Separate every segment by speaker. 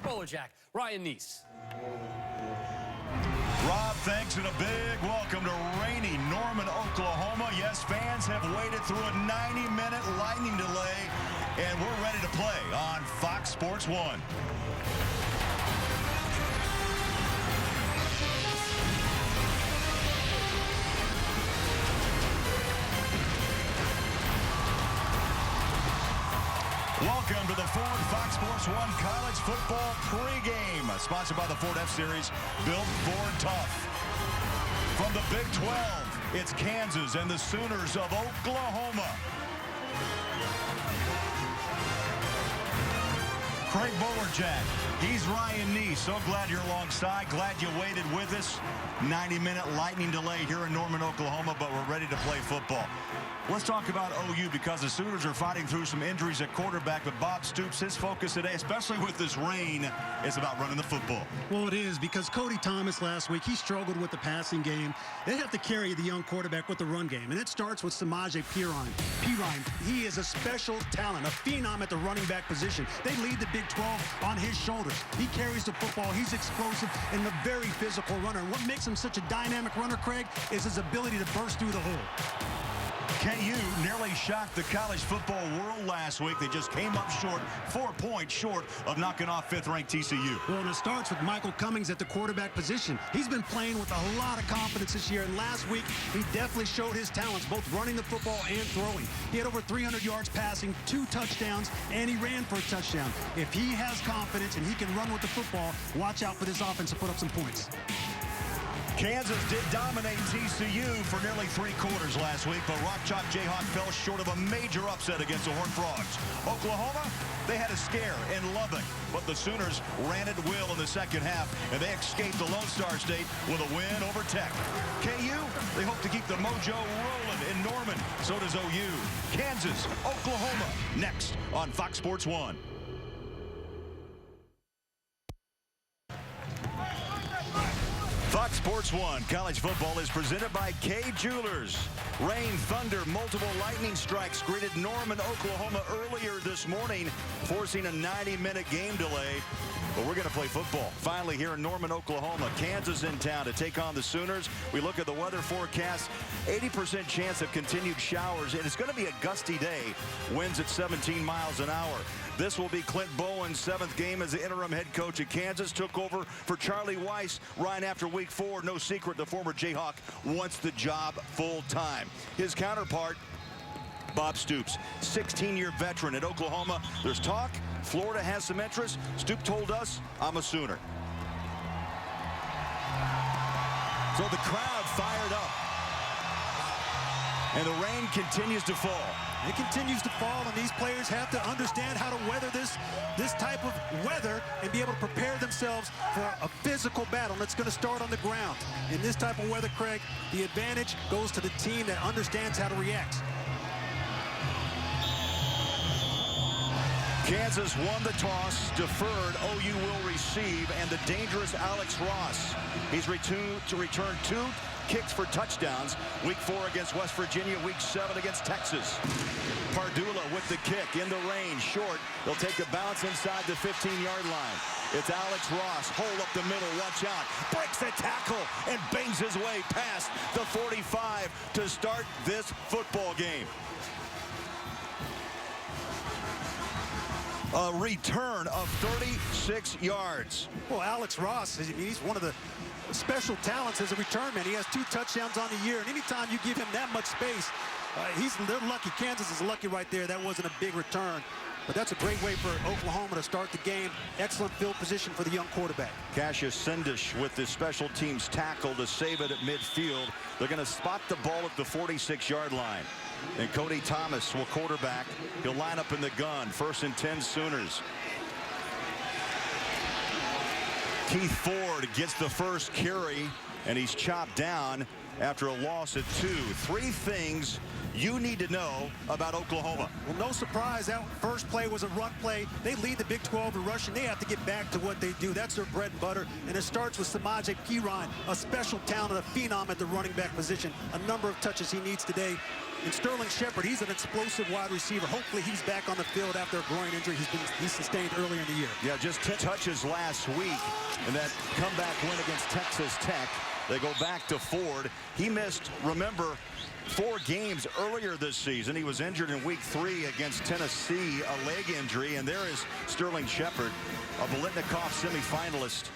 Speaker 1: Bowler Jack, Ryan Neese.
Speaker 2: Rob, thanks, and a big welcome to rainy Norman, Oklahoma. Yes, fans have waited through a 90-minute lightning delay, and we're ready to play on Fox Sports 1. Welcome to the Ford Fox Sports 1 College Football pregame, sponsored by the Ford F-Series, built Ford tough. From the Big 12, it's Kansas and the Sooners of Oklahoma. Craig Bowerjack, he's Ryan Neese. So glad you're alongside. Glad you waited with us. 90-minute lightning delay here in Norman, Oklahoma, but we're ready to play football. Let's talk about OU because the Sooners are fighting through some injuries at quarterback, but Bob Stoops, his focus today, especially with this rain, is about running the football.
Speaker 3: Well, it is, because Cody Thomas last week, he struggled with the passing game. They have to carry the young quarterback with the run game, and it starts with Samaje Perine. He is a special talent, a phenom at the running back position. They lead the Big 12 on his shoulders. He carries the football. He's explosive and a very physical runner. And what makes him such a dynamic runner, Craig, is his ability to burst through the hole.
Speaker 2: KU nearly shocked the college football world last week. They just came up short, 4 points short of knocking off 5th-ranked TCU.
Speaker 3: Well, and it starts with Michael Cummings at the quarterback position. He's been playing with a lot of confidence this year, and last week he definitely showed his talents, both running the football and throwing. He had over 300 yards passing, 2 touchdowns, and he ran for a touchdown. If he has confidence and he can run with the football, watch out for this offense to put up some points.
Speaker 2: Kansas did dominate TCU for nearly 3 quarters last week, but Rock Chalk Jayhawk fell short of a major upset against the Horned Frogs. Oklahoma, they had a scare in Lubbock, but the Sooners ran at will in the second half, and they escaped the Lone Star State with a win over Tech. KU, they hope to keep the mojo rolling in Norman. So does OU. Kansas, Oklahoma, next on Fox Sports 1. Fox Sports 1 College Football is presented by K Jewelers. Rain, thunder, multiple lightning strikes greeted Norman, Oklahoma earlier this morning, forcing a 90-minute game delay. But we're going to play football finally here in Norman, Oklahoma. Kansas in town to take on the Sooners. We look at the weather forecast, 80% chance of continued showers, and it's going to be a gusty day. Winds at 17 miles an hour. This will be Clint Bowen's 7th game as the interim head coach at Kansas. Took over for Charlie Weiss right after week 4. No secret, the former Jayhawk wants the job full time. His counterpart, Bob Stoops, 16-year veteran at Oklahoma. There's talk. Florida has some interest. Stoops told us, I'm a Sooner. So the crowd fired up. And the rain continues to fall.
Speaker 3: It continues to fall, and these players have to understand how to weather this type of weather and be able to prepare themselves for a physical battle. And it's going to start on the ground. In this type of weather, Craig, the advantage goes to the team that understands how to react.
Speaker 2: Kansas won the toss, deferred. OU will receive, and the dangerous Alex Ross. He's to return 2 kicks for touchdowns. Week 4 against West Virginia, week 7 against Texas. Pardula with the kick in the range, short. They'll take a bounce inside the 15-yard line. It's Alex Ross, hole up the middle, watch out. Breaks the tackle and bangs his way past the 45 to start this football game. A return of 36 yards.
Speaker 3: Well, Alex Ross, he's one of the special talents as a return man. He has 2 touchdowns on the year, and anytime you give him that much space, they're lucky. Kansas is lucky right there. That wasn't a big return. But that's a great way for Oklahoma to start the game. Excellent field position for the young quarterback.
Speaker 2: Cassius Sendish with the special teams tackle to save it at midfield. They're going to spot the ball at the 46-yard line. And Cody Thomas will quarterback. He'll line up in the gun. 1st and 10 Sooners. Keith Ford gets the first carry, and he's chopped down after a loss at 2. 3 things you need to know about Oklahoma.
Speaker 3: Well, no surprise, that first play was a run play. They lead the Big 12 in rushing. They have to get back to what they do. That's their bread and butter. And it starts with Samaje Perine, a special talent, a phenom at the running back position. A number of touches he needs today. And Sterling Shepard, he's an explosive wide receiver. Hopefully he's back on the field after a groin injury he's sustained earlier in the year.
Speaker 2: Yeah, just 10 touches last week in that comeback win against Texas Tech. They go back to Ford. He missed, remember, 4 games earlier this season. He was injured in week 3 against Tennessee, a leg injury. And there is Sterling Shepard, a Biletnikoff semifinalist.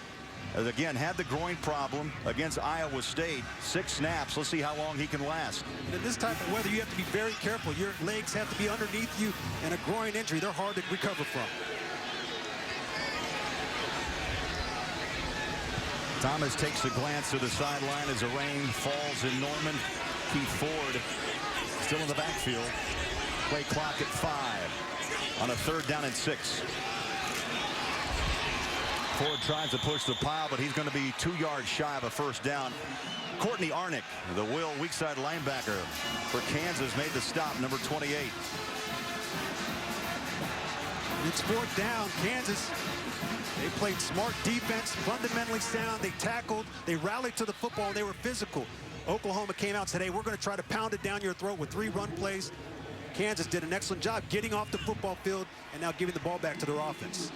Speaker 2: Again, had the groin problem against Iowa State. 6 snaps. Let's see how long he can last.
Speaker 3: In this type of weather, you have to be very careful. Your legs have to be underneath you, and a groin injury, they're hard to recover from.
Speaker 2: Thomas takes a glance to the sideline as the rain falls in Norman. Keith Ford still in the backfield. Play clock at 5 on a 3rd down and 6. Ford tries to push the pile, but he's going to be 2 yards shy of a 1st down. Courtney Arnick, the Will weak side linebacker for Kansas, made the stop, number 28.
Speaker 3: It's 4th down. Kansas, they played smart defense, fundamentally sound. They tackled, they rallied to the football, and they were physical. Oklahoma came out and said, hey, we're going to try to pound it down your throat with 3 run plays. Kansas did an excellent job getting off the football field and now giving the ball back to their offense.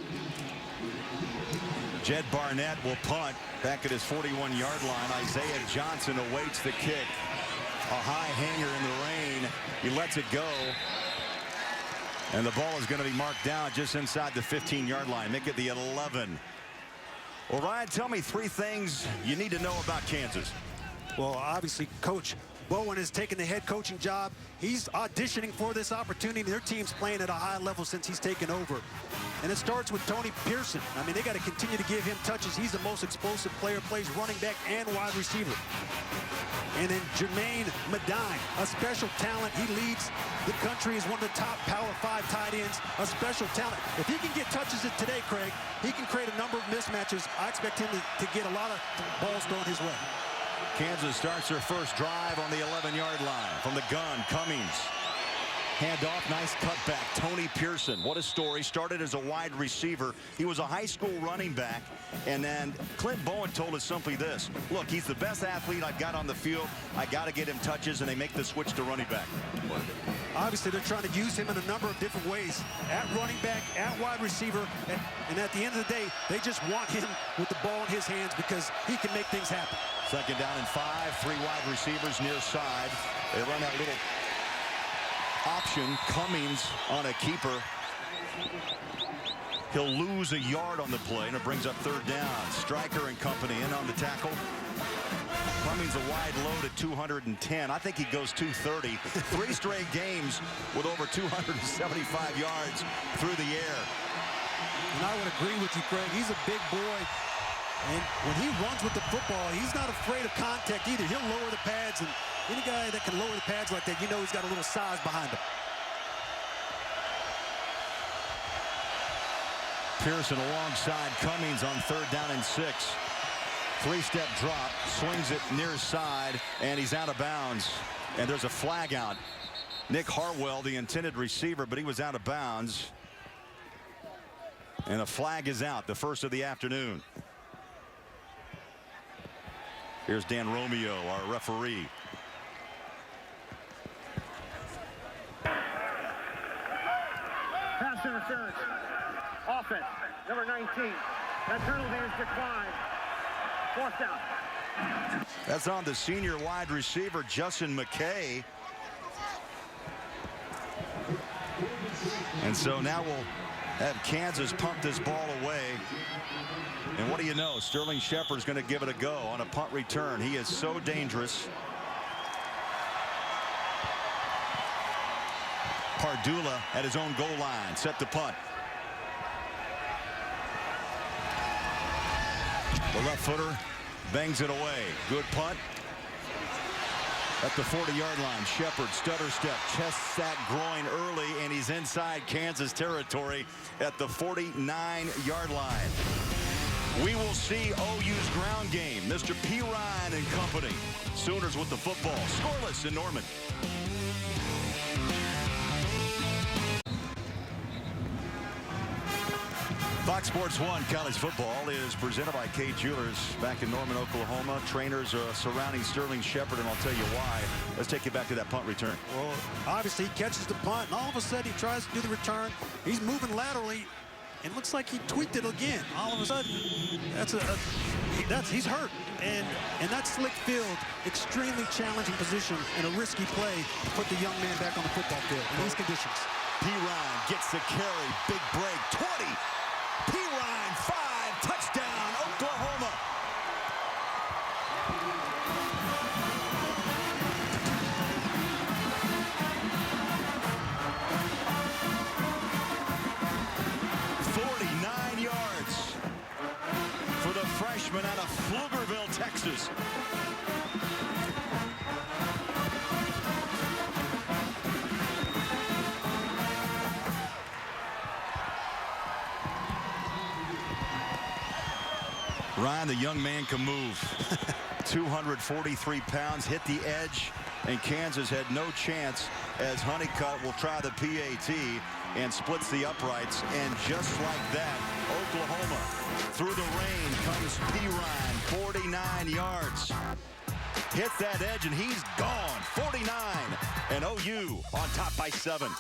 Speaker 2: Jed Barnett will punt back at his 41-yard line. Isaiah Johnson awaits the kick. A high hanger in the rain. He lets it go. And the ball is going to be marked down just inside the 15-yard line. Make it the 11. Well, Ryan, tell me 3 things you need to know about Kansas.
Speaker 3: Well, obviously, Coach Bowen has taken the head coaching job. He's auditioning for this opportunity. Their team's playing at a high level since he's taken over. And it starts with Tony Pearson. I mean, they got to continue to give him touches. He's the most explosive player, plays running back and wide receiver. And then Jermaine Medine, a special talent. He leads the country as one of the top Power 5 tight ends, a special talent. If he can get touches today, Craig, he can create a number of mismatches. I expect him to get a lot of balls thrown his way.
Speaker 2: Kansas starts their first drive on the 11-yard line. From the gun, Cummings. Handoff, nice cutback. Tony Pearson, what a story. Started as a wide receiver. He was a high school running back. And then Clint Bowen told us simply this. Look, he's the best athlete I've got on the field. I got to get him touches, and they make the switch to running back.
Speaker 3: Obviously, they're trying to use him in a number of different ways. At running back, at wide receiver. And at the end of the day, they just want him with the ball in his hands because he can make things happen.
Speaker 2: 2nd down and 5. 3 wide receivers near side. They run that little option. Cummings on a keeper. He'll lose a yard on the play, and it brings up 3rd down. Stryker and company in on the tackle. Cummings a wide load at 210. I think he goes 230. 3 straight games with over 275 yards through the air.
Speaker 3: And I would agree with you, Craig. He's a big boy. And when he runs with the football, he's not afraid of contact either. He'll lower the pads, and any guy that can lower the pads like that, you know he's got a little size behind him.
Speaker 2: Pearson alongside Cummings on 3rd down and 6. 3-step drop, swings it near side, and he's out of bounds. And there's a flag out. Nick Harwell, the intended receiver, but he was out of bounds. And a flag is out, the first of the afternoon. Here's Dan Romeo, our referee.
Speaker 1: Pass interference. Offense, number 19. That penalty is declined. 4th down.
Speaker 2: That's on the senior wide receiver, Justin McKay. And so now we'll have Kansas pump this ball away. And what do you know? Sterling Shepard's going to give it a go on a punt return. He is so dangerous. Pardula at his own goal line, set to punt. The left footer bangs it away. Good punt. At the 40-yard line, Shepard stutter step, chest sack groin early, and he's inside Kansas territory at the 49-yard line. We will see OU's ground game. Mr. P. Ryan and company. Sooners with the football. Scoreless in Norman. Fox Sports 1 college football is presented by K Jewelers back in Norman, Oklahoma. Trainers surrounding Sterling Shepard, and I'll tell you why. Let's take you back to that punt return.
Speaker 3: Well, obviously he catches the punt, and all of a sudden he tries to do the return. He's moving laterally, and looks like he tweaked it again. All of a sudden, he's hurt. And that slick field, extremely challenging position and a risky play to put the young man back on the football field in these conditions.
Speaker 2: P. Ryan gets the carry, big break, 20. P. Ryan, 5, touchdown, Oklahoma. For the freshman out of Pflugerville, Texas. Ryan, the young man, can move. 243 pounds, hit the edge, and Kansas had no chance as Honeycutt will try the PAT and splits the uprights. And just like that, Oklahoma, through the rain comes P. Ryan, 49 yards. Hits that edge, and he's gone. 49, and OU on top by 7.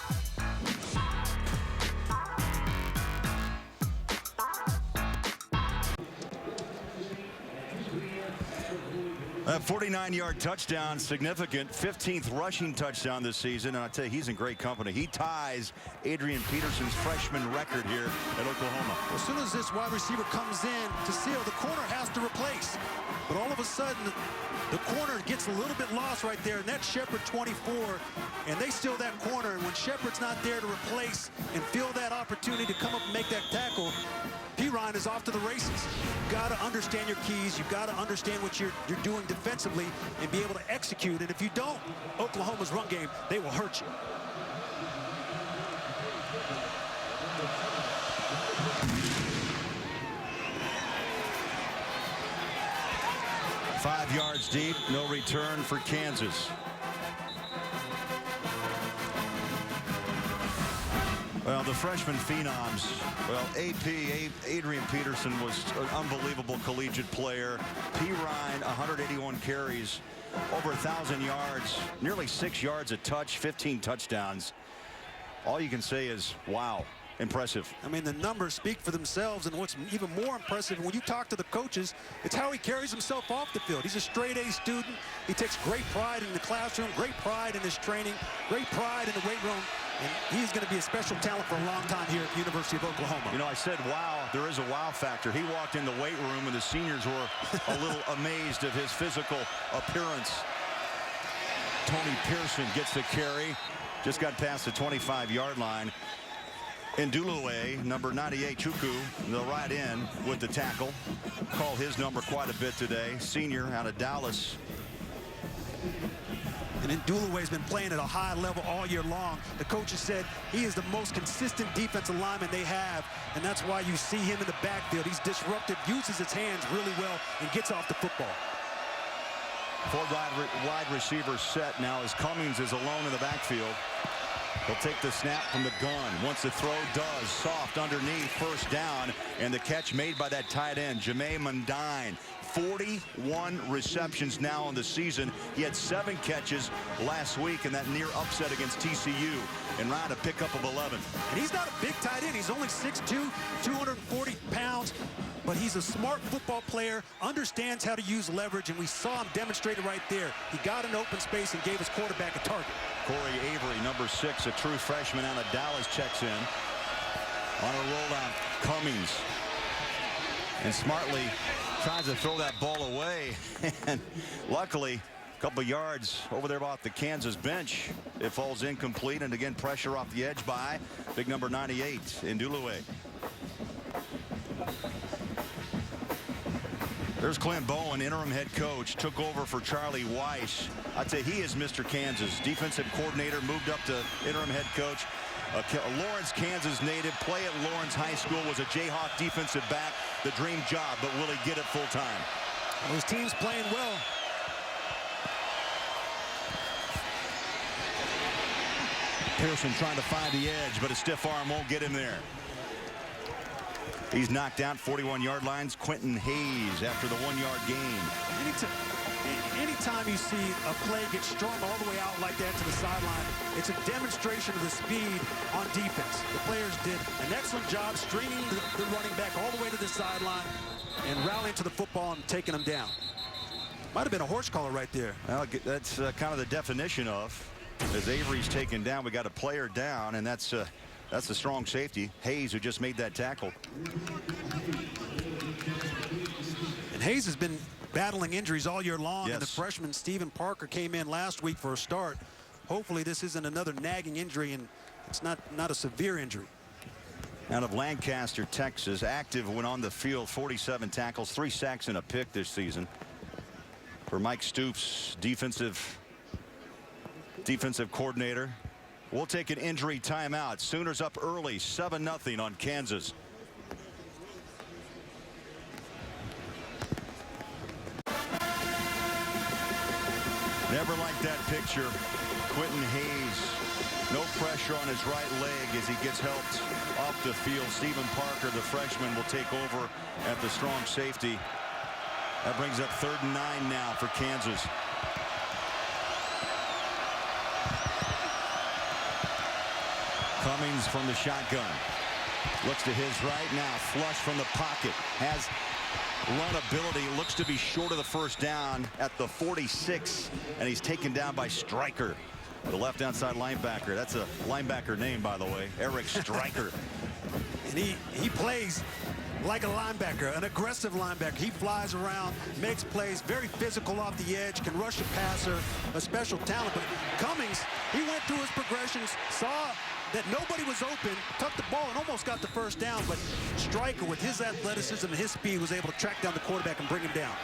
Speaker 2: That 49-yard touchdown, significant, 15th rushing touchdown this season, and I tell you, he's in great company. He ties Adrian Peterson's freshman record here at Oklahoma.
Speaker 3: As soon as this wide receiver comes in to seal, the corner has to replace. But all of a sudden, the corner gets a little bit lost right there, and that's Shepard 24, and they seal that corner. And when Shepard's not there to replace and feel that opportunity to come up and make that tackle, P. Ryan is off to the races. You've got to understand your keys. You've got to understand what you're doing defensively and be able to execute. And if you don't, Oklahoma's run game, they will hurt you.
Speaker 2: Five yards deep, no return for Kansas. Well, the freshman phenoms, well, Adrian Peterson was an unbelievable collegiate player. P. Ryan, 181 carries, over 1,000 yards, nearly 6 yards a touch, 15 touchdowns. All you can say is, wow, impressive.
Speaker 3: I mean, the numbers speak for themselves, and what's even more impressive, when you talk to the coaches, it's how he carries himself off the field. He's a straight-A student. He takes great pride in the classroom, great pride in his training, great pride in the weight room. And he's going to be a special talent for a long time here at the University of Oklahoma.
Speaker 2: You know, I said wow, there is a wow factor. He walked in the weight room and the seniors were a little amazed of his physical appearance. Tony Pearson gets the carry. Just got past the 25-yard line. Ndulue, number 98, Chukwu, the right end with the tackle. Call his number quite a bit today. Senior out of Dallas.
Speaker 3: And Ndulue has been playing at a high level all year long. The coaches said he is the most consistent defensive lineman they have, and that's why you see him in the backfield. He's disruptive, uses his hands really well, and gets off the football.
Speaker 2: 4 wide receivers set now as Cummings is alone in the backfield. He'll take the snap from the gun. Once the throw does, soft underneath, first down, and the catch made by that tight end, Jameis Mundine. 41 receptions now in the season. He had 7 catches last week in that near upset against TCU, and Ryan a pickup of 11.
Speaker 3: And he's not a big tight end. He's only 6'2", 240 pounds. But he's a smart football player, understands how to use leverage, and we saw him demonstrate it right there. He got an open space and gave his quarterback a target.
Speaker 2: Corey Avery, number 6, a true freshman out of Dallas, checks in. On a rollout, Cummings. And smartly tries to throw that ball away. And luckily, a couple yards over there about the Kansas bench. It falls incomplete, and again, pressure off the edge by big number 98, Ndulue. There's Clint Bowen, interim head coach, took over for Charlie Weiss. I'd say he is Mr. Kansas. Defensive coordinator, moved up to interim head coach. A Lawrence, Kansas native, play at Lawrence High School, was a Jayhawk defensive back. The dream job, but will he get it full time?
Speaker 3: Those teams playing well.
Speaker 2: Pearson trying to find the edge, but a stiff arm won't get him there. He's knocked out 41-yard lines. Quentin Hayes after the 1-yard gain.
Speaker 3: Anytime you see a play get strung all the way out like that to the sideline, it's a demonstration of the speed on defense. The players did an excellent job stringing the running back all the way to the sideline and rallying to the football and taking them down. Might have been a horse collar right there.
Speaker 2: Well, that's kind of the definition of, as Avery's taken down, we got a player down, and that's the strong safety, Hayes, who just made that tackle.
Speaker 3: And Hayes has been battling injuries all year long,
Speaker 2: yes.
Speaker 3: And the freshman Stephen Parker came in last week for a start. Hopefully this isn't another nagging injury, and it's not a severe injury.
Speaker 2: Out of Lancaster, Texas, active when on the field, 47 tackles, 3 sacks and a pick this season. For Mike Stoops, defensive coordinator. We'll take an injury timeout. Sooners up early, 7-0 on Kansas. Never liked that picture. Quentin Hayes, no pressure on his right leg as he gets helped off the field. Stephen Parker, the freshman, will take over at the strong safety. That brings up 3rd and 9 now for Kansas. Cummings from the shotgun. Looks to his right now. Flush from the pocket. Has run ability. Looks to be short of the first down at the 46. And he's taken down by Stryker, the left outside linebacker. That's a linebacker name, by the way. Eric Stryker.
Speaker 3: And he plays like a linebacker, an aggressive linebacker. He flies around, makes plays, very physical off the edge, can rush a passer, a special talent. But Cummings, he went through his progressions, saw that nobody was open, tucked the ball, and almost got the first down. But Stryker, with his athleticism and his speed, was able to track down the quarterback and bring him down.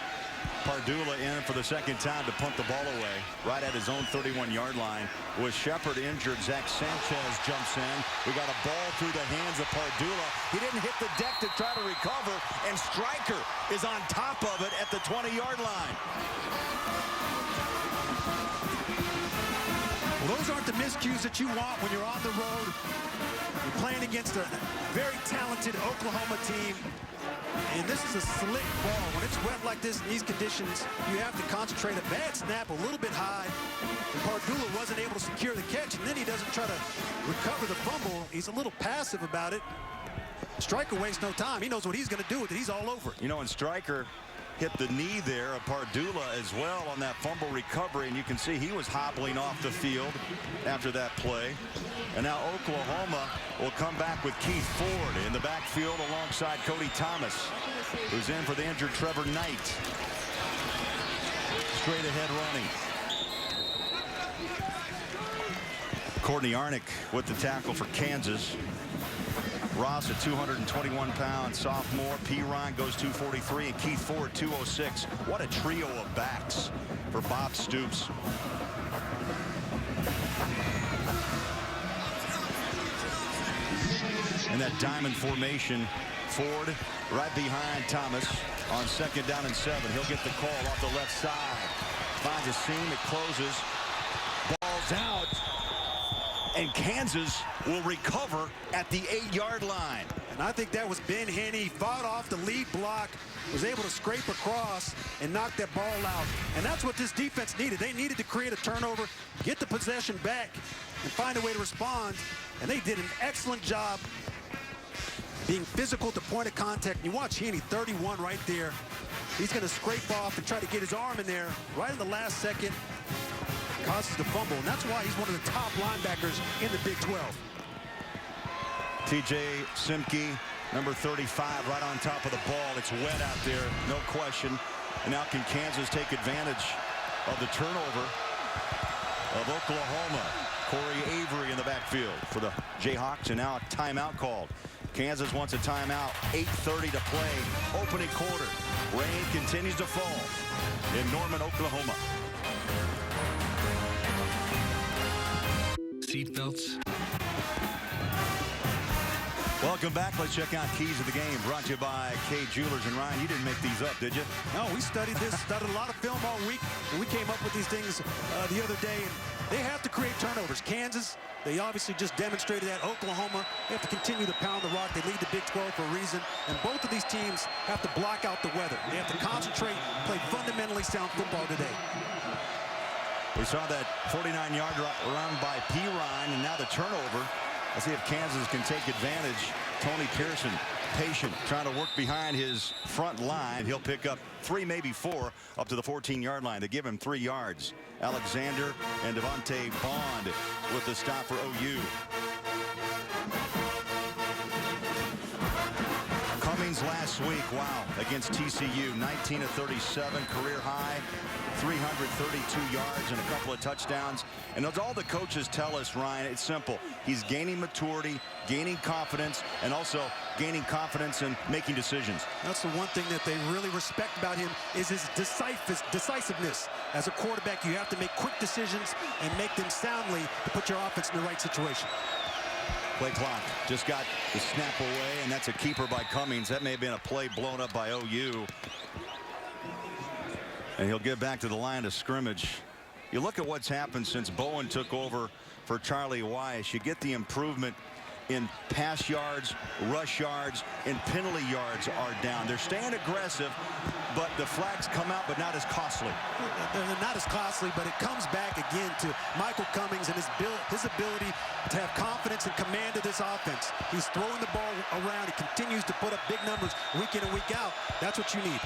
Speaker 2: Pardula in for the second time to punt the ball away right at his own 31-yard line. With Shepard injured, Zach Sanchez jumps in. We got a ball through the hands of Pardula. He didn't hit the deck to try to recover, and Stryker is on top of it at the 20-yard line.
Speaker 3: Well, those aren't the miscues that you want when you're on the road. You're playing against a very talented Oklahoma team. And this is a slick ball. When it's wet like this in these conditions, you have to concentrate. A bad snap, a little bit high. And Pardula wasn't able to secure the catch, and then he doesn't try to recover the fumble. He's a little passive about it. Stryker wastes no time. He knows what he's going to do with it. He's all over it.
Speaker 2: You know, and Stryker hit the knee there of Pardula as well on that fumble recovery, and you can see he was hobbling off the field after that play. And now Oklahoma will come back with Keith Ford in the backfield alongside Cody Thomas, who's in for the injured Trevor Knight. Straight ahead running. Courtney Arnick with the tackle for Kansas. Ross, a 221-pound sophomore. Perine goes 243, and Keith Ford 206. What a trio of backs for Bob Stoops. In that diamond formation, Ford right behind Thomas on 2nd down and 7. He'll get the call off the left side. Finds a seam, it closes. Ball's out. And Kansas will recover at the 8-yard line.
Speaker 3: And I think that was Ben Henney. Fought off the lead block, was able to scrape across and knock that ball out. And that's what this defense needed. They needed to create a turnover, get the possession back, and find a way to respond. And they did an excellent job being physical at the point of contact. And you watch Henney, 31 right there. He's going to scrape off and try to get his arm in there right in the last second. Causes the fumble, and that's why he's one of the top linebackers in the Big 12.
Speaker 2: TJ Simke, number 35, right on top of the ball. It's wet out there, no question. And now can Kansas take advantage of the turnover of Oklahoma? Corey Avery in the backfield for the Jayhawks, and now a timeout called. Kansas wants a timeout. 8:30 to play, opening quarter. Rain continues to fall in Norman, Oklahoma.
Speaker 4: Seatbelts.
Speaker 2: Welcome back. Let's check out keys of the game. Brought to you by K Jewelers. And Ryan, you didn't make these up, did you?
Speaker 3: No, we studied this, studied a lot of film all week, and we came up with these things the other day. And they have to create turnovers. Kansas, They obviously just demonstrated that. Oklahoma, they have to continue to pound the rock. They lead the Big 12 for a reason. And both of these teams have to block out the weather. They have to concentrate, play fundamentally sound football today.
Speaker 2: We saw that 49-yard run by Pirine, and now the turnover. Let's see if Kansas can take advantage. Tony Pearson, patient, trying to work behind his front line. He'll pick up 3, maybe 4, up to the 14-yard line. They give him 3 yards. Alexander and Devontae Bond with the stop for OU. Cummings last week, wow, against TCU, 19 of 37, career high, 332 yards and a couple of touchdowns. And as all the coaches tell us, Ryan, it's simple. He's gaining maturity, gaining confidence, and also gaining confidence in making decisions.
Speaker 3: That's the one thing that they really respect about him is his decisiveness. As a quarterback, you have to make quick decisions and make them soundly to put your offense in the right situation.
Speaker 2: Play clock just got the snap away, and that's a keeper by Cummings. That may have been a play blown up by OU. And he'll get back to the line of scrimmage. You look at what's happened since Bowen took over for Charlie Weiss. You get the improvement in pass yards, rush yards, and penalty yards are down. They're staying aggressive, but the flags come out, but not as costly.
Speaker 3: They're not as costly, but it comes back again to Michael Cummings and his ability to have confidence and command of this offense. He's throwing the ball around. He continues to put up big numbers week in and week out. That's what you need.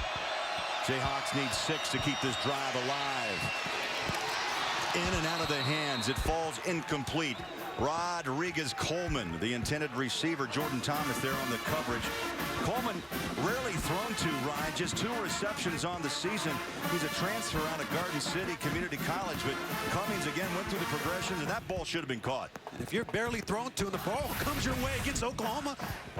Speaker 2: Jayhawks need 6 to keep this drive alive. In and out of the hands. It falls incomplete. Rodriguez Coleman, the intended receiver. Jordan Thomas there on the coverage. Coleman rarely thrown to, Ryan. Just 2 receptions on the season. He's a transfer out of Garden City Community College, but Cummings again went through the progressions, and that ball should have been caught.
Speaker 3: And if you're barely thrown to and the ball comes your way against Oklahoma,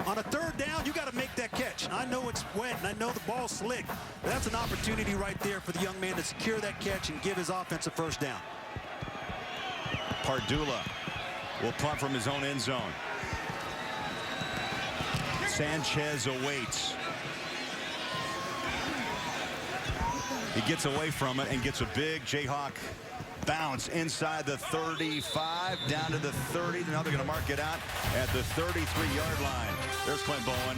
Speaker 3: on a 3rd down, you got to make that catch. I know it's wet, and I know the ball's slick, but that's an opportunity right there for the young man to secure that catch and give his offense a 1st down.
Speaker 2: Pardula will punt from his own end zone. Sanchez awaits. He gets away from it and gets a big Jayhawk bounce inside the 35, down to the 30. Now they're going to mark it out at the 33-yard line. There's Clint Bowen.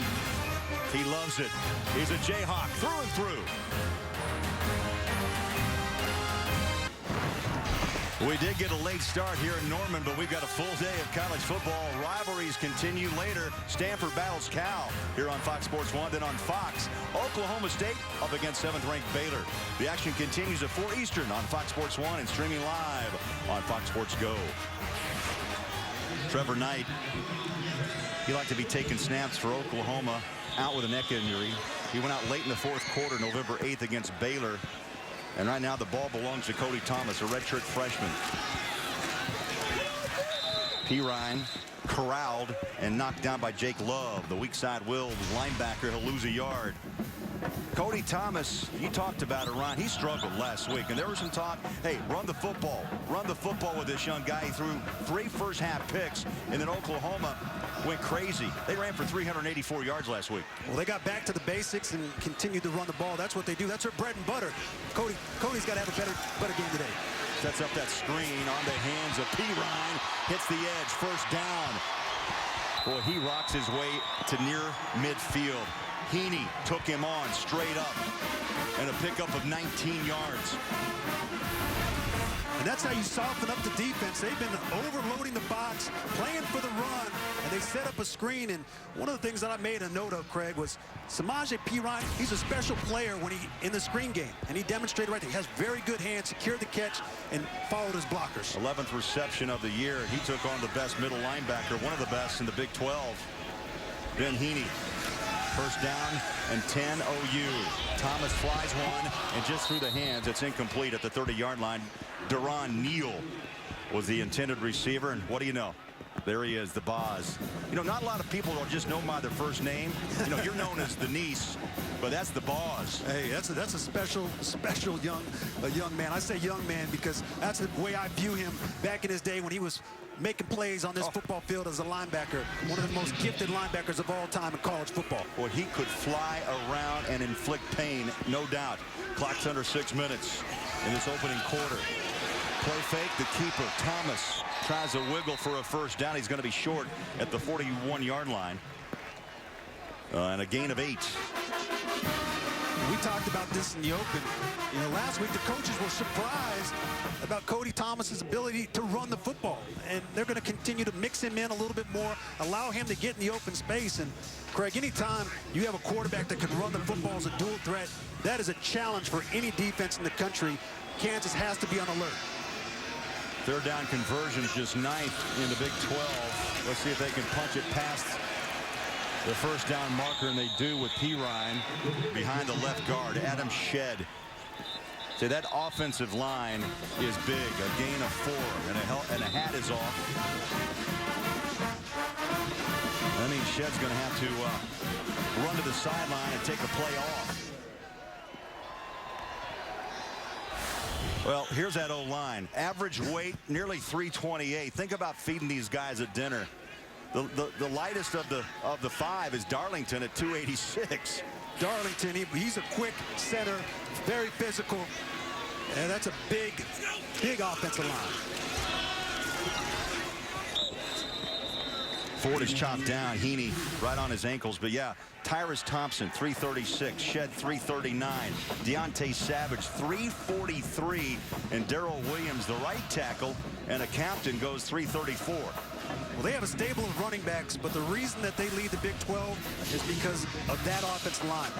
Speaker 2: He loves it. He's a Jayhawk through and through. We did get a late start here in Norman, but we've got a full day of college football. Rivalries continue later. Stanford battles Cal here on Fox Sports 1. Then on Fox, Oklahoma State up against 7th-ranked Baylor. The action continues at 4 Eastern on Fox Sports 1 and streaming live on Fox Sports Go. Trevor Knight, he liked to be taking snaps for Oklahoma, out with a neck injury. He went out late in the 4th quarter, November 8th against Baylor. And right now the ball belongs to Cody Thomas, a redshirt freshman. Pirine corralled and knocked down by Jake Love, the weak side Wolves linebacker. He'll lose a yard. Cody Thomas, you talked about it, Ron. He struggled last week, and there was some talk, hey, run the football with this young guy. He threw 3 first-half picks, and then Oklahoma went crazy. They ran for 384 yards last week.
Speaker 3: Well, they got back to the basics and continued to run the ball. That's what they do. That's their bread and butter. Cody's got to have a better game today.
Speaker 2: Sets up that screen on the hands of Pirine. Hits the edge, 1st down. Boy, he rocks his way to near midfield. Heaney took him on straight up, and a pickup of 19 yards.
Speaker 3: And that's how you soften up the defense. They've been overloading the box, playing for the run, and they set up a screen. And one of the things that I made a note of, Craig, was Samaje Perine. He's a special player when in the screen game, and he demonstrated right there. He has very good hands, secured the catch, and followed his blockers.
Speaker 2: 11th reception of the year. He took on the best middle linebacker, one of the best in the Big 12. Ben Heaney. 1st down and 10 OU. Thomas flies one, and just through the hands, it's incomplete at the 30-yard line. Deron Neal was the intended receiver, and what do you know? There he is, the Boz. You know, not a lot of people don't just know him by their first name. You know, you're known as the niece, but that's the Boz.
Speaker 3: Hey, that's a special young man. I say young man because that's the way I view him back in his day when he was making plays on this football field as a linebacker. One of the most gifted linebackers of all time in college football.
Speaker 2: Well, he could fly around and inflict pain, no doubt. Clock's under 6 minutes in this opening quarter. Play fake, the keeper, Thomas. tries to wiggle for a first down. He's going to be short at the 41-yard line. And a gain of 8.
Speaker 3: We talked about this in the open. You know, last week the coaches were surprised about Cody Thomas's ability to run the football, and they're going to continue to mix him in a little bit more, allow him to get in the open space. And Craig, anytime you have a quarterback that can run the football as a dual threat, that is a challenge for any defense in the country. Kansas has to be on alert.
Speaker 2: Third down conversions just 9th in the Big 12. Let's see if they can punch it past the first down marker, and they do with Pirine behind the left guard, Adam Shedd. So that offensive line is big. A gain of 4, and a hat is off. That means Shedd's going to have to run to the sideline and take a play off. Well, here's that O-line. Average weight, nearly 328. Think about feeding these guys at dinner. The lightest of the 5 is Darlington at 286.
Speaker 3: Darlington, he's a quick center, very physical, and that's a big offensive line.
Speaker 2: Ford is chopped down. Heaney right on his ankles. But yeah, Tyrus Thompson 336, Shedd 339, Deontay Savage 343, and Darrell Williams, the right tackle and a captain, goes 334.
Speaker 3: Well, they have a stable of running backs, but the reason that they lead the Big 12 is because of that offensive line.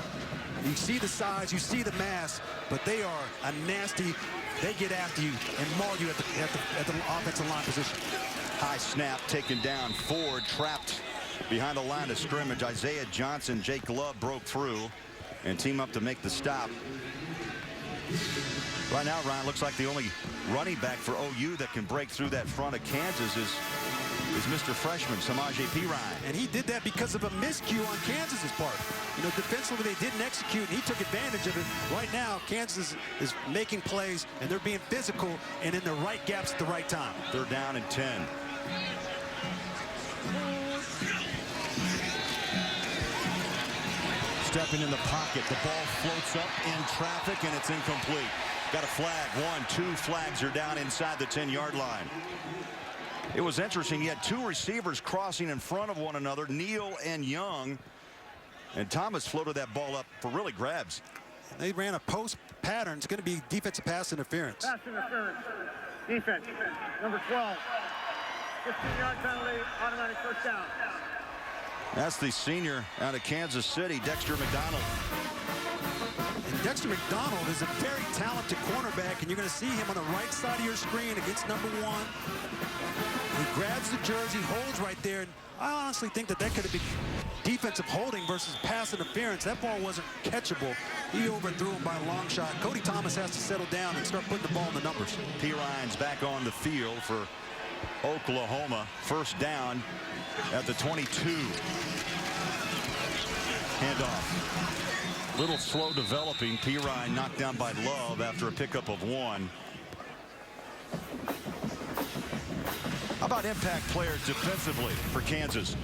Speaker 3: You see the size, you see the mass, but they are a nasty. They get after you and maul you at the offensive line position.
Speaker 2: High snap taken down. Ford trapped behind the line of scrimmage. Isaiah Johnson, Jake Love broke through and team up to make the stop. Right now, Ryan, looks like the only running back for OU that can break through that front of Kansas is Mr. Freshman, Samaje Perine.
Speaker 3: And he did that because of a miscue on Kansas's part. You know, defensively they didn't execute, and he took advantage of it. Right now, Kansas is making plays, and they're being physical and in the right gaps at the right time.
Speaker 2: They're down and 10. Stepping in the pocket, the ball floats up in traffic, and it's incomplete. Got a flag. 1, 2 flags are down inside the 10-yard line. It was interesting. He had 2 receivers crossing in front of one another, Neal and Young, and Thomas floated that ball up for really grabs.
Speaker 3: They ran a post pattern. It's going to be defensive pass interference.
Speaker 1: Pass interference. Defense. Number 12. 15-yard penalty. Automatic first down.
Speaker 2: That's the senior out of Kansas City, Dexter McDonald.
Speaker 3: And Dexter McDonald is a very talented cornerback, and you're going to see him on the right side of your screen against number 1. He grabs the jersey, holds right there, and I honestly think that could have been defensive holding versus pass interference. That ball wasn't catchable. He overthrew him by a long shot. Cody Thomas has to settle down and start putting the ball in the numbers.
Speaker 2: Pirine's back on the field for Oklahoma. First down at the 22. Handoff. Little slow developing. Pirine knocked down by Love after a pickup of 1. How about impact players defensively for Kansas?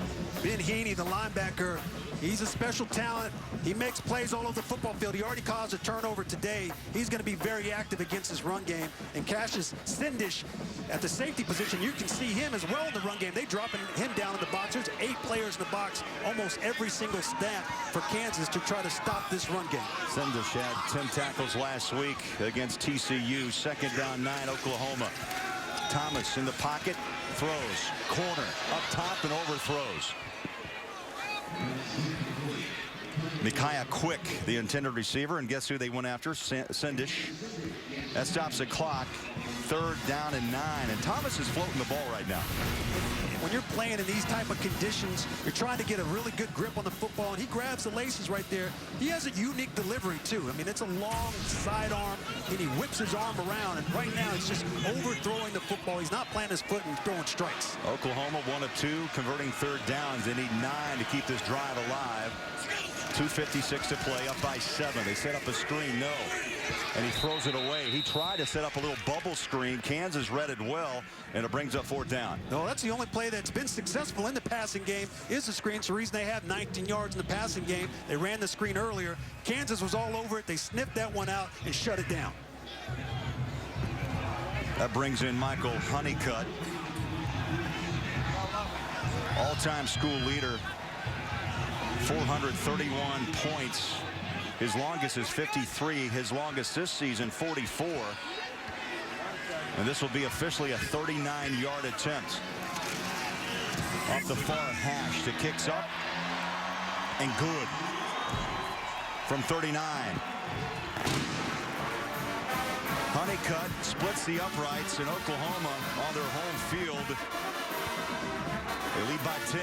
Speaker 3: Ben Heaney, the linebacker, he's a special talent. He makes plays all over the football field. He already caused a turnover today. He's going to be very active against his run game. And Cassius Sindish at the safety position, you can see him as well in the run game. They dropping him down in the box. There's 8 players in the box almost every single snap for Kansas to try to stop this run game.
Speaker 2: Sindish had 10 tackles last week against TCU. Second down 9, Oklahoma. Thomas in the pocket, throws, corner, up top and overthrows. Micaiah Quick, the intended receiver, and guess who they went after? Sindish. That stops the clock. Third down and 9, and Thomas is floating the ball right now.
Speaker 3: When you're playing in these type of conditions, you're trying to get a really good grip on the football, and he grabs the laces right there. He has a unique delivery, too. I mean, it's a long sidearm, and he whips his arm around, and right now it's just overthrowing the football. He's not planting his foot and throwing strikes.
Speaker 2: Oklahoma 1 of 2, converting third downs. They need 9 to keep this drive alive. 2:56 to play, up by 7. They set up a screen, no. And he throws it away. He tried to set up a little bubble screen. Kansas read it well, and it brings up fourth down.
Speaker 3: No, that's the only play that's been successful in the passing game is the screen. It's the reason they have 19 yards in the passing game. They ran the screen earlier. Kansas was all over it. They sniffed that one out and shut it down.
Speaker 2: That brings in Michael Honeycutt. All-time school leader, 431 points. His longest is 53. His longest this season, 44. And this will be officially a 39-yard attempt. Off the far hash, the kick's up. And good. From 39. Honeycutt splits the uprights, and Oklahoma on their home field. They lead by 10.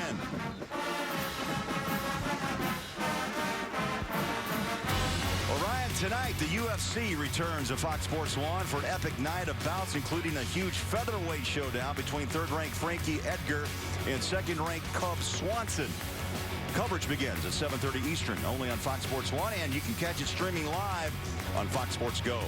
Speaker 2: Orion, tonight the UFC returns to Fox Sports 1 for an epic night of bouts, including a huge featherweight showdown between third-ranked Frankie Edgar and second-ranked Cub Swanson. Coverage begins at 7:30 Eastern, only on Fox Sports 1, and you can catch it streaming live on Fox Sports Go.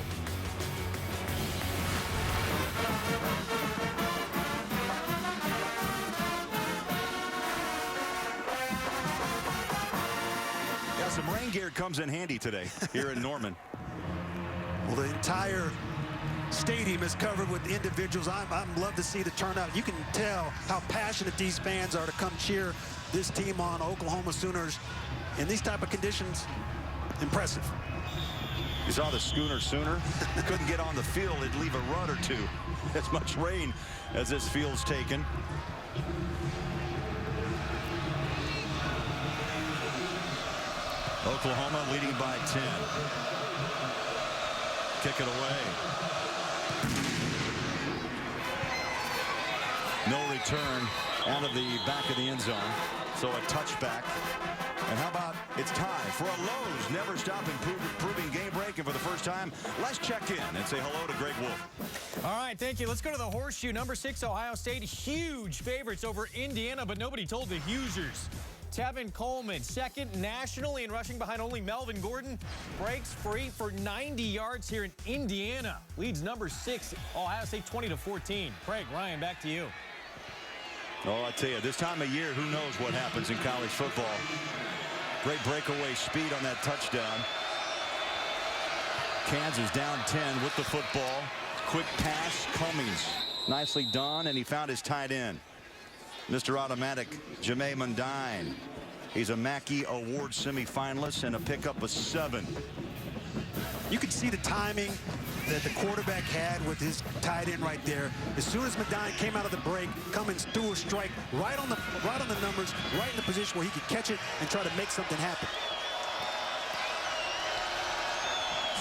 Speaker 2: Yeah, some rain gear comes in handy today here in Norman.
Speaker 3: Well, the entire stadium is covered with individuals. I'm love to see the turnout. You can tell how passionate these fans are to come cheer this team on. Oklahoma Sooners in these type of conditions. Impressive.
Speaker 2: You saw the Sooner. Couldn't get on the field. It'd leave a run or two. As much rain as this field's taken. Oklahoma leading by 10. Kick it away. No return out of the back of the end zone. So a touchback. And how about it's time for a Lowe's Never Stop Improving game break. And for the first time, let's check in and say hello to Greg Wolf.
Speaker 4: All right, thank you. Let's go to the Horseshoe. Number 6, Ohio State. Huge favorites over Indiana, but nobody told the Hoosiers. Tevin Coleman, second nationally in rushing behind only Melvin Gordon. Breaks free for 90 yards here in Indiana. Leads number 6, Ohio State 20-14. Craig, Ryan, back to you.
Speaker 2: Oh, I tell you, this time of year, who knows what happens in college football. Great breakaway speed on that touchdown. Kansas down 10 with the football. Quick pass, Cummings. Nicely done, and he found his tight end. Mr. Automatic, Jameis Mundine. He's a Mackey Award semifinalist and a pickup of 7.
Speaker 3: You can see the timing that the quarterback had with his tight end right there. As soon as Mundine came out of the break, Cummings threw a strike right on the numbers, right in the position where he could catch it and try to make something happen.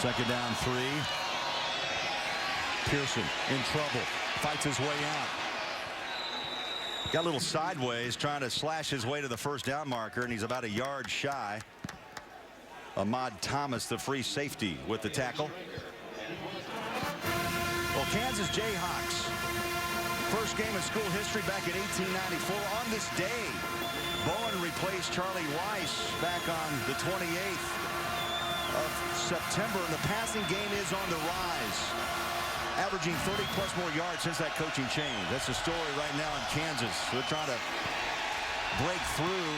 Speaker 2: Second down 3. Pearson in trouble. Fights his way out. Got a little sideways, trying to slash his way to the first down marker, and he's about a yard shy. Ahmad Thomas, the free safety, with the tackle. Well, Kansas Jayhawks. First game in school history back in 1894. On this day, Bowen replaced Charlie Weiss back on the 28th of September, and the passing game is on the rise. Averaging 30-plus more yards since that coaching change. That's the story right now in Kansas. They're trying to break through,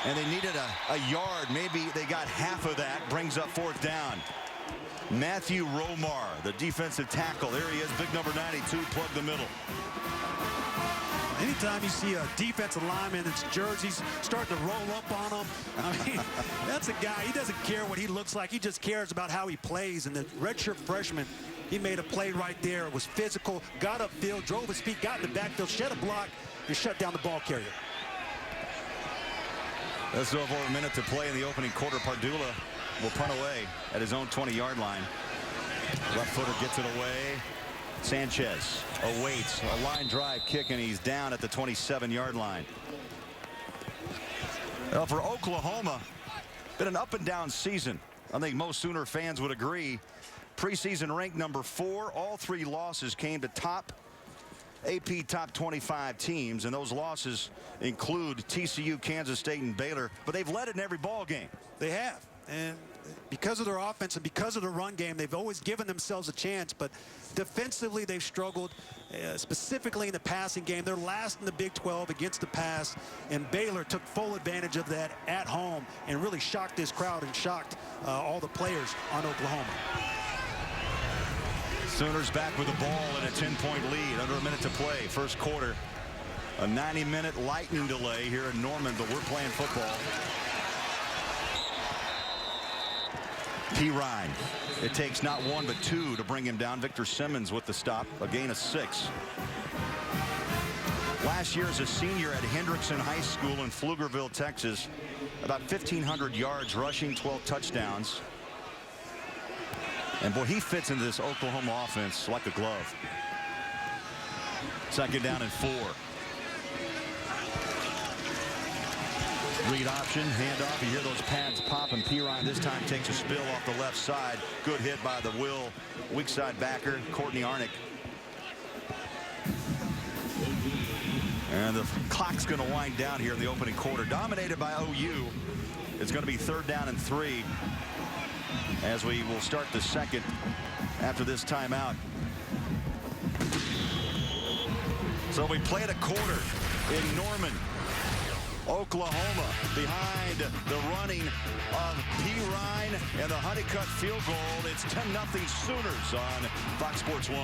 Speaker 2: and they needed a yard. Maybe they got half of that. Brings up fourth down. Matthew Romar, the defensive tackle. There he is, big number 92, plug the middle.
Speaker 3: Anytime you see a defensive lineman that's jerseys starting to roll up on him, I mean, that's a guy, he doesn't care what he looks like. He just cares about how he plays. And the redshirt freshman, he made a play right there. It was physical, got upfield, drove his feet, got in the backfield, shed a block, and shut down the ball carrier.
Speaker 2: Let's go over a minute to play in the opening quarter. Pardula will punt away at his own 20-yard line. Left footer gets it away. Sanchez awaits a line drive kick, and he's down at the 27-yard line. Well, for Oklahoma, been an up-and-down season. I think most Sooner fans would agree. Preseason ranked number 4. All 3 losses came to AP top 25 teams, and those losses include TCU, Kansas State, and Baylor. But they've led it in every ball game.
Speaker 3: They have. And because of their offense and because of the run game, they've always given themselves a chance. But defensively, they've struggled, specifically in the passing game. They're last in the Big 12 against the pass, and Baylor took full advantage of that at home and really shocked this crowd and shocked all the players on Oklahoma.
Speaker 2: Sooners back with the ball and a 10-point lead. Under a minute to play. First quarter. A 90-minute lightning delay here in Norman, but we're playing football. Pirine. It takes not one but two to bring him down. Victor Simmons with the stop, a gain of 6. Last year as a senior at Hendrickson High School in Pflugerville, Texas, about 1,500 yards rushing, 12 touchdowns. And boy, he fits into this Oklahoma offense like a glove. Second down and 4. Read option, handoff. You hear those pads pop, and Pirine this time takes a spill off the left side. Good hit by the weak side backer, Courtney Arnick. And the clock's going to wind down here in the opening quarter. Dominated by OU. It's going to be 3rd down and 3 as we will start the second after this timeout. So we played a quarter in Norman, Oklahoma, behind the running of Pirine and the Honeycutt field goal. It's 10-0 Sooners on Fox Sports 1.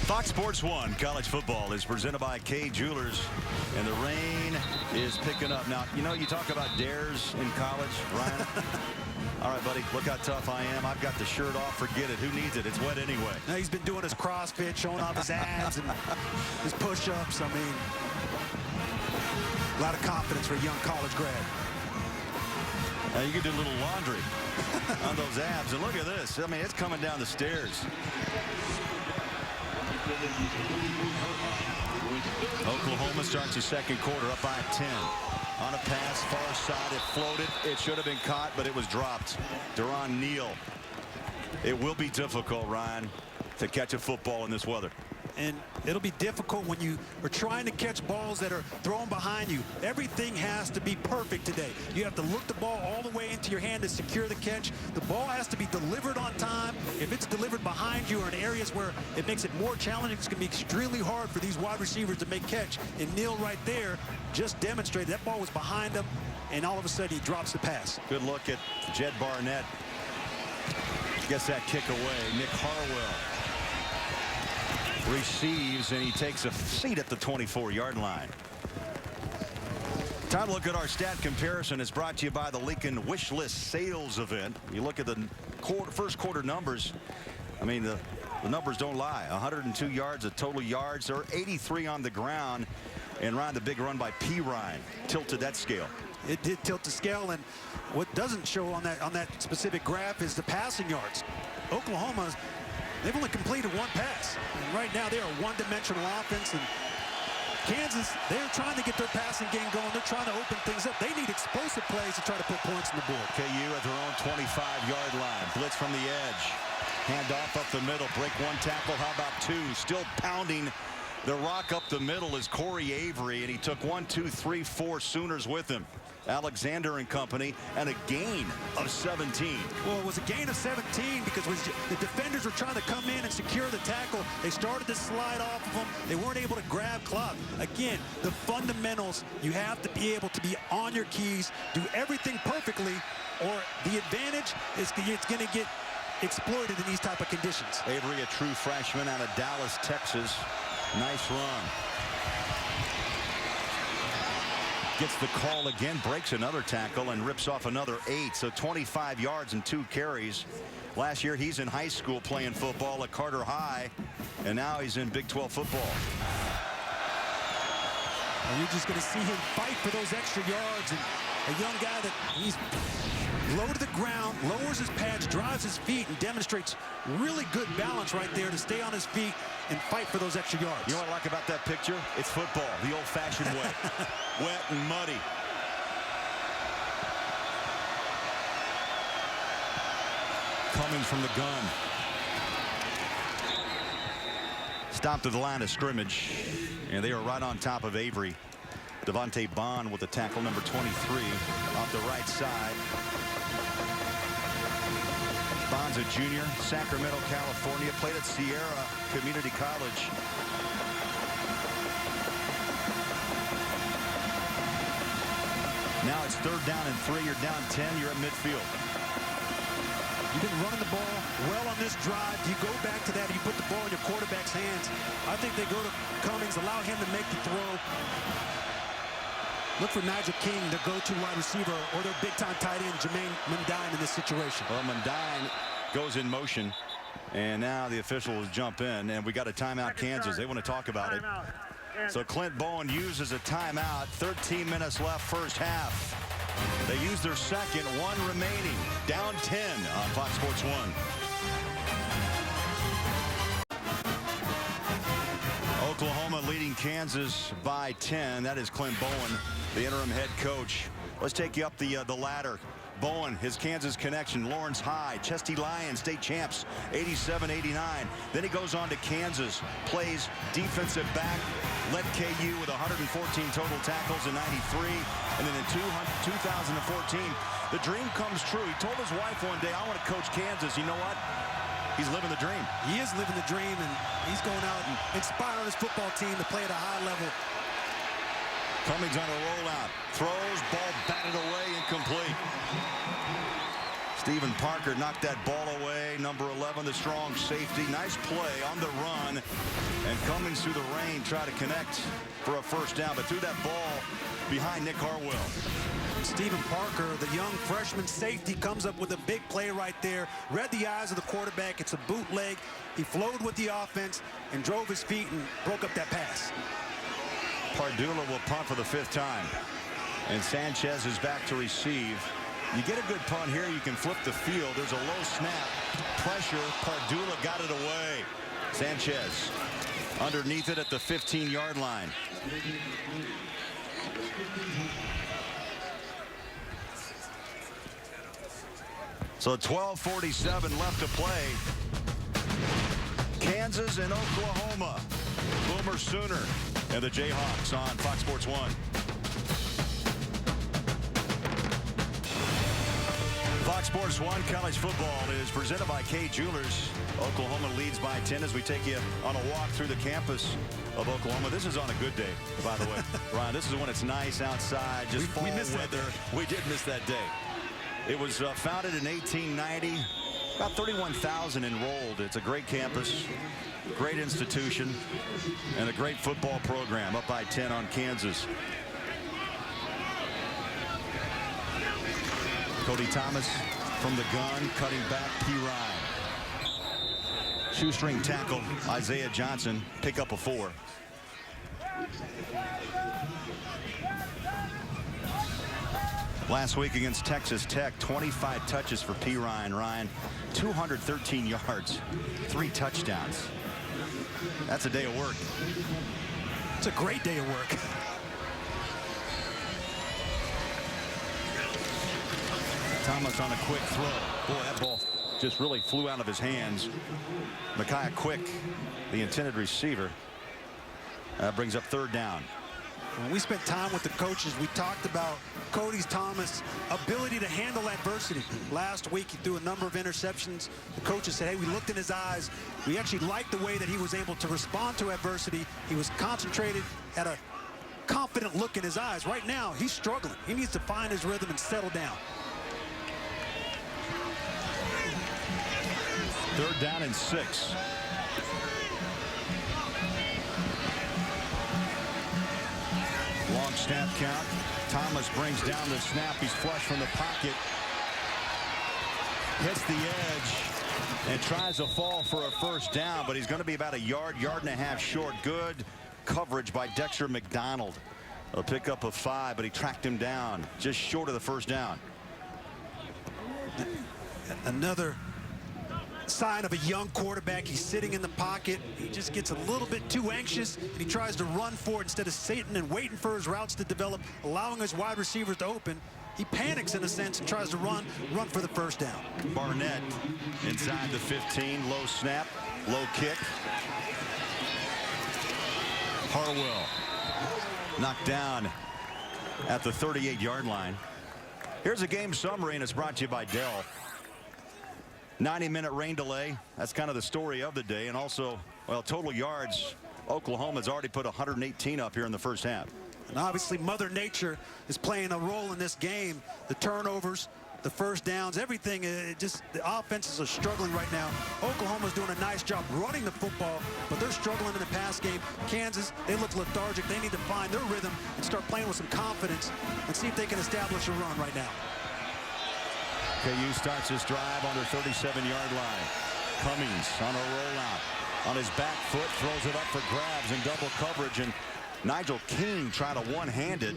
Speaker 2: Fox Sports 1 college football is presented by Kay Jewelers, and the rain is picking up. Now, you know, you talk about dares in college, Ryan. All right, buddy, look how tough I am. I've got the shirt off. Forget it. Who needs it? It's wet anyway.
Speaker 3: Now he's been doing his CrossFit, showing off his abs and his push-ups. I mean, a lot of confidence for a young college grad.
Speaker 2: Now you can do a little laundry on those abs. And look at this. I mean, it's coming down the stairs. Oklahoma starts the second quarter up by 10. On a pass, far side, it floated. It should have been caught, but it was dropped. Deron Neal. It will be difficult, Ryan, to catch a football in this weather.
Speaker 3: And it'll be difficult when you are trying to catch balls that are thrown behind you. Everything has to be perfect today. You have to look the ball all the way into your hand to secure the catch. The ball has to be delivered on time. If it's delivered behind you or in areas where it makes it more challenging, it's going to be extremely hard for these wide receivers to make catch. And Neal right there just demonstrated that ball was behind him, and all of a sudden he drops the pass.
Speaker 2: Good look at Jed Barnett. Gets that kick away. Nick Harwell receives, and he takes a seat at the 24-yard line. Time to look at our stat comparison. It's brought to you by the Lincoln Wish List Sales Event. You look at the first quarter numbers. I mean, the numbers don't lie. 102 yards of total yards. There are 83 on the ground. And Ryan, the big run by Pirine tilted that scale.
Speaker 3: It did tilt the scale, and what doesn't show on that specific graph is the passing yards. Oklahoma's, they've only completed 1 pass. And right now they are a one-dimensional offense, and Kansas, they're trying to get their passing game going. They're trying to open things up. They need explosive plays to try to put points on the board.
Speaker 2: KU at their own 25-yard line. Blitz from the edge. Hand off up the middle. Break 1 tackle. How about 2? Still pounding the rock up the middle is Corey Avery, and he took 1, 2, 3, 4 Sooners with him. Alexander and company, and a gain of 17.
Speaker 3: Well, it was a gain of 17 because the defenders were trying to come in and secure the tackle. They started to slide off of them. They weren't able to grab clock. Again, the fundamentals, you have to be able to be on your keys, do everything perfectly, or the advantage is it's going to get exploited in these type of conditions.
Speaker 2: Avery, a true freshman out of Dallas, Texas. Nice run. Gets the call again, breaks another tackle, and rips off another 8. So 25 yards and 2 carries. Last year, he's in high school playing football at Carter High, and now he's in Big 12 football.
Speaker 3: And you're just going to see him fight for those extra yards. And a young guy that he's low to the ground, lowers his pads, drives his feet, and demonstrates really good balance right there to stay on his feet and fight for those extra yards.
Speaker 2: You know what I like about that picture? It's football, the old-fashioned way. Wet and muddy. Cummings from the gun. Stopped at the line of scrimmage, and they are right on top of Avery. Devontae Bond with the tackle, number 23, off the right side. Bond's a junior, Sacramento, California, played at Sierra Community College. Now it's 3rd down and 3. You're down 10. You're at midfield.
Speaker 3: You've been running the ball well on this drive. You go back to that. You put the ball in your quarterback's hands. I think they go to Cummings, allow him to make the throw. Look for Nigel King, their go-to wide receiver, or their big-time tight end, Jermaine Mundine, in this situation.
Speaker 2: Well, Mundine goes in motion, and now the officials jump in, and we got a timeout, Kansas. They want to talk about it. So Clint Bowen uses a timeout. 13 minutes left, first half. They use their second, 1 remaining. Down 10 on Fox Sports 1. Oklahoma leading Kansas by 10. That is Clint Bowen, the interim head coach. Let's take you up the ladder. Bowen, his Kansas connection, Lawrence High, Chesty Lions, state champs, 87-89. Then he goes on to Kansas, plays defensive back, led KU with 114 total tackles in 93. And then in 2014, the dream comes true. He told his wife one day, I want to coach Kansas. You know what? He's living the dream.
Speaker 3: He is living the dream, and he's going out and inspiring his football team to play at a high level.
Speaker 2: Cummings on a rollout. Throws, ball batted away, incomplete. Stephen Parker knocked that ball away. Number 11, the strong safety. Nice play on the run. And Cummings through the rain tried to connect for a first down, but threw that ball behind Nick Hartwell.
Speaker 3: Stephen Parker, the young freshman safety, comes up with a big play right there. Read the eyes of the quarterback. It's a bootleg. He flowed with the offense and drove his feet and broke up that pass.
Speaker 2: Pardula will punt for the 5th time. And Sanchez is back to receive. You get a good punt here, you can flip the field. There's a low snap. Pressure. Pardula got it away. Sanchez underneath it at the 15-yard line. So 12:47 left to play. Kansas and Oklahoma. Boomer Sooner and the Jayhawks on Fox Sports 1. Fox Sports 1 college football is presented by Kay Jewelers. Oklahoma leads by 10 as we take you on a walk through the campus of Oklahoma. This is on a good day, by the way. Ryan, this is when it's nice outside, just fall weather. We did miss that day. It was founded in 1890. About 31,000 enrolled. It's a great campus, great institution, and a great football program. Up by 10 on Kansas. Cody Thomas from the gun, cutting back, P. Ryan. Shoestring tackle, Isaiah Johnson, pick up a 4. Last week against Texas Tech, 25 touches for P. Ryan, 213 yards, 3 touchdowns. That's a day of work.
Speaker 3: It's a great day of work.
Speaker 2: Thomas on a quick throw. Boy, that ball just really flew out of his hands. Micaiah Quick, the intended receiver. That brings up 3rd down.
Speaker 3: When we spent time with the coaches, we talked about Cody Thomas' ability to handle adversity. Last week, he threw a number of interceptions. The coaches said, hey, we looked in his eyes. We actually liked the way that he was able to respond to adversity. He was concentrated, had a confident look in his eyes. Right now, he's struggling. He needs to find his rhythm and settle down.
Speaker 2: 3rd down and 6. Long snap count. Thomas brings down the snap. He's flush from the pocket. Hits the edge and tries to fall for a first down, but he's going to be about a yard and a half short. Good coverage by Dexter McDonald. A pickup of 5, but he tracked him down just short of the first down.
Speaker 3: Another sign of a young quarterback. He's sitting in the pocket. He just gets a little bit too anxious, and he tries to run for it instead of sitting and waiting for his routes to develop, allowing his wide receivers to open. He panics in a sense and tries to run for the first down.
Speaker 2: Barnett inside the 15. Low snap, low kick. Harwell knocked down at the 38-yard line. Here's a game summary, and it's brought to you by Dell. 90-minute rain delay. That's kind of the story of the day. And also, well, total yards, Oklahoma's already put 118 up here in the first half.
Speaker 3: And obviously, Mother Nature is playing a role in this game. The turnovers, the first downs, everything. Just the offenses are struggling right now. Oklahoma's doing a nice job running the football, but they're struggling in the pass game. Kansas, they look lethargic. They need to find their rhythm and start playing with some confidence and see if they can establish a run right now.
Speaker 2: KU starts this drive on their 37-yard line. Cummings on a rollout. On his back foot, throws it up for grabs in double coverage, and Nigel King tried to one-handed.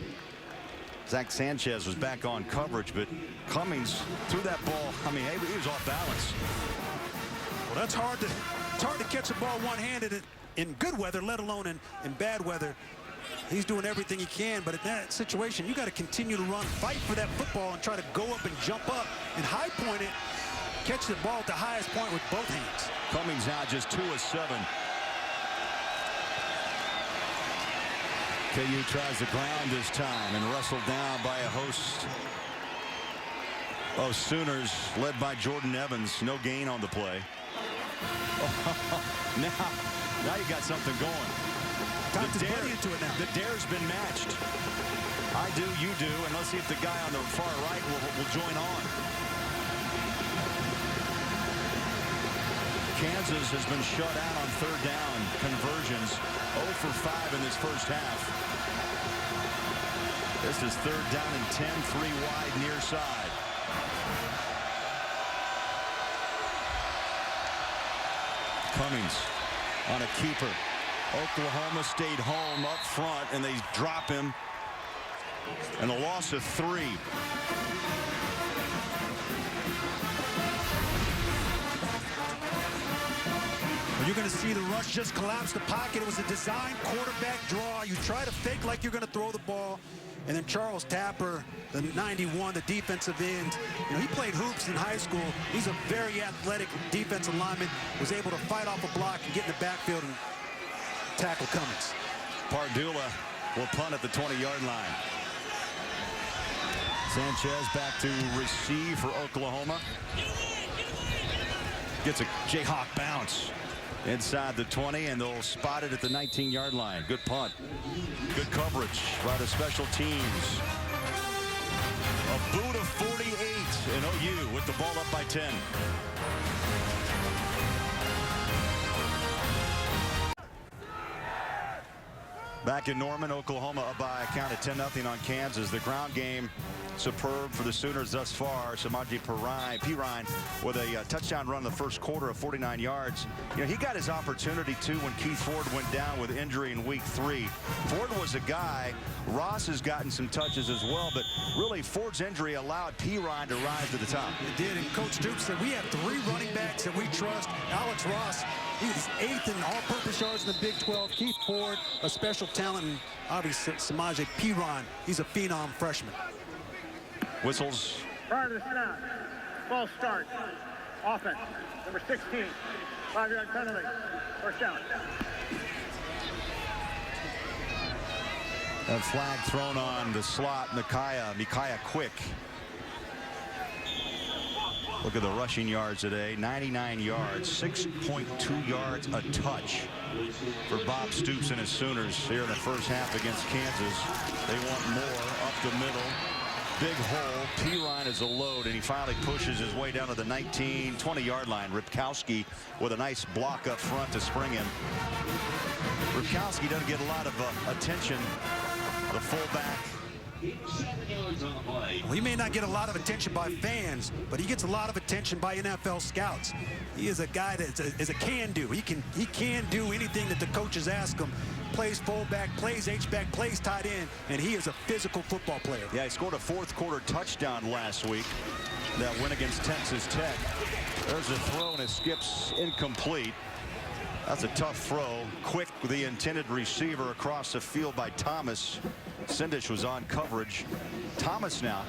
Speaker 2: Zach Sanchez was back on coverage, but Cummings threw that ball. I mean, he was off balance.
Speaker 3: Well, it's hard to catch a ball one-handed in good weather, let alone in bad weather. He's doing everything he can, but in that situation, you got to continue to run, fight for that football, and try to go up and jump up and high point it, catch the ball at the highest point with both hands.
Speaker 2: Cummings now just 2 of 7. KU tries the ground this time and wrestled down by a host of Sooners led by Jordan Evans. No gain on the play. Now you got something going. The dare's been matched. I do, you do, and let's see if the guy on the far right will join on. Kansas has been shut out on third down conversions. 0 for 5 in this first half. This is third down and 10, 3 wide near side. Cummings on a keeper. Oklahoma stayed home up front, and they drop him. And a loss of 3.
Speaker 3: You're going to see the rush just collapse the pocket. It was a design quarterback draw. You try to fake like you're going to throw the ball. And then Charles Tapper, the 91, the defensive end, he played hoops in high school. He's a very athletic defensive lineman, was able to fight off a block and get in the backfield and tackle Cummings.
Speaker 2: Pardula will punt at the 20-yard line. Sanchez back to receive for Oklahoma. Gets a Jayhawk bounce inside the 20, and they'll spot it at the 19-yard line. Good punt. Good coverage by the special teams. A boot of 48, and OU with the ball up by 10. Back in Norman, Oklahoma up by a count of 10-0 on Kansas. The ground game superb for the Sooners thus far. Samaje Perine with a touchdown run in the first quarter of 49 yards. He got his opportunity too when Keith Ford went down with injury in week 3. Ford was a guy. Ross has gotten some touches as well, but really Ford's injury allowed Perine to rise to the top.
Speaker 3: It did, and Coach Duke said we have 3 running backs that we trust. Alex Ross, he was 8th in all-purpose yards in the Big 12. Keith Ford, a special talent, and obviously Samaje Perine, he's a phenom freshman.
Speaker 2: Whistles.
Speaker 1: Prior to the snap, false start. Offense, number 16, 5-yard penalty. First down.
Speaker 2: A flag thrown on the slot, Micaiah Quick. Look at the rushing yards today, 99 yards, 6.2 yards a touch for Bob Stoops and his Sooners here in the first half against Kansas. They want more up the middle. Big hole. Perine is a load, and he finally pushes his way down to the 19, 20-yard line. Ripkowski with a nice block up front to spring him. Ripkowski doesn't get a lot of attention. The fullback.
Speaker 3: Well, he may not get a lot of attention by fans, but he gets a lot of attention by NFL scouts. He is a guy that is a can-do. He can do anything that the coaches ask him. Plays fullback, plays H-back, plays tight end, and he is a physical football player.
Speaker 2: Yeah, he scored a fourth-quarter touchdown last week. That win against Texas Tech. There's a throw, and it skips incomplete. That's a tough throw. Quick with the intended receiver across the field by Thomas. Sindish was on coverage. Thomas now,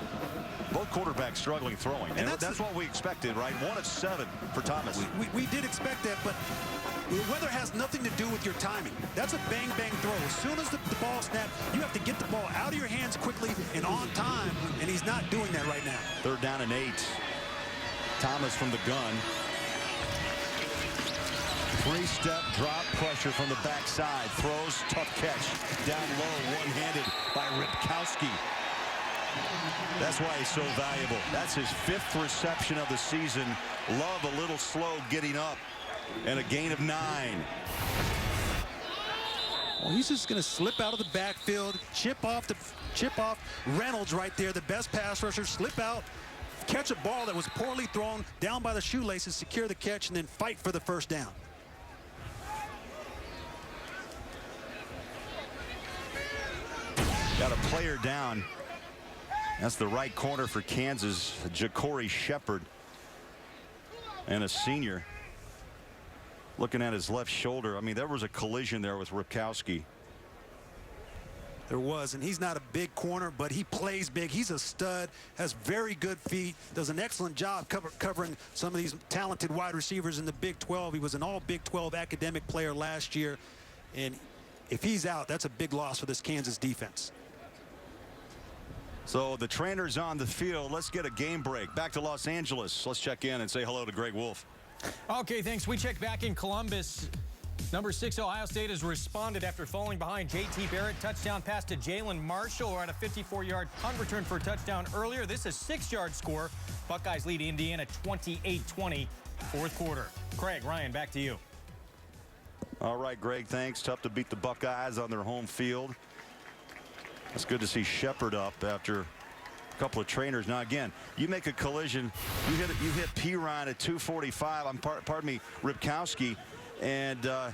Speaker 2: both quarterbacks struggling throwing. And that's what we expected, right? 1 of 7 for Thomas.
Speaker 3: We did expect that, but the weather has nothing to do with your timing. That's a bang-bang throw. As soon as the ball snaps, you have to get the ball out of your hands quickly and on time, and he's not doing that right now.
Speaker 2: Third down and 8. Thomas from the gun. Three-step drop pressure from the backside. Throws, tough catch. Down low, one-handed by Ripkowski. That's why he's so valuable. That's his 5th reception of the season. Love a little slow getting up. And a gain of 9.
Speaker 3: Well, he's just going to slip out of the backfield, chip off Reynolds right there, the best pass rusher, slip out, catch a ball that was poorly thrown down by the shoelaces, secure the catch, and then fight for the first down.
Speaker 2: Got a player down. That's the right corner for Kansas, Ja'Cory Shepherd, and a senior. Looking at his left shoulder, I mean, there was a collision there with Ripkowski.
Speaker 3: There was, and he's not a big corner, but he plays big. He's a stud, has very good feet, does an excellent job covering some of these talented wide receivers in the Big 12. He was an all Big 12 academic player last year, and if he's out, that's a big loss for this Kansas defense.
Speaker 2: So the trainer's on the field. Let's get a game break. Back to Los Angeles. Let's check in and say hello to Greg Wolf.
Speaker 4: Okay, thanks. We check back in Columbus. Number 6, Ohio State has responded after falling behind. J.T. Barrett, touchdown pass to Jalen Marshall, or at a 54-yard punt return for a touchdown earlier. This is a 6-yard score. Buckeyes lead Indiana 28-20, fourth quarter. Craig, Ryan, back to you.
Speaker 2: All right, Greg, thanks. Tough to beat the Buckeyes on their home field. It's good to see Shepherd up after a couple of trainers. Now, again, you make a collision. You hit Pirine at 245. Pardon me, Ripkowski. And, I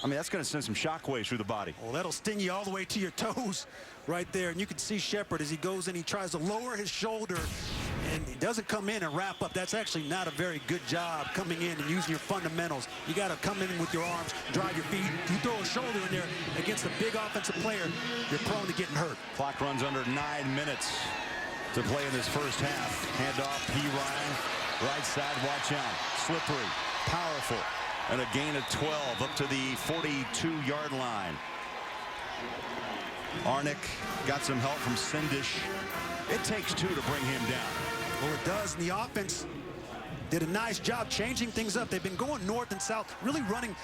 Speaker 2: mean, that's going to send some shockwaves through the body.
Speaker 3: Well, that'll sting you all the way to your toes right there. And you can see Shepherd as he goes in. He tries to lower his shoulder, and he doesn't come in and wrap up. That's actually not a very good job coming in and using your fundamentals. You got to come in with your arms, drive your feet. You throw a shoulder in there against a big offensive player, you're prone to getting hurt.
Speaker 2: Clock runs under 9 minutes to play in this first half. Handoff, Pirine, right side, watch out. Slippery, powerful. And a gain of 12 up to the 42-yard line. Arnick got some help from Sindish. It takes 2 to bring him down.
Speaker 3: Well, it does. And the offense did a nice job changing things up. They've been going north and south, really running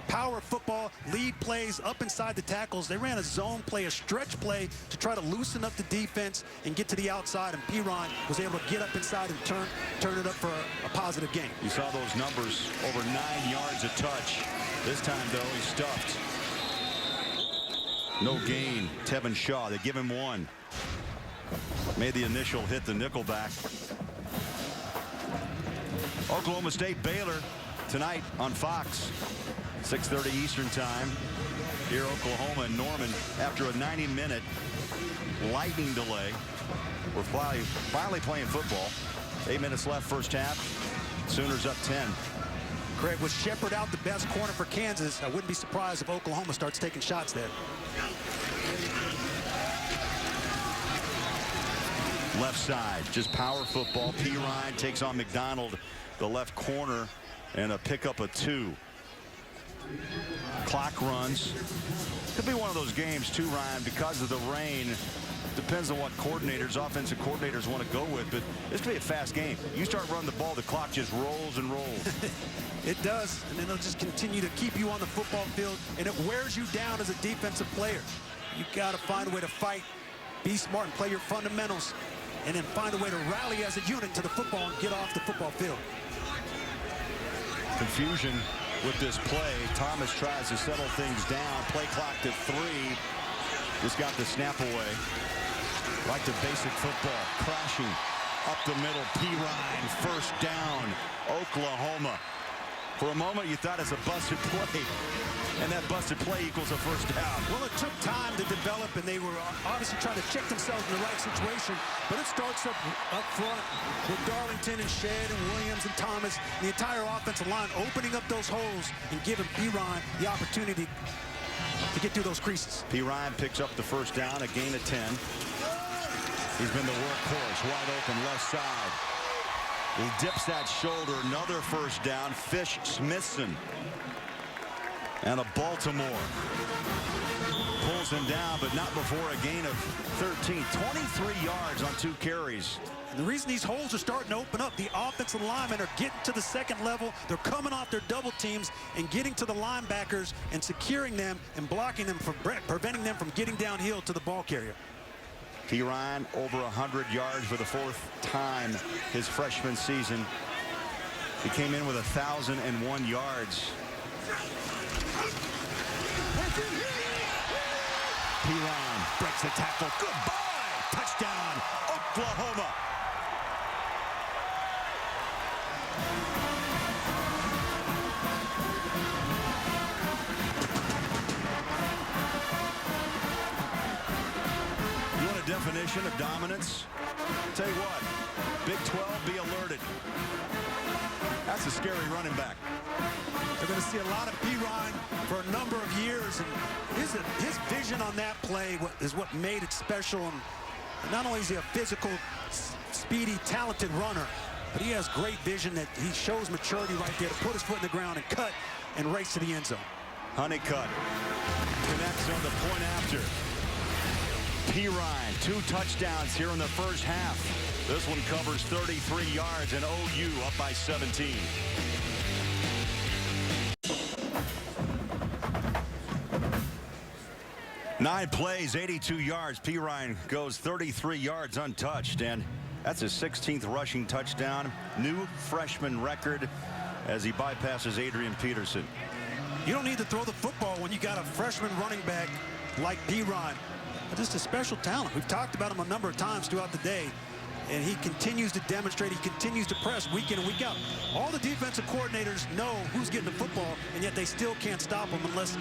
Speaker 3: power football, lead plays up inside the tackles. They ran a zone play, a stretch play to try to loosen up the defense and get to the outside. And Pirine was able to get up inside and turn it up for a positive gain.
Speaker 2: You saw those numbers, over 9 yards a touch. This time, though, he's stuffed. No gain. Tevin Shaw, they give him 1. Made the initial hit, the nickelback. Oklahoma State Baylor tonight on Fox, 6:30 Eastern time. Here Oklahoma and Norman after a 90-minute lightning delay. We're finally playing football. 8 minutes left first half. Sooners up 10.
Speaker 3: Craig, with Shepherd out, the best corner for Kansas, I wouldn't be surprised if Oklahoma starts taking shots there.
Speaker 2: Left side, just power football. Pirine takes on McDonald, the left corner, and a pickup of 2. Clock runs. Could be one of those games too, Ryan, because of the rain. Depends on what offensive coordinators want to go with, but this could be a fast game. You start running the ball, the clock just rolls and rolls.
Speaker 3: It does, and then it'll just continue to keep you on the football field, and it wears you down as a defensive player. You got to find a way to fight, be smart, and play your fundamentals, and then find a way to rally as a unit to the football and get off the football field.
Speaker 2: Confusion with this play. Thomas tries to settle things down. Play clock to 3. Just got the snap away. Like the basic football. Crashing up the middle. Pirine, first down. Oklahoma. For a moment, you thought it's a busted play. And that busted play equals a first down.
Speaker 3: Well, it took time to develop, and they were obviously trying to check themselves in the right situation. But it starts up front with Darlington and Shedd and Williams and Thomas, the entire offensive line opening up those holes and giving Pirine the opportunity to get through those creases.
Speaker 2: Pirine picks up the first down, a gain of 10. He's been the workhorse, wide open left side. He dips that shoulder, another first down. Fish Smithson. And a Baltimore pulls him down, but not before a gain of 13. 23 yards on 2 carries.
Speaker 3: And the reason these holes are starting to open up, the offensive linemen are getting to the second level. They're coming off their double teams and getting to the linebackers and securing them and blocking them, from preventing them from getting downhill to the ball carrier.
Speaker 2: Perine over 100 yards for the 4th time his freshman season. He came in with 1,001 yards. Perine breaks the tackle. Goodbye! Touchdown, Oklahoma. You want a definition of dominance? Tell you what, Big 12, be alerted. That's a scary running back.
Speaker 3: They're going to see a lot of Perine for a number of years, and his vision on that play is what made it special. And not only is he a physical, speedy, talented runner, but he has great vision that he shows maturity right there to put his foot in the ground and cut and race to the end zone.
Speaker 2: Honeycutt connects on the point after. Perine, 2 touchdowns here in the first half. This one covers 33 yards, and OU up by 17. Nine plays, 82 yards. Perine goes 33 yards untouched, and that's his 16th rushing touchdown. New freshman record as he bypasses Adrian Peterson.
Speaker 3: You don't need to throw the football when you got a freshman running back like Perine. Just a special talent. We've talked about him a number of times throughout the day, and he continues to demonstrate. He continues to press week in and week out. All the defensive coordinators know who's getting the football, and yet they still can't stop him unless,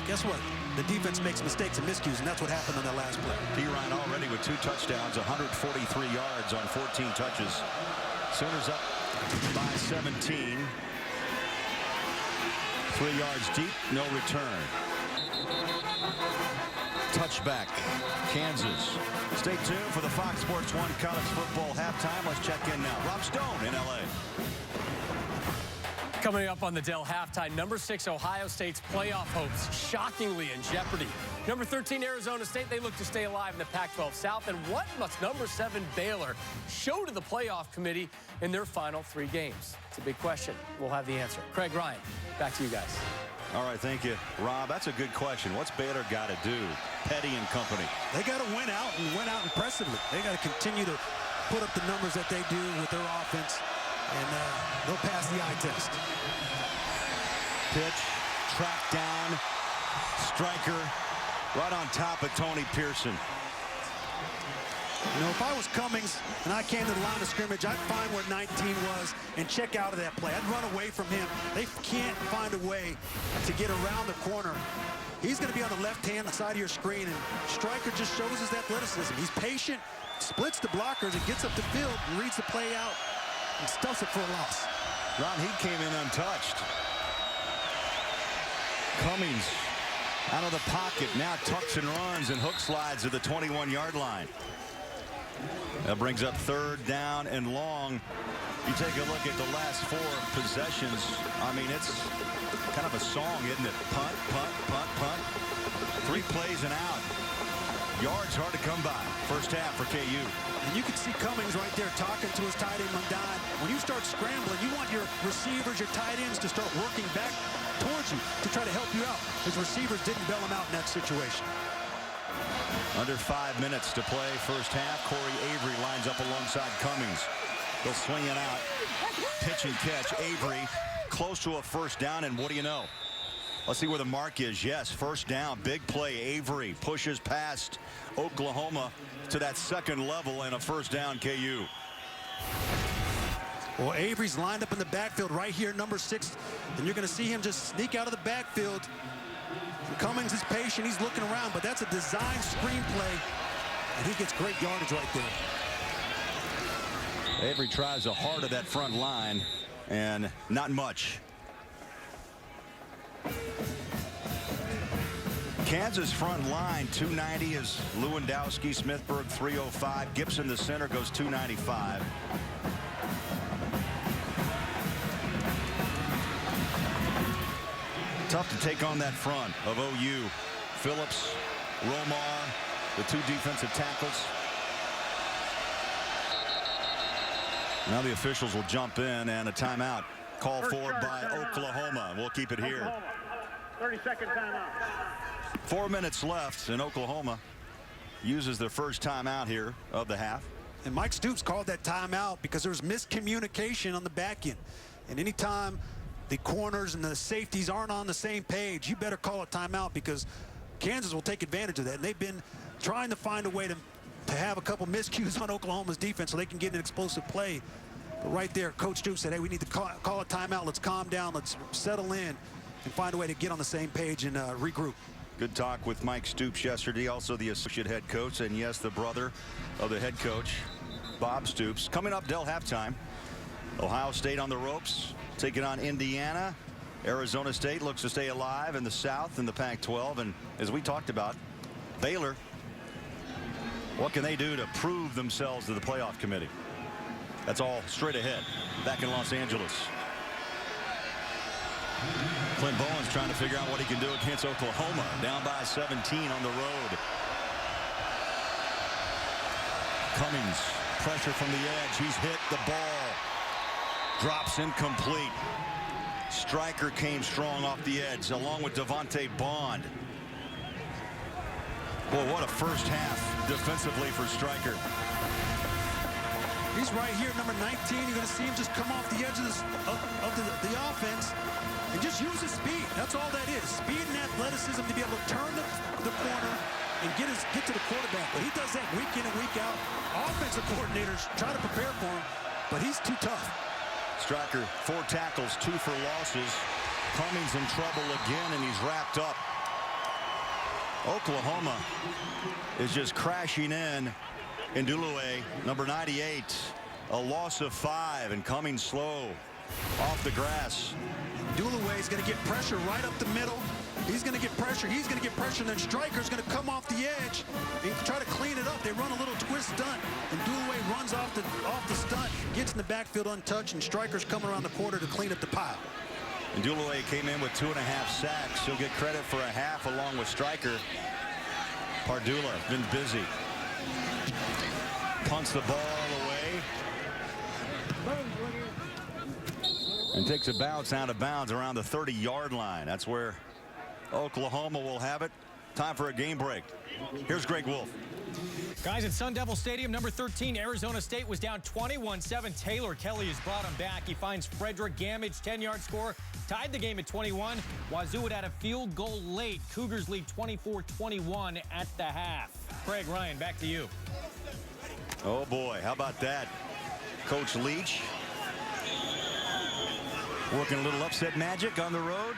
Speaker 3: guess what? The defense makes mistakes and miscues, and that's what happened on that last play.
Speaker 2: Perine already with 2 touchdowns, 143 yards on 14 touches. Sooners up by 17. 3 yards deep, no return. Touchback, Kansas. Stay tuned for the Fox Sports 1 college football halftime. Let's check in now. Rob Stone in L.A.
Speaker 4: Coming up on the Dell halftime, number 6 Ohio State's playoff hopes shockingly in jeopardy. Number 13 Arizona State, they look to stay alive in the Pac-12 South. And what must number 7 Baylor show to the playoff committee in their final 3 games? It's a big question. We'll have the answer. Craig, Ryan, back to you guys.
Speaker 2: All right, thank you, Rob. That's a good question. What's Baylor got to do? Petty and company.
Speaker 3: They got to win out, and win out impressively. They got to continue to put up the numbers that they do with their offense, and they'll pass the eye test.
Speaker 2: Pitch, track down, striker, right on top of Tony Pearson.
Speaker 3: You know, if I was Cummings and I came to the line of scrimmage, I'd find where 19 was and check out of that play. I'd run away from him. They can't find a way to get around the corner. He's going to be on the left-hand side of your screen, and Stryker just shows his athleticism. He's patient, splits the blockers, and gets up the field and reads the play out and stuffs it for a loss.
Speaker 2: Ron Heat came in untouched. Cummings out of the pocket, now tucks and runs and hook slides to the 21-yard line. That brings up 3rd down and long. You take a look at the last 4 possessions. I mean, it's kind of a song, isn't it? Punt, punt, punt, punt. 3 plays and out. Yards hard to come by. First half for KU.
Speaker 3: And you can see Cummings right there talking to his tight end Mundine. When you start scrambling, you want your receivers, your tight ends to start working back towards you to try to help you out. His receivers didn't bail him out in that situation.
Speaker 2: Under 5 minutes to play first half. Corey Avery lines up alongside Cummings. They'll swing it out. Pitch and catch. Avery close to a first down, and what do you know? Let's see where the mark is. Yes, first down. Big play. Avery pushes past Oklahoma to that 2nd level, and a first down KU.
Speaker 3: Well, Avery's lined up in the backfield right here, number 6. And you're going to see him just sneak out of the backfield. Cummings is patient. He's looking around, but that's a design screen play, and he gets great yardage right there.
Speaker 2: Avery tries the heart of that front line, and not much. Kansas front line, 290 is Lewandowski, Smithburg 305. Gibson, the center, goes 295. Tough to take on that front of OU. Phillips, Romar, the two defensive tackles. Now the officials will jump in, and a timeout called for by Oklahoma. We'll keep it here.
Speaker 1: 30-second timeout.
Speaker 2: 4 minutes left, and Oklahoma uses their first timeout here of the half.
Speaker 3: And Mike Stoops called that timeout because there was miscommunication on the back end. And anytime the corners and the safeties aren't on the same page, you better call a timeout, because Kansas will take advantage of that. And they've been trying to find a way to have a couple miscues on Oklahoma's defense so they can get an explosive play. But right there, Coach Stoops said, hey, we need to call a timeout. Let's calm down. Let's settle in and find a way to get on the same page and regroup.
Speaker 2: Good talk with Mike Stoops yesterday, also the associate head coach, and yes, the brother of the head coach, Bob Stoops. Coming up, Dell halftime. Ohio State on the ropes, taking on Indiana. Arizona State looks to stay alive in the South in the Pac-12. And as we talked about, Baylor, what can they do to prove themselves to the playoff committee? That's all straight ahead back in Los Angeles. Clint Bowen's trying to figure out what he can do against Oklahoma, down by 17 on the road. Cummings, pressure from the edge. He's hit the ball. Drops incomplete. Stryker came strong off the edge, along with Devontae Bond. Boy, what a first half defensively for Stryker.
Speaker 3: He's right here, number 19. You're going to see him just come off the edge of the offense and just use his speed. That's all that is. Speed and athleticism to be able to turn the corner and get to the quarterback. But he does that week in and week out. Offensive coordinators try to prepare for him, but he's too tough.
Speaker 2: Stryker, 4 tackles, 2 for losses. Cummings in trouble again, and he's wrapped up. Oklahoma is just crashing in. Ndulue, number 98, a loss of 5, and Cummings slow off the grass.
Speaker 3: Ndulue is going to get pressure right up the middle. He's going to get pressure. He's going to get pressure. And then Stryker's going to come off the edge and try to clean it up. They run a little twist stunt. And Ndulue runs off the stunt, gets in the backfield untouched, and Stryker's coming around the quarter to clean up the pile.
Speaker 2: And Ndulue came in with 2.5 sacks. He'll get credit for a half along with Stryker. Pardula been busy. Punts the ball away. And takes a bounce out of bounds around the 30-yard line. That's where Oklahoma will have it. Time for a game break. Here's Greg Wolf.
Speaker 4: Guys, at Sun Devil Stadium, number 13, Arizona State was down 21-7. Taylor Kelly has brought him back. He finds Frederick Gamage, 10-yard score, tied the game at 21. Wazoo would add a field goal late. Cougars lead 24-21 at the half. Craig, Ryan, back to you.
Speaker 2: Oh, boy, how about that? Coach Leach working a little upset magic on the road.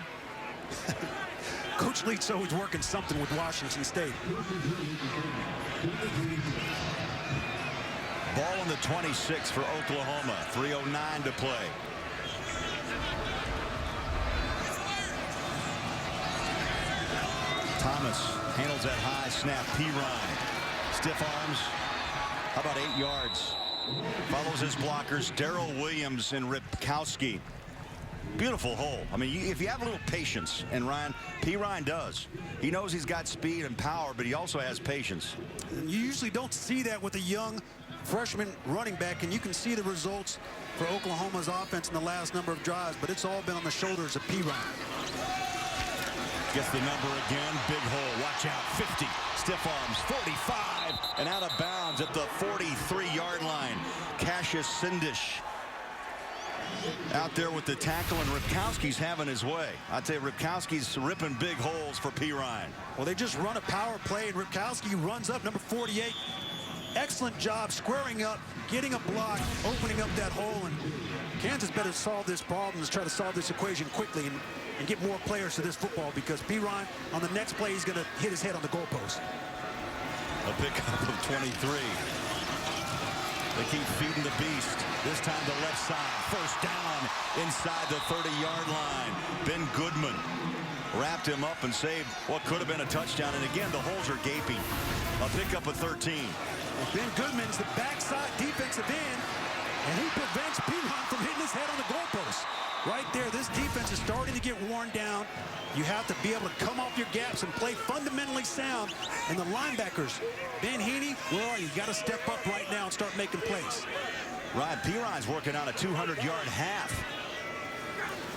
Speaker 3: Coach Leach's always working something with Washington State.
Speaker 2: Ball on the 26 for Oklahoma. 3:09 to play. Thomas handles that high snap. Pirine. Stiff arms. How about 8 yards? Follows his blockers. Darrell Williams and Ripkowski. Beautiful hole. I mean, if you have a little patience, and Pirine does. He knows he's got speed and power, but he also has patience.
Speaker 3: And you usually don't see that with a young freshman running back, and you can see the results for Oklahoma's offense in the last number of drives, but it's all been on the shoulders of Pirine.
Speaker 2: Gets the number again. Big hole. Watch out. 50. Stiff arms. 45. And out of bounds at the 43-yard line. Cassius Sindish out there with the tackle, and Ripkowski's having his way. I'd say Ripkowski's ripping big holes for Pirine.
Speaker 3: Well, they just run a power play, and Ripkowski runs up, number 48. Excellent job squaring up, getting a block, opening up that hole, and Kansas better solve this problem and try to solve this equation quickly and get more players to this football, because Pirine, on the next play, he's going to hit his head on the goalpost.
Speaker 2: A pickup of 23. They keep feeding the beast. This time the left side. First down inside the 30-yard line. Ben Goodman wrapped him up and saved what could have been a touchdown. And again, the holes are gaping. A pickup of 13.
Speaker 3: Well, Ben Goodman's the backside defensive end, and he prevents Pirine from hitting his head on the goalpost. Right there, this defense is starting to get worn down. You have to be able to come off your gaps and play fundamentally fundamentally sound. And the linebackers, Ben Heaney, where are you? You got to step up right now and start making plays.
Speaker 2: Ryan Perine's working on a 200-yard half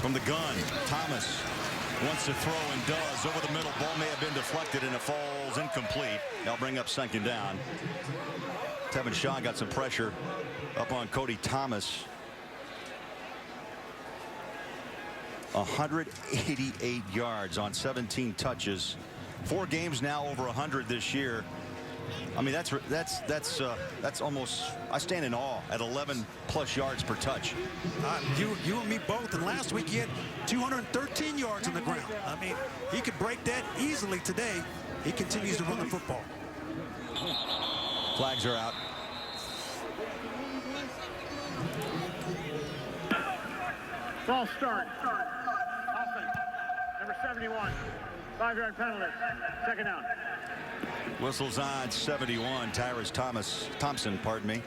Speaker 2: from the gun. Thomas wants to throw and does. Over the middle, ball may have been deflected and it falls incomplete. They'll bring up second down. Tevin Shaw got some pressure up on Cody Thomas. 188 yards on 17 touches. 4 games now over 100 this year. I mean, that's almost, I stand in awe at 11 plus yards per touch.
Speaker 3: You and me both. And last week he had 213 yards on the ground. I mean, he could break that easily today. He continues to run the football.
Speaker 2: Flags are out.
Speaker 1: False start. Offense. Number 71. 5-yard penalty. Second down.
Speaker 2: Whistles on 71. Tyrus Thompson, pardon me.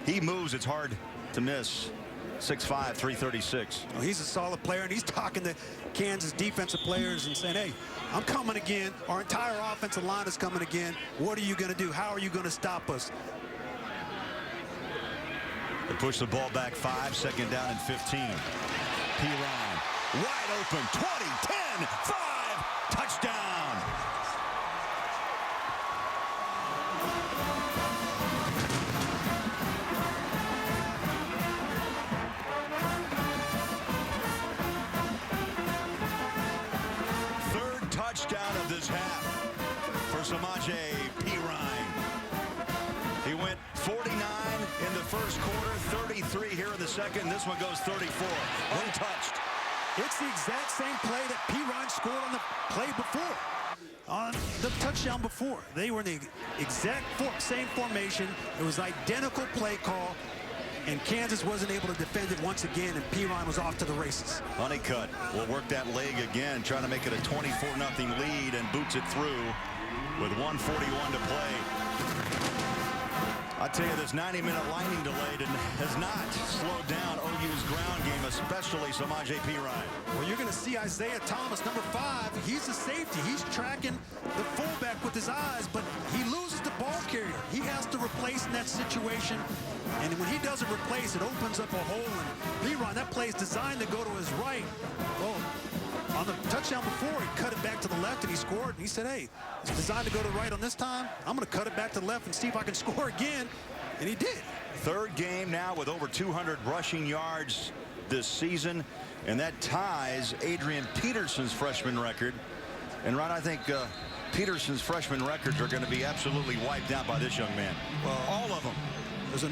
Speaker 2: He moves. It's hard to miss. 6'5", 336.
Speaker 3: Well, he's a solid player, and he's talking to Kansas defensive players and saying, hey, I'm coming again. Our entire offensive line is coming again. What are you going to do? How are you going to stop us?
Speaker 2: They push the ball back 5, second down and 15. Perine wide open, 20, 10, 5, touchdown. Third touchdown of this half for Samaje Perine. He went 49 in the first quarter, 33 here in the second. This one goes 34, untouched.
Speaker 3: It's the exact same play that Perine scored on the play before, on the touchdown before. They were in the exact same formation. It was identical play call, and Kansas wasn't able to defend it once again, and Perine was off to the races.
Speaker 2: Honeycutt will work that leg again, trying to make it a 24-0 lead, and boots it through with 1:41 to play. I tell you, this 90-minute lightning delay has not slowed down OU's ground game, especially Samaje Perine.
Speaker 3: Well, you're going to see Isaiah Thomas, number 5. He's a safety. He's tracking the fullback with his eyes, but he loses the ball carrier. He has to replace in that situation, and when he doesn't replace, it opens up a hole. And Perine, that play is designed to go to his right. Well, on the touchdown before, he cut it back to the left and he scored. And he said, hey, it's designed to go to the right on this time. I'm going to cut it back to the left and see if I can score again. And he did.
Speaker 2: Third game now with over 200 rushing yards this season. And that ties Adrian Peterson's freshman record. And, Ron, I think Peterson's freshman records are going to be absolutely wiped out by this young man.
Speaker 3: Well,
Speaker 2: all of them.
Speaker 3: There's a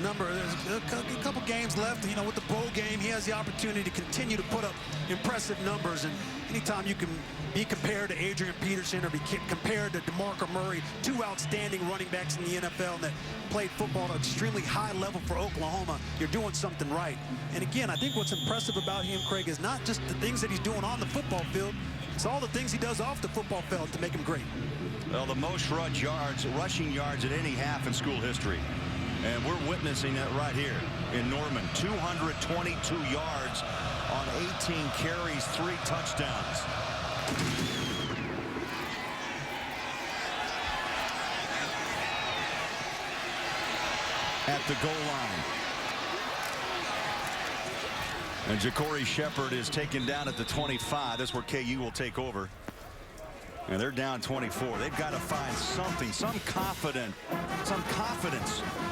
Speaker 3: couple games left. You know, with the bowl game, he has the opportunity to continue to put up impressive numbers. And anytime you can be compared to Adrian Peterson or be compared to DeMarco Murray, 2 outstanding running backs in the NFL that played football at an extremely high level for Oklahoma, you're doing something right. And again, I think what's impressive about him, Craig, is not just the things that he's doing on the football field. It's all the things he does off the football field to make him great.
Speaker 2: Well, the most rushing yards at any half in school history. And we're witnessing that right here in Norman. 222 yards on 18 carries, 3 touchdowns. At the goal line. And Ja'Cory Shepherd is taken down at the 25. That's where KU will take over. And they're down 24. They've got to find something, some confidence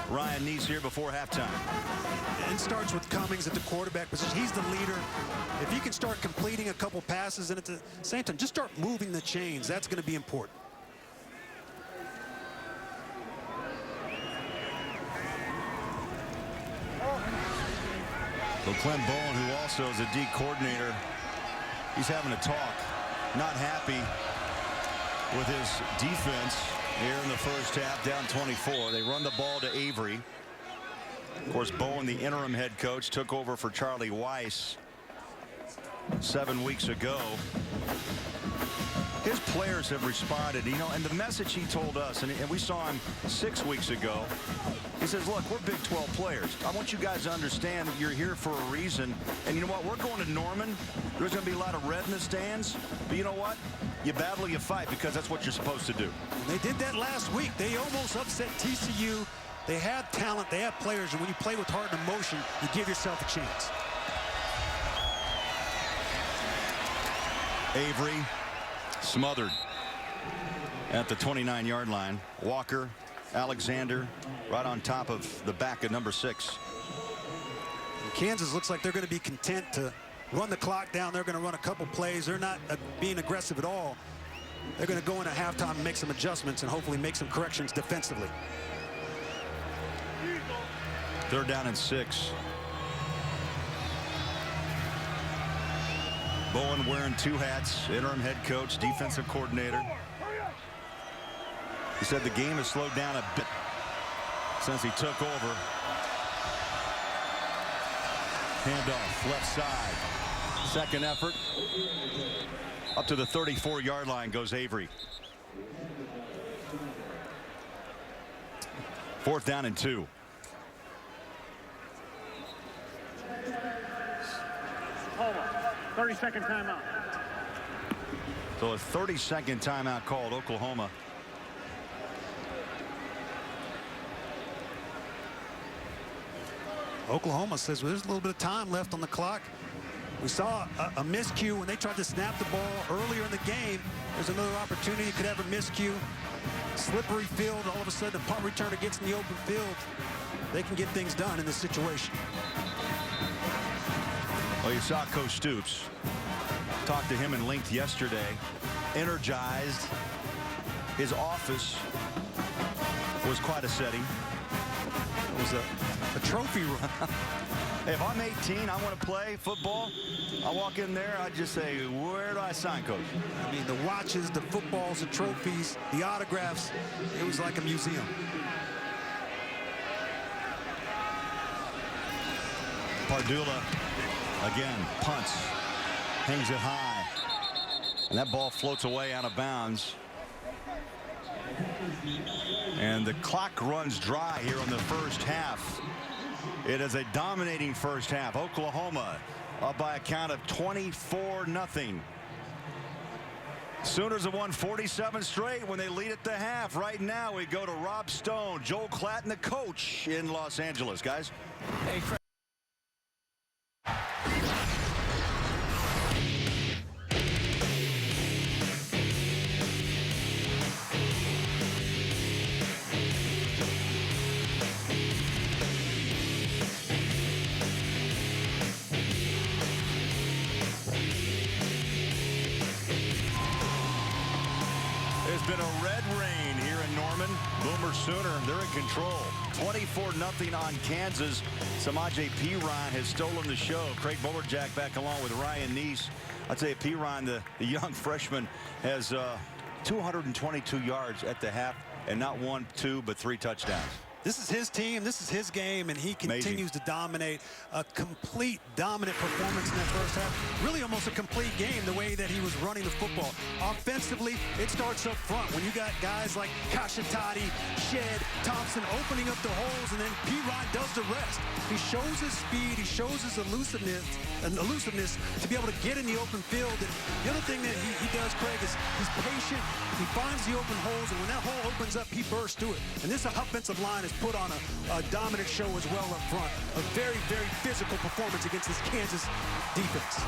Speaker 2: Ryan needs here before halftime.
Speaker 3: It starts with Cummings at the quarterback position. He's the leader. If he can start completing a couple passes and at the same time just start moving the chains, that's going to be important.
Speaker 2: So Clint Bowen, who also is a D coordinator, he's having a talk. Not happy with his defense here in the first half, down 24. They run the ball to Avery. Of course, Bowen, the interim head coach, took over for Charlie Weiss 7 weeks ago. His players have responded, you know, and the message he told us, and we saw him 6 weeks ago, he says, look, we're Big 12 players. I want you guys to understand that you're here for a reason. And you know what? We're going to Norman. There's going to be a lot of red in the stands. But you know what? you battle, you fight, because that's what you're supposed to do.
Speaker 3: They did that last week. They almost upset TCU. They have talent, they have players, and when you play with heart and emotion, you give yourself a chance.
Speaker 2: Avery smothered at the 29-yard line. Walker, Alexander right on top of the back of number 6.
Speaker 3: And Kansas looks like they're going to be content to run the clock down. They're going to run a couple plays. They're not being aggressive at all. They're going to go into halftime and make some adjustments and hopefully make some corrections defensively.
Speaker 2: 3rd down and 6. Bowen wearing 2 hats, interim head coach, defensive coordinator. He said the game has slowed down a bit since he took over. Handoff, left side. Second effort. Up to the 34-yard line goes Avery. 4th down and 2.
Speaker 1: Hold on. 30-second timeout.
Speaker 2: So a 30-second timeout called. Oklahoma.
Speaker 3: Oklahoma says, well, there's a little bit of time left on the clock. We saw a miscue when they tried to snap the ball earlier in the game. There's another opportunity. You could have a miscue. Slippery field. All of a sudden, a punt returner gets in the open field. They can get things done in this situation.
Speaker 2: Well, you saw Coach Stoops. Talked to him in length yesterday. Energized. His office was quite a setting.
Speaker 3: It was a trophy run.
Speaker 2: Hey, if I'm 18, I want to play football, I walk in there, I just say, where do I sign, Coach?
Speaker 3: I mean, the watches, the footballs, the trophies, the autographs, it was like a museum.
Speaker 2: Pardula, again, punts, hangs it high, and that ball floats away out of bounds. And the clock runs dry here in the first half. It is a dominating first half. Oklahoma up by a count of 24-0. Sooners have won 47 straight when they lead at the half. Right now we go to Rob Stone, Joel Klatten, the coach in Los Angeles. Guys.
Speaker 4: Hey, Craig.
Speaker 2: Been a red rain here in Norman. Boomer Sooner, they're in control. 24-0 on Kansas. Samaje Perine has stolen the show. Craig Bolerjack back along with Ryan Neese. I'd say Perine, the young freshman, has 222 yards at the half, and not 1, 2, but 3 touchdowns.
Speaker 3: This is his team. This is his game, and he continues to dominate. A complete dominant performance in that first half. Really almost a complete game the way that he was running the football. Offensively, it starts up front. When you got guys like Kashatati, Shed, Thompson opening up the holes, and then Perine does the rest. He shows his speed. He shows his elusiveness to be able to get in the open field. And the other thing that he does, Craig, is he's patient. He finds the open holes, and when that hole opens up, he bursts through it. And this offensive line is put on a dominant show as well up front. A very, very physical performance against this Kansas defense.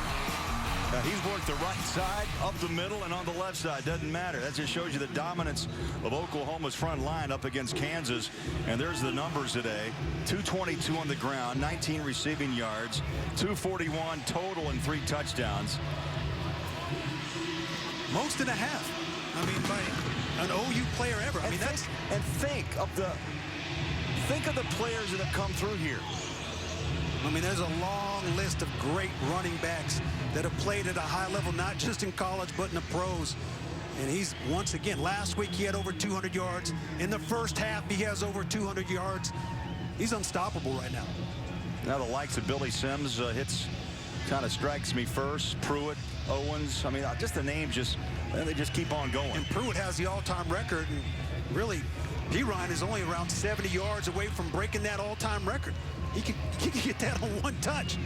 Speaker 2: He's worked the right side, up the middle, and on the left side. Doesn't matter. That just shows you the dominance of Oklahoma's front line up against Kansas. And there's the numbers today. 222 on the ground, 19 receiving yards, 241 total, and 3 touchdowns.
Speaker 3: Most in a half. I mean, by an OU player ever. I mean, that's...
Speaker 2: And think of the players that have come through here.
Speaker 3: I mean, there's a long list of great running backs that have played at a high level, not just in college, but in the pros. And he's, once again, last week he had over 200 yards. In the first half, he has over 200 yards. He's unstoppable right now.
Speaker 2: Now the likes of Billy Sims hits kind of strikes me first. Pruitt, Owens. I mean, just the names they just keep on going.
Speaker 3: And Pruitt has the all-time record, and really, Perine is only around 70 yards away from breaking that all-time record. He can get that on 1 touch.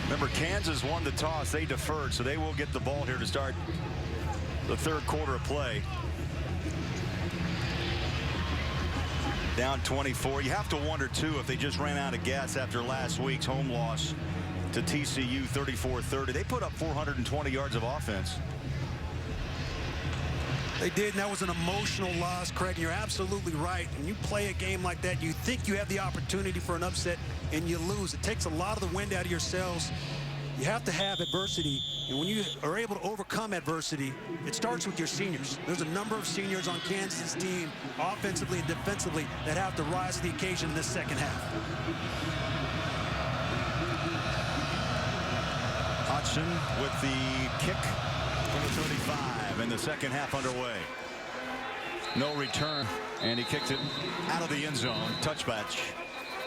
Speaker 2: Remember, Kansas won the toss. They deferred, so they will get the ball here to start the third quarter of play. Down 24. You have to wonder, too, if they just ran out of gas after last week's home loss to TCU 34-30. They put up 420 yards of offense.
Speaker 3: They did, and that was an emotional loss, Craig. And you're absolutely right. When you play a game like that, you think you have the opportunity for an upset, and you lose. It takes a lot of the wind out of your sails. You have to have adversity, and when you are able to overcome adversity, it starts with your seniors. There's a number of seniors on Kansas' team, offensively and defensively, that have to rise to the occasion in this second half.
Speaker 2: Hodgson with the kick from the 35, and the second half underway. No return, and he kicked it out of the end zone. Touchback.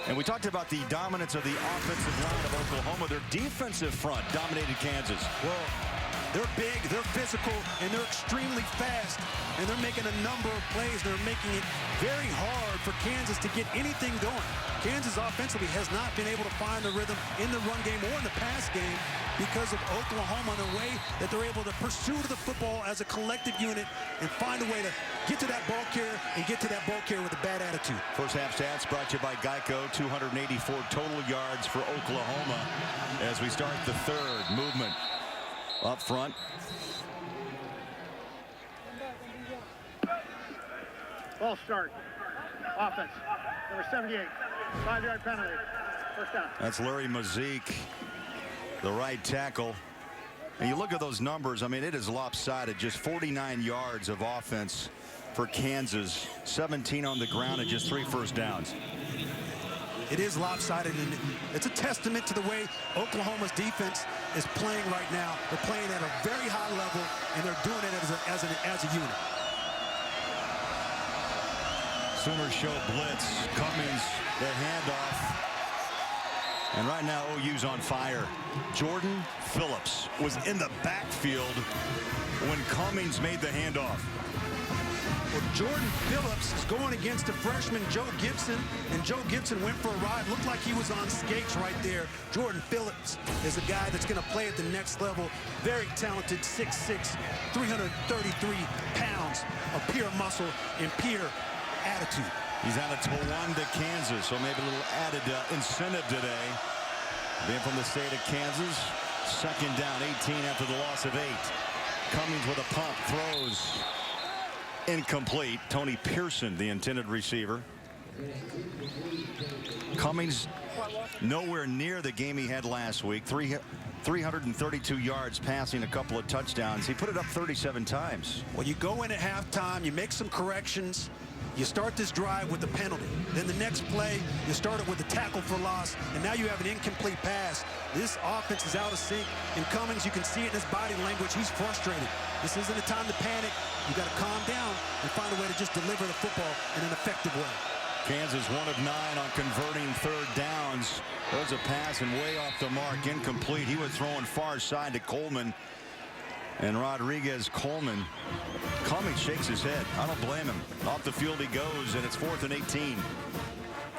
Speaker 2: And we talked about the dominance of the offensive line of Oklahoma. Their defensive front dominated Kansas.
Speaker 3: Well, they're big, they're physical, and they're extremely fast. And they're making a number of plays. They're making it very hard for Kansas to get anything going. Kansas offensively has not been able to find the rhythm in the run game or in the pass game because of Oklahoma and the way that they're able to pursue the football as a collective unit and find a way to get to that ball carrier and get to that ball carrier with a bad attitude.
Speaker 2: First half stats brought to you by Geico. 284 total yards for Oklahoma as we start the third. Movement up front.
Speaker 1: Ball start. Offense. Number 78. 5-yard penalty. First down.
Speaker 2: That's Larry Mazik, the right tackle. And you look at those numbers, I mean, it is lopsided. Just 49 yards of offense for Kansas. 17 on the ground and just 3 first downs.
Speaker 3: It is lopsided, and it's a testament to the way Oklahoma's defense is playing right now. They're playing at a very high level, and they're doing it as a unit.
Speaker 2: Sooners show blitz. Cummings, the handoff. And right now, OU's on fire. Jordan Phillips was in the backfield when Cummings made the handoff.
Speaker 3: Well, Jordan Phillips is going against a freshman, Joe Gibson, and Joe Gibson went for a ride. Looked like he was on skates right there. Jordan Phillips is a guy that's going to play at the next level. Very talented, 6'6", 333 pounds of pure muscle and pure attitude.
Speaker 2: He's out of Towanda, Kansas, so maybe a little added incentive today. Being from the state of Kansas, second down, 18 after the loss of 8. Cummings with a pump, throws incomplete. Tony Pearson, the intended receiver. Cummings nowhere near the game he had last week. 332 yards passing, a couple of touchdowns. He put it up 37 times.
Speaker 3: Well, you go in at halftime, you make some corrections. You start this drive with the penalty. Then the next play, you start it with a tackle for loss, and now you have an incomplete pass. This offense is out of sync. And Cummings, you can see it in his body language. He's frustrated. This isn't a time to panic. You got to calm down and find a way to just deliver the football in an effective way.
Speaker 2: Kansas 1 of 9 on converting third downs. There's a pass and way off the mark, incomplete. He was throwing far side to Coleman. And Rodriguez Coleman. Cummings shakes his head. I don't blame him. Off the field he goes, and it's 4th and 18.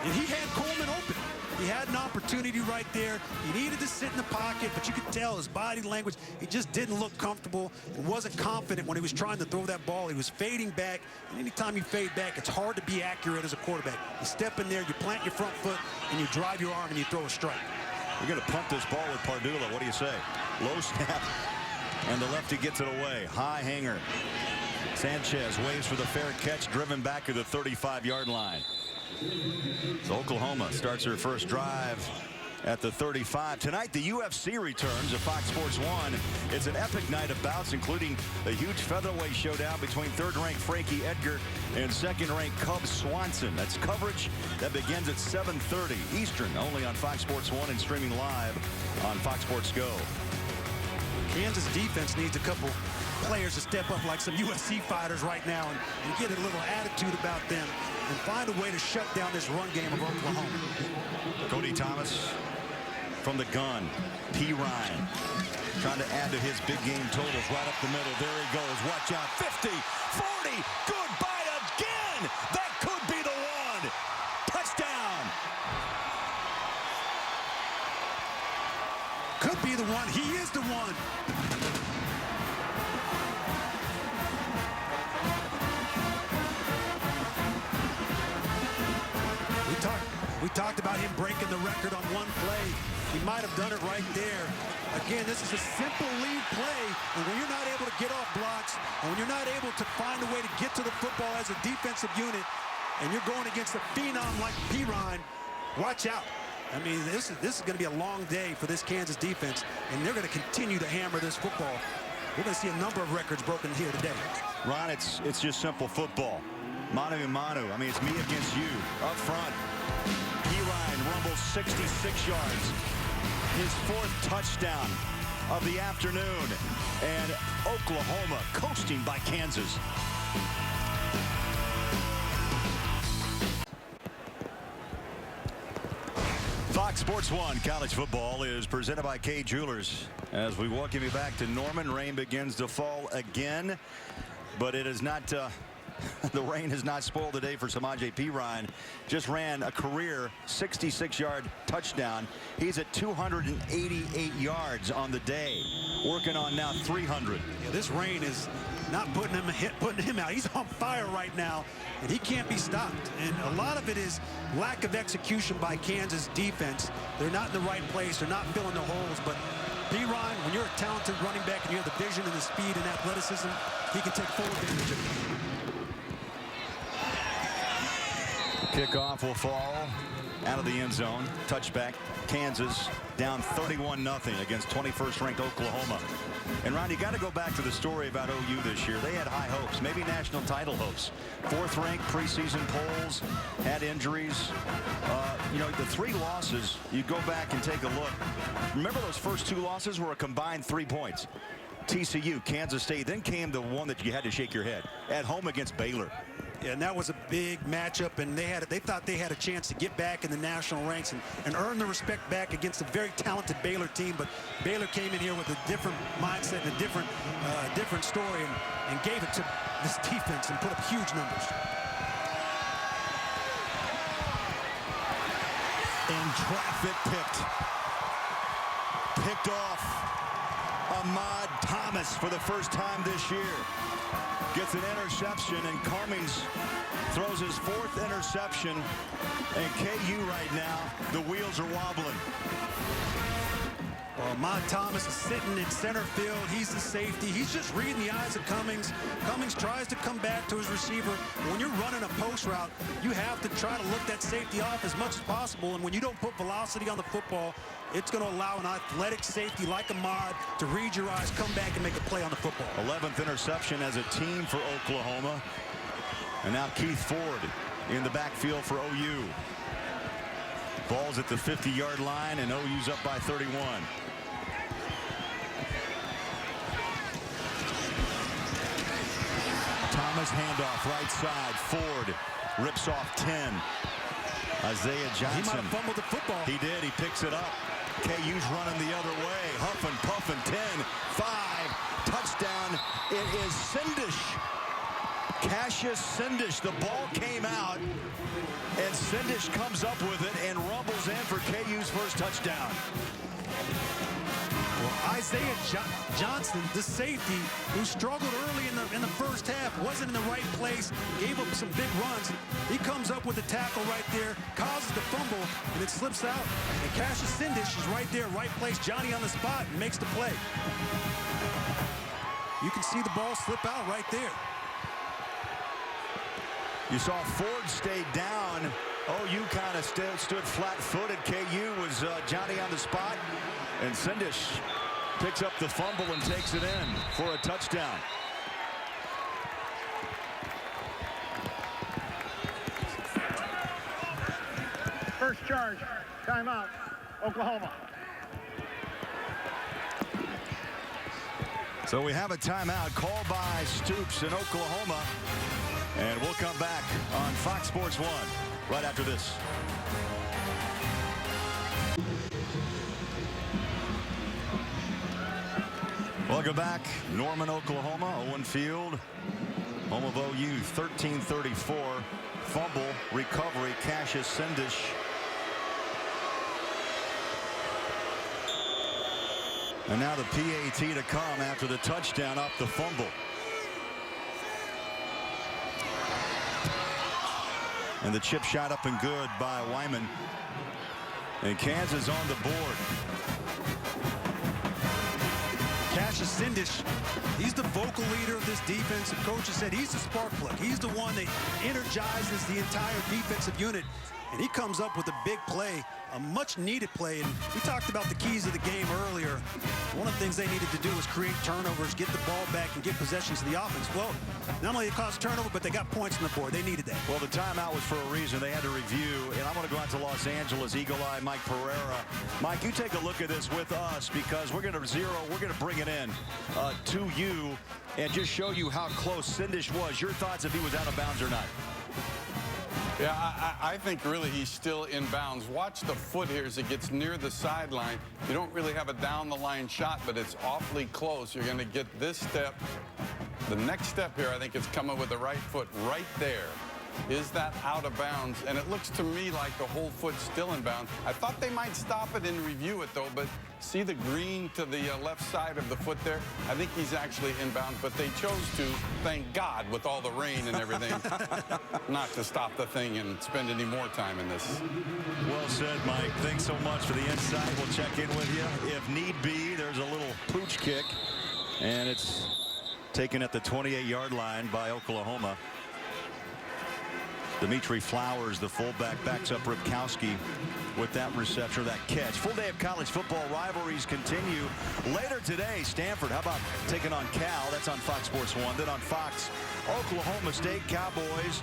Speaker 3: And he had Coleman open. He had an opportunity right there. He needed to sit in the pocket, but you could tell his body language, he just didn't look comfortable and wasn't confident when he was trying to throw that ball. He was fading back, and anytime you fade back, it's hard to be accurate as a quarterback. You step in there, you plant your front foot, and you drive your arm, and you throw a strike.
Speaker 2: You're going to punt this ball with Pardula. What do you say? Low snap. And the lefty gets it away. High hanger. Sanchez waves for the fair catch, driven back to the 35-yard line. So Oklahoma starts their first drive at the 35. Tonight, the UFC returns at Fox Sports 1. It's an epic night of bouts, including a huge featherweight showdown between third-ranked Frankie Edgar and second-ranked Cub Swanson. That's coverage that begins at 7:30 Eastern, only on Fox Sports 1 and streaming live on Fox Sports Go.
Speaker 3: Kansas defense needs a couple players to step up like some UFC fighters right now and get a little attitude about them and find a way to shut down this run game of Oklahoma.
Speaker 2: Cody Thomas from the gun. P. Ryan trying to add to his big game totals right up the middle. There he goes. Watch out. 50, 40. Goodbye again. That could be the one. Touchdown.
Speaker 3: Could talked about him breaking the record on one play. He might have done it right there. Again, this is a simple lead play, and when you're not able to get off blocks, and when you're not able to find a way to get to the football as a defensive unit, and you're going against a phenom like Pirine, watch out. I mean, this is going to be a long day for this Kansas defense, and they're going to continue to hammer this football. We're going to see a number of records broken here today.
Speaker 2: Ron, it's just simple football. Manu a manu. I mean, it's me against you. Up front, Pirine rumbles 66 yards. His 4th touchdown of the afternoon. And Oklahoma coasting by Kansas. Fox Sports 1 College Football is presented by K Jewelers. As we welcome you back to Norman, rain begins to fall again, but it is not the rain has not spoiled the day for Samaje Pirine. Just ran a career 66-yard touchdown. He's at 288 yards on the day, working on now 300.
Speaker 3: Yeah, this rain is not putting him out. He's on fire right now, and he can't be stopped. And a lot of it is lack of execution by Kansas defense. They're not in the right place. They're not filling the holes. But Pirine, when you're a talented running back and you have the vision and the speed and athleticism, he can take full advantage of it.
Speaker 2: Kickoff will fall out of the end zone. Touchback. Kansas down 31-0 against 21st ranked Oklahoma. And Ron, you got to go back to the story about OU this year. They had high hopes, maybe national title hopes. 4th ranked preseason polls, had injuries. You know, the 3 losses, you go back and take a look. Remember, those first 2 losses were a combined 3 points. TCU, Kansas State, then came the one that you had to shake your head at home against Baylor.
Speaker 3: Yeah, and that was a big matchup, and they thought they had a chance to get back in the national ranks and earn the respect back against a very talented Baylor team. But Baylor came in here with a different mindset and a different story, and gave it to this defense and put up huge numbers.
Speaker 2: In traffic, picked off. Ahmad Thomas for the first time this year gets an interception, and Cummings throws his 4th interception. And KU right now, the wheels are wobbling.
Speaker 3: Well, Ahmad Thomas is sitting in center field. He's the safety. He's just reading the eyes of Cummings. Cummings tries to come back to his receiver. When you're running a post route, you have to try to look that safety off as much as possible. And when you don't put velocity on the football, it's going to allow an athletic safety like Ahmad to read your eyes, come back, and make a play on the football.
Speaker 2: 11th interception as a team for Oklahoma. And now Keith Ford in the backfield for OU. Ball's at the 50-yard line, and OU's up by 31. Thomas handoff right side. Ford rips off 10. Isaiah Johnson.
Speaker 3: He might have fumbled the football.
Speaker 2: He did. He picks it up. KU's running the other way. Huffing, puffing. 10, 5, touchdown. It is Sindish. Cassius Sindish. The ball came out, and Sindish comes up with it and rumbles in for KU's first touchdown.
Speaker 3: Well, Isaiah Johnson, the safety, who struggled early in the first half, wasn't in the right place, gave up some big runs. He comes up with the tackle right there, causes the fumble, and it slips out. And Cassius Sindish is right there, right place, Johnny on the spot, and makes the play. You can see the ball slip out right there.
Speaker 2: You saw Ford stay down. OU kind of stood flat-footed. KU was Johnny on the spot. And Sindish picks up the fumble and takes it in for a touchdown.
Speaker 1: First charge, timeout, Oklahoma.
Speaker 2: So we have a timeout called by Stoops in Oklahoma. And we'll come back on Fox Sports 1 right after this. Welcome back. Norman, Oklahoma. Owen Field, home of OU. 13:34. Fumble, recovery, Cassius Sindish. And now the PAT to come after the touchdown off the fumble. And the chip shot up and good by Wyman. And Kansas on the board.
Speaker 3: Cassius Sindish, he's the vocal leader of this defense. The coach has said he's the spark plug. He's the one that energizes the entire defensive unit. And he comes up with a big play, a much-needed play. And we talked about the keys of the game earlier. One of the things they needed to do was create turnovers, get the ball back, and get possessions to the offense. Well, not only did it cause turnover, but they got points on the board. They needed that.
Speaker 2: Well, the timeout was for a reason. They had to review. And I want to go out to Los Angeles, Eagle Eye, Mike Pereira. Mike, you take a look at this with us because we're going to bring it in to you and just show you how close Sindish was. Your thoughts if he was out of bounds or not?
Speaker 5: Yeah, I think really he's still in bounds. Watch the foot here as it gets near the sideline. You don't really have a down-the-line shot, but it's awfully close. You're going to get this step. The next step here, I think it's coming with the right foot right there. Is that out of bounds? And it looks to me like the whole foot's still in bounds. I thought they might stop it and review it, though, but see the green to the left side of the foot there? I think he's actually in bounds, but they chose to, thank God, with all the rain and everything, not to stop the thing and spend any more time in this.
Speaker 2: Well said, Mike. Thanks so much for the insight. We'll check in with you. If need be, there's a little pooch kick, and it's taken at the 28-yard line by Oklahoma. Dimitri Flowers, the fullback, backs up Ripkowski with that reception, that catch. Full day of college football rivalries continue. Later today, Stanford, how about taking on Cal? That's on Fox Sports 1. Then on Fox, Oklahoma State Cowboys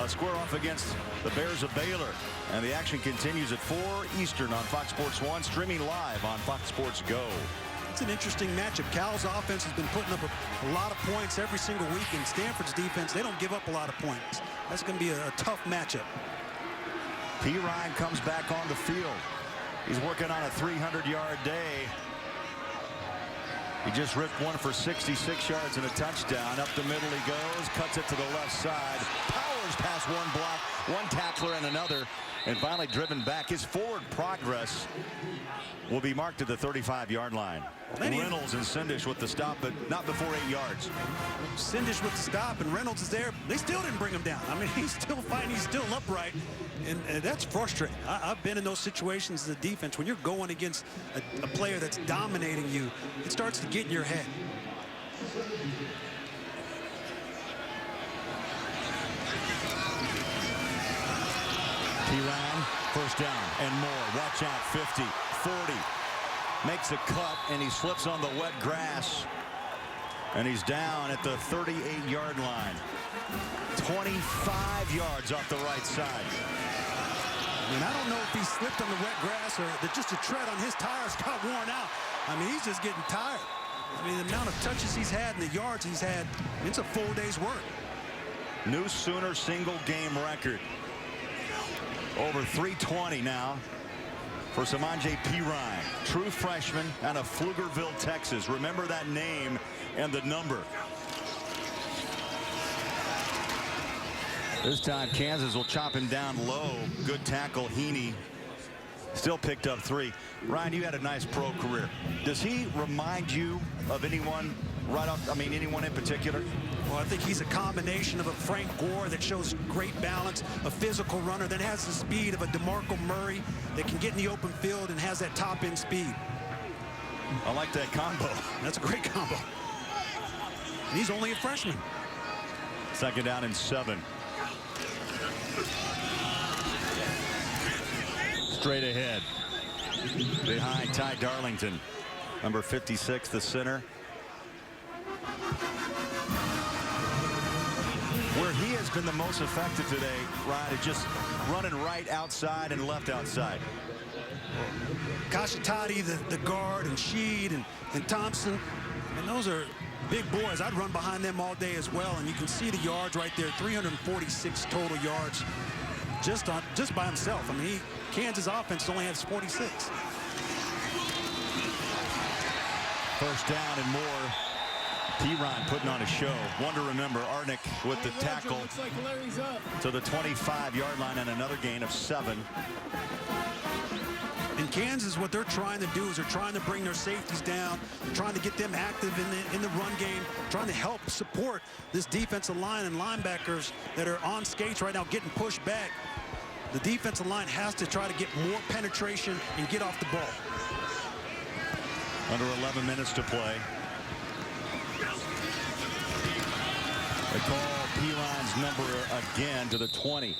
Speaker 2: square off against the Bears of Baylor. And the action continues at 4 Eastern on Fox Sports 1, streaming live on Fox Sports Go.
Speaker 3: It's an interesting matchup. Cal's offense has been putting up a lot of points every single week, and Stanford's defense, they don't give up a lot of points. That's going to be a tough matchup.
Speaker 2: P. Ryan comes back on the field. He's working on a 300-yard day. He just ripped one for 66 yards and a touchdown. Up the middle he goes, cuts it to the left side. Powers past one block, one tackler and another, and finally driven back. His forward progress will be marked at the 35-yard line. Reynolds and Sindish with the stop, but not before 8 yards.
Speaker 3: Sindish with the stop, and Reynolds is there. They still didn't bring him down. I mean, he's still fighting. He's still upright, and that's frustrating. I've been in those situations as a defense. When you're going against a player that's dominating you, it starts to get in your head.
Speaker 2: P-Ryan, first down and more. Watch out, 50, 40. Makes a cut, and he slips on the wet grass. And he's down at the 38-yard line. 25 yards off the right side.
Speaker 3: And I don't know if he slipped on the wet grass or that just a tread on his tires got worn out. I mean, he's just getting tired. I mean, the amount of touches he's had and the yards he's had, it's a full day's work.
Speaker 2: New Sooner single game record. Over 320 now for Samanje P. Ryan, true freshman out of Pflugerville, Texas. Remember that name and the number. This time Kansas will chop him down low. Good tackle. Heaney still picked up 3. Ryan, you had a nice pro career. Does he remind you of anyone right off? I mean, anyone in particular?
Speaker 3: Well, I think he's a combination of a Frank Gore that shows great balance, a physical runner that has the speed of a DeMarco Murray that can get in the open field and has that top-end speed.
Speaker 2: I like that combo.
Speaker 3: That's a great combo. And he's only a freshman.
Speaker 2: Second down and 7. Straight ahead. Behind Ty Darlington. Number 56, the center. Where he has been the most effective today, Ryan, is just running right outside and left outside.
Speaker 3: Kashitati, the guard, and Sheed and Thompson, and those are big boys. I'd run behind them all day as well, and you can see the yards right there, 346 total yards just by himself. I mean, Kansas offense only has 46.
Speaker 2: First down and more. P-Ryan putting on a show. One to remember, Arnick with the tackle to the 25-yard line and another gain of 7.
Speaker 3: In Kansas, what they're trying to do is they're trying to bring their safeties down, trying to get them active in the run game, trying to help support this defensive line and linebackers that are on skates right now getting pushed back. The defensive line has to try to get more penetration and get off the ball.
Speaker 2: Under 11 minutes to play. They call P-Line's number again to the 20.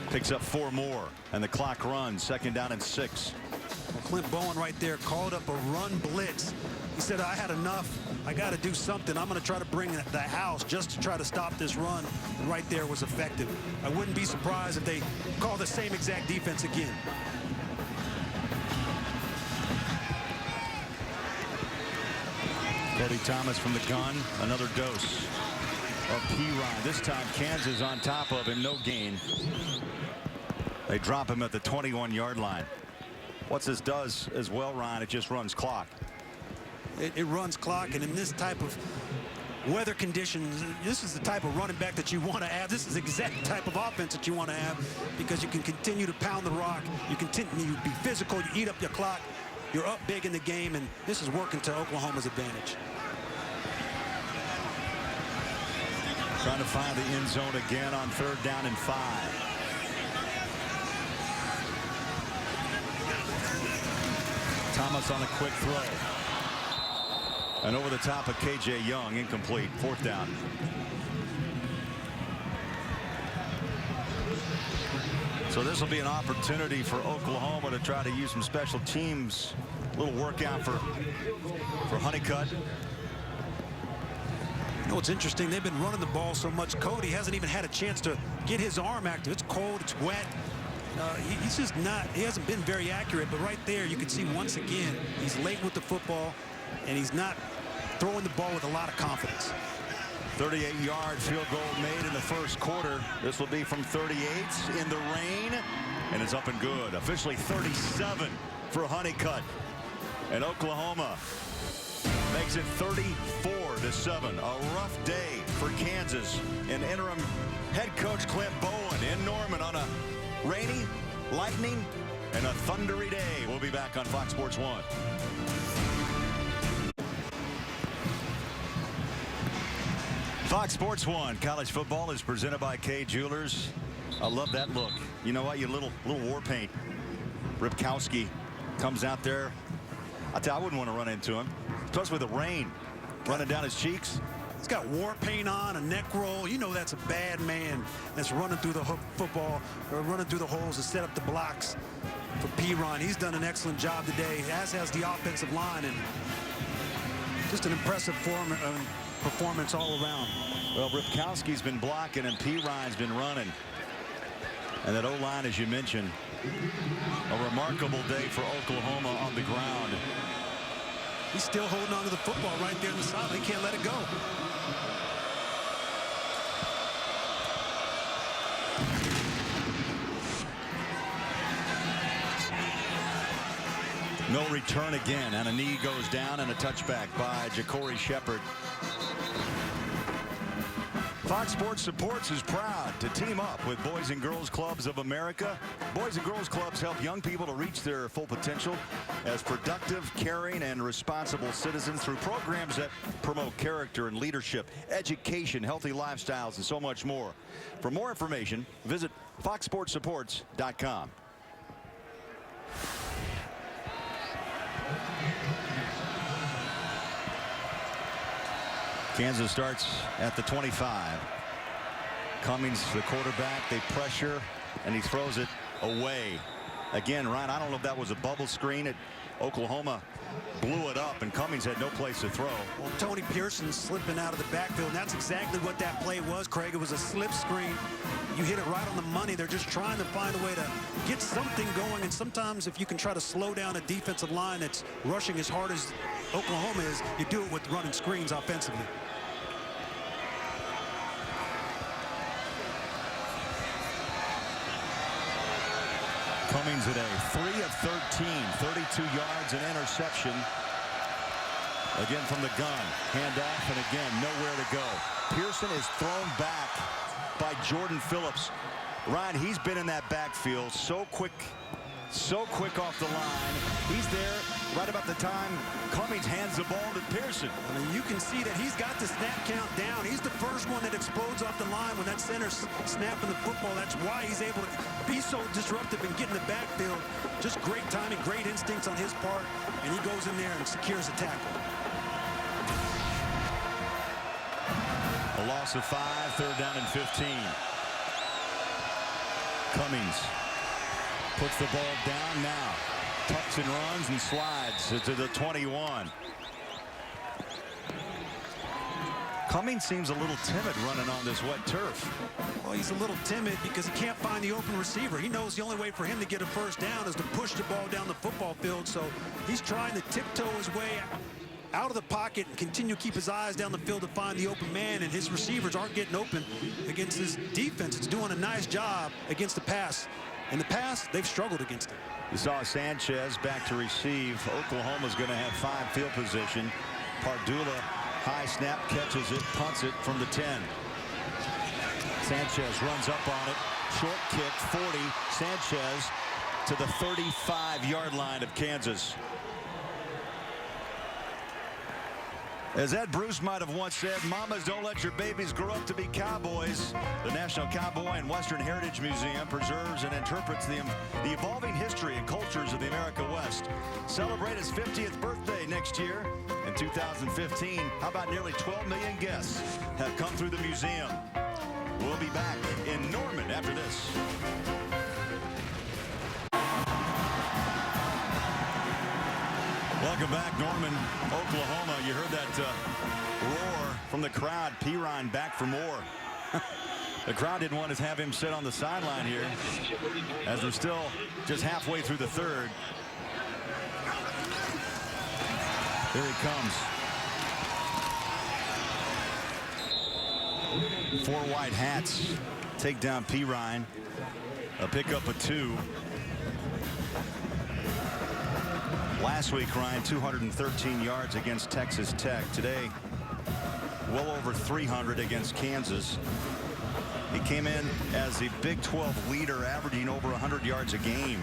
Speaker 2: Picks up 4 more, and the clock runs. 2nd down and 6.
Speaker 3: Well, Clint Bowen right there called up a run blitz. He said, I had enough. I got to do something. I'm going to try to bring the house just to try to stop this run. And right there was effective. I wouldn't be surprised if they call the same exact defense again.
Speaker 2: Cody Thomas from the gun. Another dose of P-Ryan. This time Kansas on top of him. No gain. They drop him at the 21-yard line. What this does as well, Ryan, it just runs clock.
Speaker 3: It runs clock, and in this type of weather conditions, this is the type of running back that you want to have. This is the exact type of offense that you want to have, because you can continue to pound the rock. You continue to be physical. You eat up your clock. You're up big in the game, and this is working to Oklahoma's advantage.
Speaker 2: Trying to find the end zone again on 3rd down and 5. Thomas on a quick throw. And over the top of K.J. Young, incomplete. 4th down. So this will be an opportunity for Oklahoma to try to use some special teams. A little workout for Honeycutt.
Speaker 3: You know what's interesting? They've been running the ball so much. Cody hasn't even had a chance to get his arm active. It's cold. It's wet. He's just not. He hasn't been very accurate. But right there, you can see once again he's late with the football, and he's not throwing the ball with a lot of confidence.
Speaker 2: 38-yard field goal made in the 1st quarter. This will be from 38 in the rain, and it's up and good. Officially 37 for Honeycutt. And Oklahoma makes it 34-7. A rough day for Kansas. And interim head coach Clint Bowen in Norman on a rainy, lightning, and a thundery day. We'll be back on Fox Sports 1. Fox Sports 1 college football is presented by Kay Jewelers. I love that look. You know what? You little war paint. Ripkowski comes out there. I tell you, I wouldn't want to run into him, especially with the rain running down his cheeks.
Speaker 3: He's got war paint on, a neck roll. You know that's a bad man that's running through the football, or running through the holes to set up the blocks for P-Ron. He's done an excellent job today, as has the offensive line, and just an impressive performance all around.
Speaker 2: Well, Ripkowski's been blocking and P-Ryan's been running. And that O-line, as you mentioned, a remarkable day for Oklahoma on the ground.
Speaker 3: He's still holding on to the football right there in the side. They can't let it go.
Speaker 2: No return again, and a knee goes down, and a touchback by Ja'Cory Shepherd. Fox Sports Supports is proud to team up with Boys and Girls Clubs of America. Boys and Girls Clubs help young people to reach their full potential as productive, caring, and responsible citizens through programs that promote character and leadership, education, healthy lifestyles, and so much more. For more information, visit foxsportsupports.com. Kansas starts at the 25. Cummings, the quarterback, they pressure, and he throws it away. Again, Ryan, I don't know if that was a bubble screen. Oklahoma blew it up, and Cummings had no place to throw.
Speaker 3: Well, Tony Pearson slipping out of the backfield, and that's exactly what that play was, Craig. It was a slip screen. You hit it right on the money. They're just trying to find a way to get something going, and sometimes if you can try to slow down a defensive line that's rushing as hard as Oklahoma is, you do it with running screens offensively.
Speaker 2: Cummings today, 3 of 13, 32 yards, an interception. Again from the gun, handoff, and again, nowhere to go. Pearson is thrown back by Jordan Phillips. Ryan, he's been in that backfield so quick, so quick off the line. He's there right about the time Cummings hands the ball to Pearson.
Speaker 3: I mean, you can see that he's got the snap count down. He's the first one that explodes off the line when that center's snapping the football. That's why he's able to be so disruptive and get in the backfield. Just great timing, great instincts on his part, and he goes in there and secures the tackle.
Speaker 2: A loss of 5, 3rd down and 15. Cummings puts the ball down now. Tucks and runs and slides to the 21. Cummings seems a little timid running on this wet turf.
Speaker 3: Well, he's a little timid because he can't find the open receiver. He knows the only way for him to get a first down is to push the ball down the football field. So he's trying to tiptoe his way out of the pocket and continue to keep his eyes down the field to find the open man, and his receivers aren't getting open against his defense. It's doing a nice job against the pass. In the pass, they've struggled against it.
Speaker 2: You saw Sanchez back to receive. Oklahoma's going to have 5 field position. Pardula, high snap, catches it, punts it from the 10. Sanchez runs up on it. Short kick, 40. Sanchez to the 35-yard line of Kansas. As Ed Bruce might have once said, mamas don't let your babies grow up to be cowboys. The National Cowboy and Western Heritage Museum preserves and interprets the evolving history and cultures of the America West. Celebrate his 50th birthday next year. In 2015, how about nearly 12 million guests have come through the museum. We'll be back in Norman after this. Welcome back, Norman, Oklahoma. You heard that roar from the crowd. Pirine back for more. The crowd didn't want to have him sit on the sideline here, as we're still just halfway through the 3rd. Here he comes. 4 white hats take down Pirine. A pickup of 2. Last week, Ryan, 213 yards against Texas Tech. Today, well over 300 against Kansas. He came in as the Big 12 leader, averaging over 100 yards a game.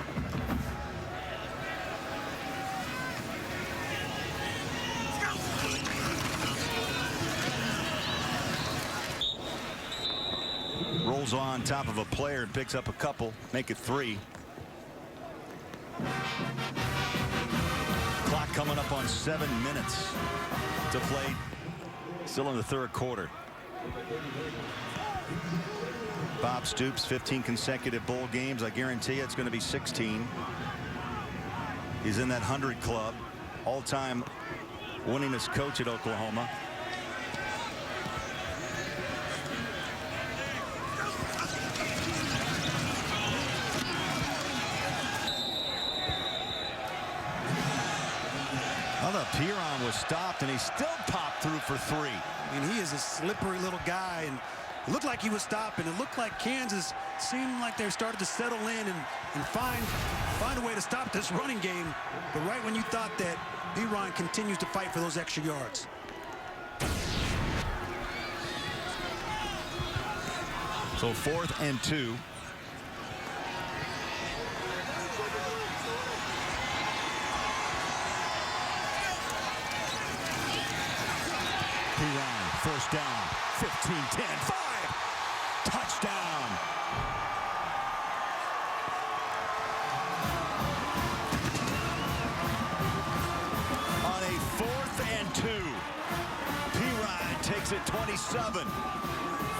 Speaker 2: Rolls on top of a player and picks up a couple, make it 3. Clock coming up on 7 minutes to play. Still in the 3rd quarter. Bob Stoops, 15 consecutive bowl games. I guarantee you it's going to be 16. He's in that 100 club. All-time winningest coach at Oklahoma. Pirine was stopped, and he still popped through for 3.
Speaker 3: I mean, he is a slippery little guy, and it looked like he was stopping. It looked like Kansas seemed like they started to settle in and find a way to stop this running game. But right when you thought that, Pirine continues to fight for those extra yards.
Speaker 2: So 4th and 2. Pirine, first down, 15, 10, 5. Touchdown. On a 4th and 2. Pirine takes it 27.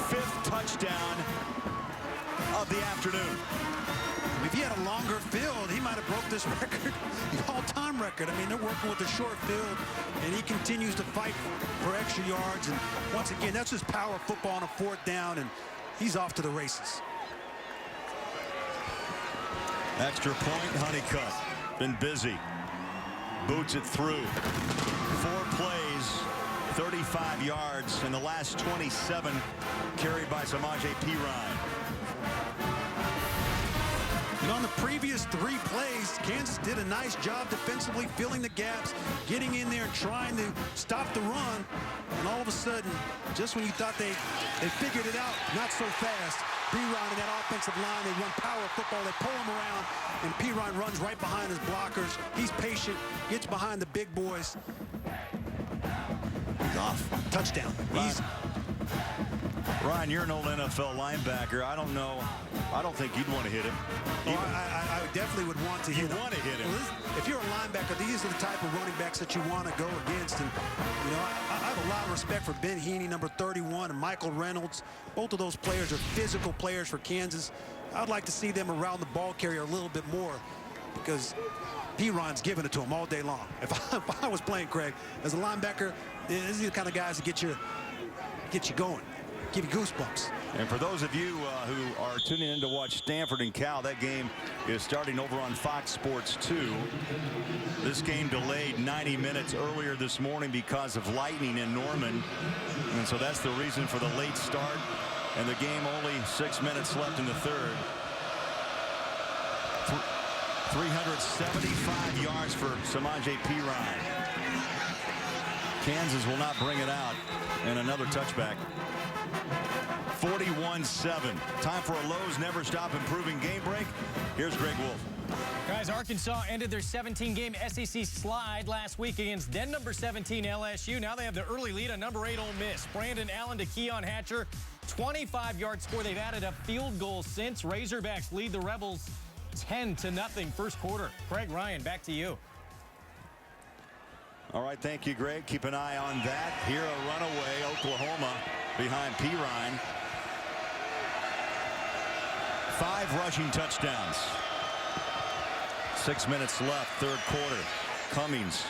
Speaker 2: 5th touchdown of the afternoon.
Speaker 3: If he had a longer field, he might have broke this record, the all-time record. I mean, they're working with a short field, and he continues to fight for extra yards. And once again, that's just power football on a 4th down, and he's off to the races.
Speaker 2: Extra point, Honeycutt. Been busy. Boots it through. 4 plays, 35 yards, and the last 27 carried by Samaje Pirine.
Speaker 3: And on the previous 3 plays, Kansas did a nice job defensively, filling the gaps, getting in there and trying to stop the run. And all of a sudden, just when you thought they figured it out, not so fast, Perine and that offensive line, they run power football, they pull him around, and Perine runs right behind his blockers. He's patient, gets behind the big boys. He's off. Touchdown.
Speaker 2: Ryan, you're an old NFL linebacker. I don't know. I don't think you'd want to hit him.
Speaker 3: I definitely would want to hit him.
Speaker 2: You want to hit him.
Speaker 3: Well, if you're a linebacker, these are the type of running backs that you want to go against. And, you know, I have a lot of respect for Ben Heaney, number 31, and Michael Reynolds. Both of those players are physical players for Kansas. I'd like to see them around the ball carrier a little bit more because Perine's giving it to him all day long. If I was playing, Craig, as a linebacker, these are the kind of guys that get you going, give you goosebumps.
Speaker 2: And for those of you who are tuning in to watch Stanford and Cal, that game is starting over on Fox Sports 2. This game delayed 90 minutes earlier this morning because of lightning in Norman. And so that's the reason for the late start. And the game only 6 minutes left in the third. 375 yards for Samaje Perine. Kansas will not bring it out. And another touchback. 41-7. Time for a Lowe's Never Stop Improving game break. Here's Greg Wolf.
Speaker 4: Guys, Arkansas ended their 17-game SEC slide last week against then number 17 LSU. Now they have the early lead on number 8 Ole Miss. Brandon Allen to Keon Hatcher. 25-yard score. They've added a field goal since. Razorbacks lead the Rebels 10-0 first quarter. Craig, Ryan, back to you.
Speaker 2: All right, thank you, Greg. Keep an eye on that. Here a runaway, Oklahoma behind Perine. 5 rushing touchdowns. 6 minutes left, third quarter. Cummings.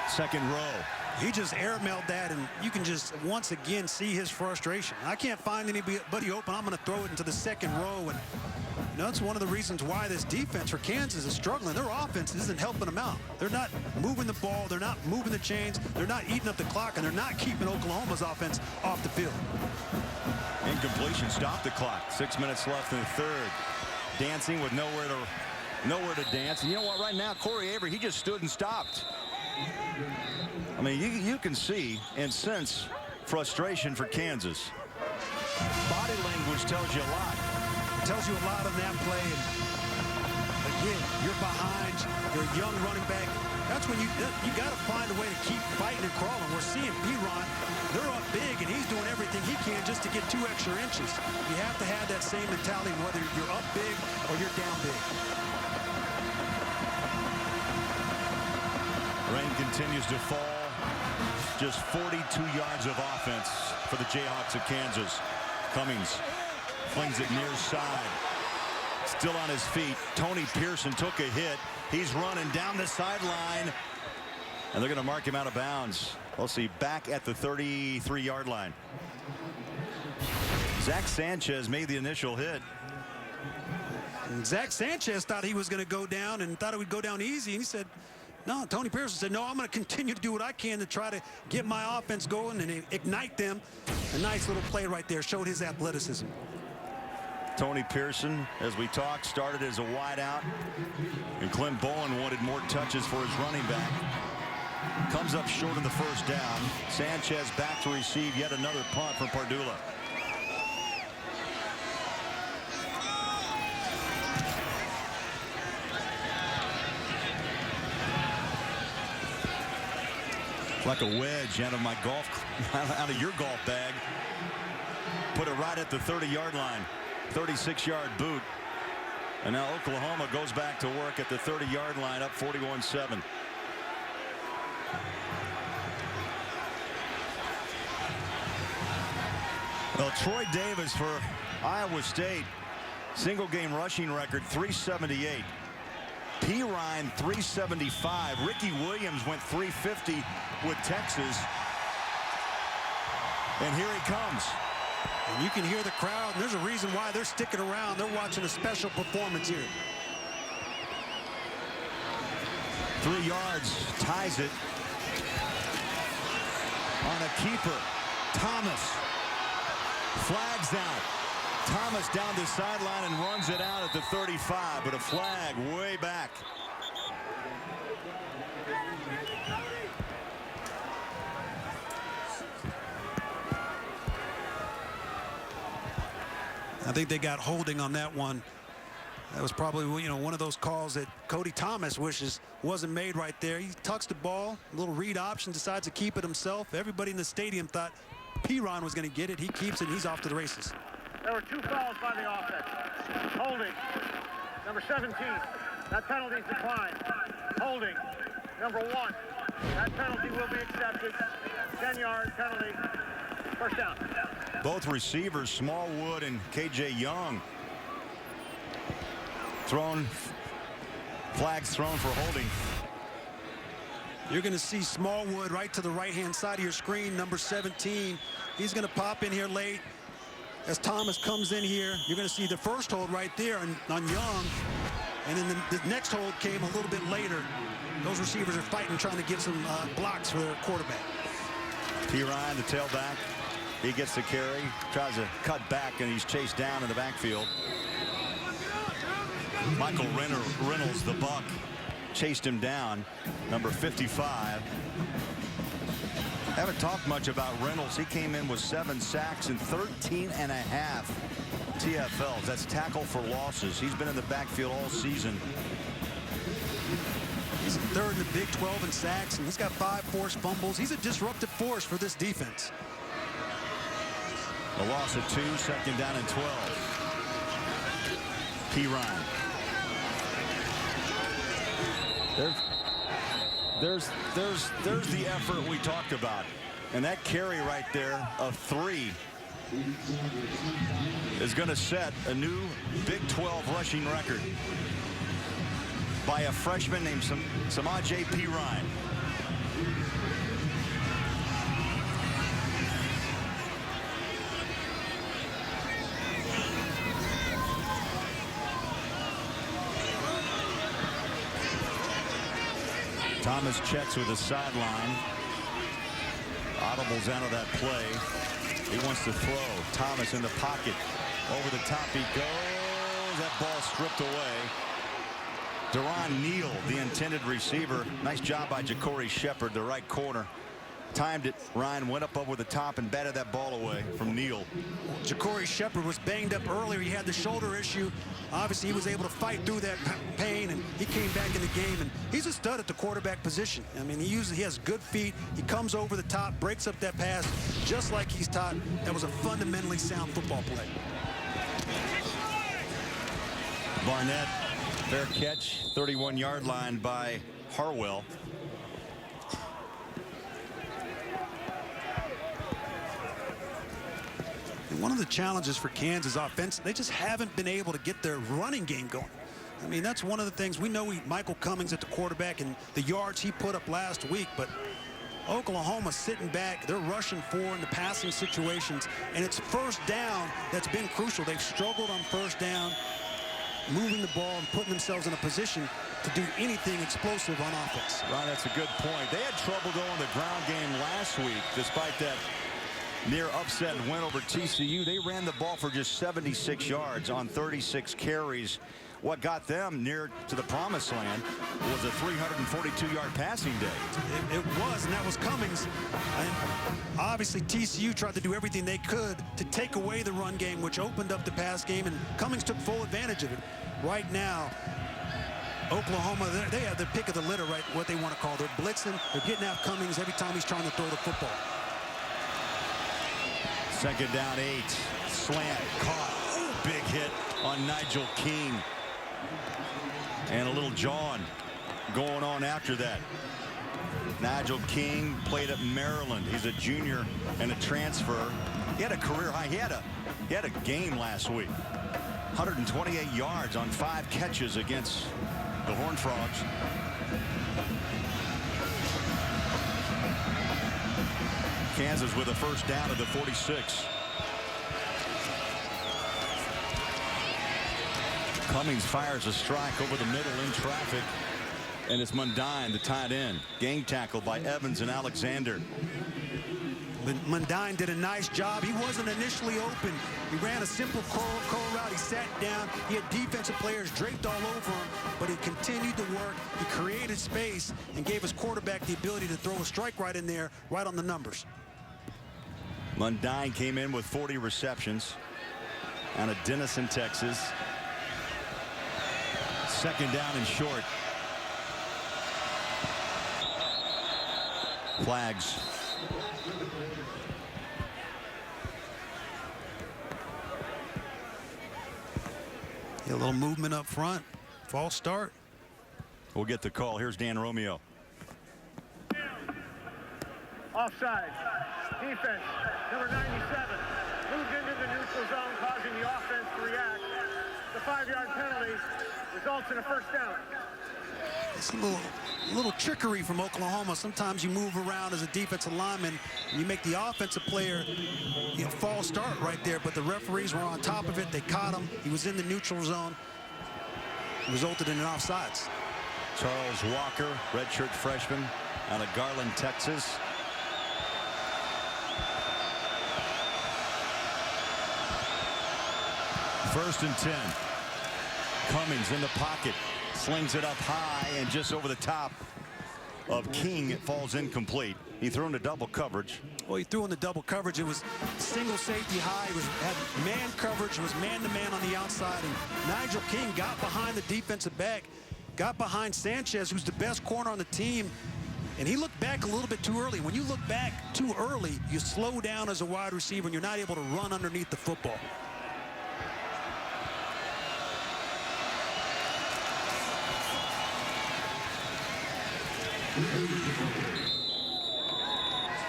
Speaker 2: Second row.
Speaker 3: He just airmailed that, and you can just once again see his frustration. I can't find anybody open. I'm going to throw it into the second row. And you know, that's one of the reasons why this defense for Kansas is struggling. Their offense isn't helping them out. They're not moving the ball. They're not moving the chains. They're not eating up the clock, and they're not keeping Oklahoma's offense off the field.
Speaker 2: Incompletion. Stop the clock. 6 minutes left in the third. Dancing with nowhere to dance. And you know what? Right now, Corey Avery, he just stood and stopped. I mean, you can see and sense frustration for Kansas. Body language tells you a lot.
Speaker 3: It tells you a lot on that play. And again, you're behind. You're a young running back. That's when you got to find a way to keep fighting and crawling. We're seeing Perine. They're up big, and he's doing everything he can just to get 2 extra inches. You have to have that same mentality whether you're up big or you're down big.
Speaker 2: Rain continues to fall. Just 42 yards of offense for the Jayhawks of Kansas. Cummings flings it near side. Still on his feet. Tony Pearson took a hit. He's running down the sideline. And they're going to mark him out of bounds. Let's see, back at the 33-yard line. Zach Sanchez made the initial hit.
Speaker 3: And Zach Sanchez thought he was going to go down and thought it would go down easy. And he said, no, Tony Pearson said, no, I'm going to continue to do what I can to try to get my offense going and ignite them. A nice little play right there. Showed his athleticism.
Speaker 2: Tony Pearson, as we talked, started as a wideout. And Clint Bowen wanted more touches for his running back. Comes up short of the first down. Sanchez back to receive yet another punt from Pardula. Like a wedge out of your golf bag. Put it right at the 30-yard line. 36-yard boot. And now Oklahoma goes back to work at the 30-yard line, up 41-7. Well, Troy Davis for Iowa State. Single game rushing record 378. Perine 375. Ricky Williams went 350 with Texas. And here he comes.
Speaker 3: And you can hear the crowd, and there's a reason why they're sticking around. They're watching a special performance here.
Speaker 2: 3 yards, ties it. On a keeper, Thomas flags out. Thomas down the sideline and runs it out at the 35, but a flag way back.
Speaker 3: I think they got holding on that one. That was probably, you know, one of those calls that Cody Thomas wishes wasn't made right there. He tucks the ball, a little read option, decides to keep it himself. Everybody in the stadium thought Piron was going to get it. He keeps it, and he's off to the races.
Speaker 1: There were 2 fouls by the offense. Holding, number 17. That penalty's declined. Holding, number 1. That penalty will be accepted. 10-yard penalty. First down.
Speaker 2: Both receivers, Smallwood and KJ Young, flags thrown for holding.
Speaker 3: You're going to see Smallwood right to the right-hand side of your screen, number 17. He's going to pop in here late. As Thomas comes in here, you're going to see the first hold right there on Young. And then the next hold came a little bit later. Those receivers are fighting, trying to get some blocks for their quarterback.
Speaker 2: Piron, the tailback, he gets the carry, tries to cut back, and he's chased down in the backfield. Michael Reynolds, the Buck, chased him down, number 55. Haven't talked much about Reynolds. He came in with 7 sacks and 13 and a half TFLs. That's tackle for losses. He's been in the backfield all season.
Speaker 3: He's third in the Big 12 in sacks, and he's got 5 forced fumbles. He's a disruptive force for this defense.
Speaker 2: A loss of 2, second down and 12. Piron. There's the effort we talked about, and that carry right there of 3 is going to set a new Big 12 rushing record by a freshman named Samaje Perine. Thomas checks with the sideline. Audibles out of that play. He wants to throw. Thomas in the pocket. Over the top he goes. That ball stripped away. Deron Neal, the intended receiver. Nice job by Ja'Cory Shepherd, the right corner. Timed it. Ryan went up over the top and batted that ball away from Neal.
Speaker 3: Ja'Cory Shepherd was banged up earlier. He had the shoulder issue. Obviously, he was able to fight through that pain, and he came back in the game. And he's a stud at the quarterback position. I mean, he has good feet. He comes over the top, breaks up that pass, just like he's taught. That was a fundamentally sound football play.
Speaker 2: Barnett, fair catch, 31-yard line by Harwell.
Speaker 3: One of the challenges for Kansas offense, they just haven't been able to get their running game going. I mean, that's one of the things. We know Michael Cummings at the quarterback and the yards he put up last week, but Oklahoma sitting back, they're rushing 4 in the passing situations, and it's first down that's been crucial. They've struggled on first down, moving the ball and putting themselves in a position to do anything explosive on offense.
Speaker 2: Ron, that's a good point. They had trouble going the ground game last week, despite that near upset win over TCU. They ran the ball for just 76 yards on 36 carries. What got them near to the promised land was a 342-yard passing day.
Speaker 3: It was, and that was Cummings. And obviously, TCU tried to do everything they could to take away the run game, which opened up the pass game, and Cummings took full advantage of it. Right now, Oklahoma, they have the pick of the litter, right, what they want to call. They're blitzing. They're getting out Cummings every time he's trying to throw the football.
Speaker 2: Second down 8. Slant caught. Ooh, big hit on Nigel King. And a little John going on after that. Nigel King played at Maryland. He's a junior and a transfer. He had a career high. He had a game last week. 128 yards on 5 catches against the Horned Frogs. Kansas with a first down at the 46. Cummings fires a strike over the middle in traffic, and it's Mundine, the tight end. Gang tackle by Evans and Alexander.
Speaker 3: Mundine did a nice job. He wasn't initially open. He ran a simple curl route. He sat down. He had defensive players draped all over him, but he continued to work. He created space and gave his quarterback the ability to throw a strike right in there, right on the numbers.
Speaker 2: Mundine came in with 40 receptions. out of Denison, Texas. Second down and short. Flags.
Speaker 3: A little movement up front. False start.
Speaker 2: We'll get the call. Here's Dan Romeo.
Speaker 1: Offside. Defense, number 97, moved into the neutral zone, causing the offense to react. The 5-yard penalty results in a first down.
Speaker 3: It's a little trickery from Oklahoma. Sometimes you move around as a defensive lineman and you make the offensive player, false start right there, but the referees were on top of it. They caught him. He was in the neutral zone. It resulted in an offsides.
Speaker 2: Charles Walker, redshirt freshman out of Garland, Texas. First and 10. Cummings in the pocket. Slings it up high and just over the top of King. It falls incomplete. He threw into double coverage.
Speaker 3: Well, he threw in the double coverage. It was single safety high. It had man coverage. It was man-to-man on the outside. And Nigel King got behind the defensive back, got behind Sanchez, who's the best corner on the team. And he looked back a little bit too early. When you look back too early, you slow down as a wide receiver, and you're not able to run underneath the football.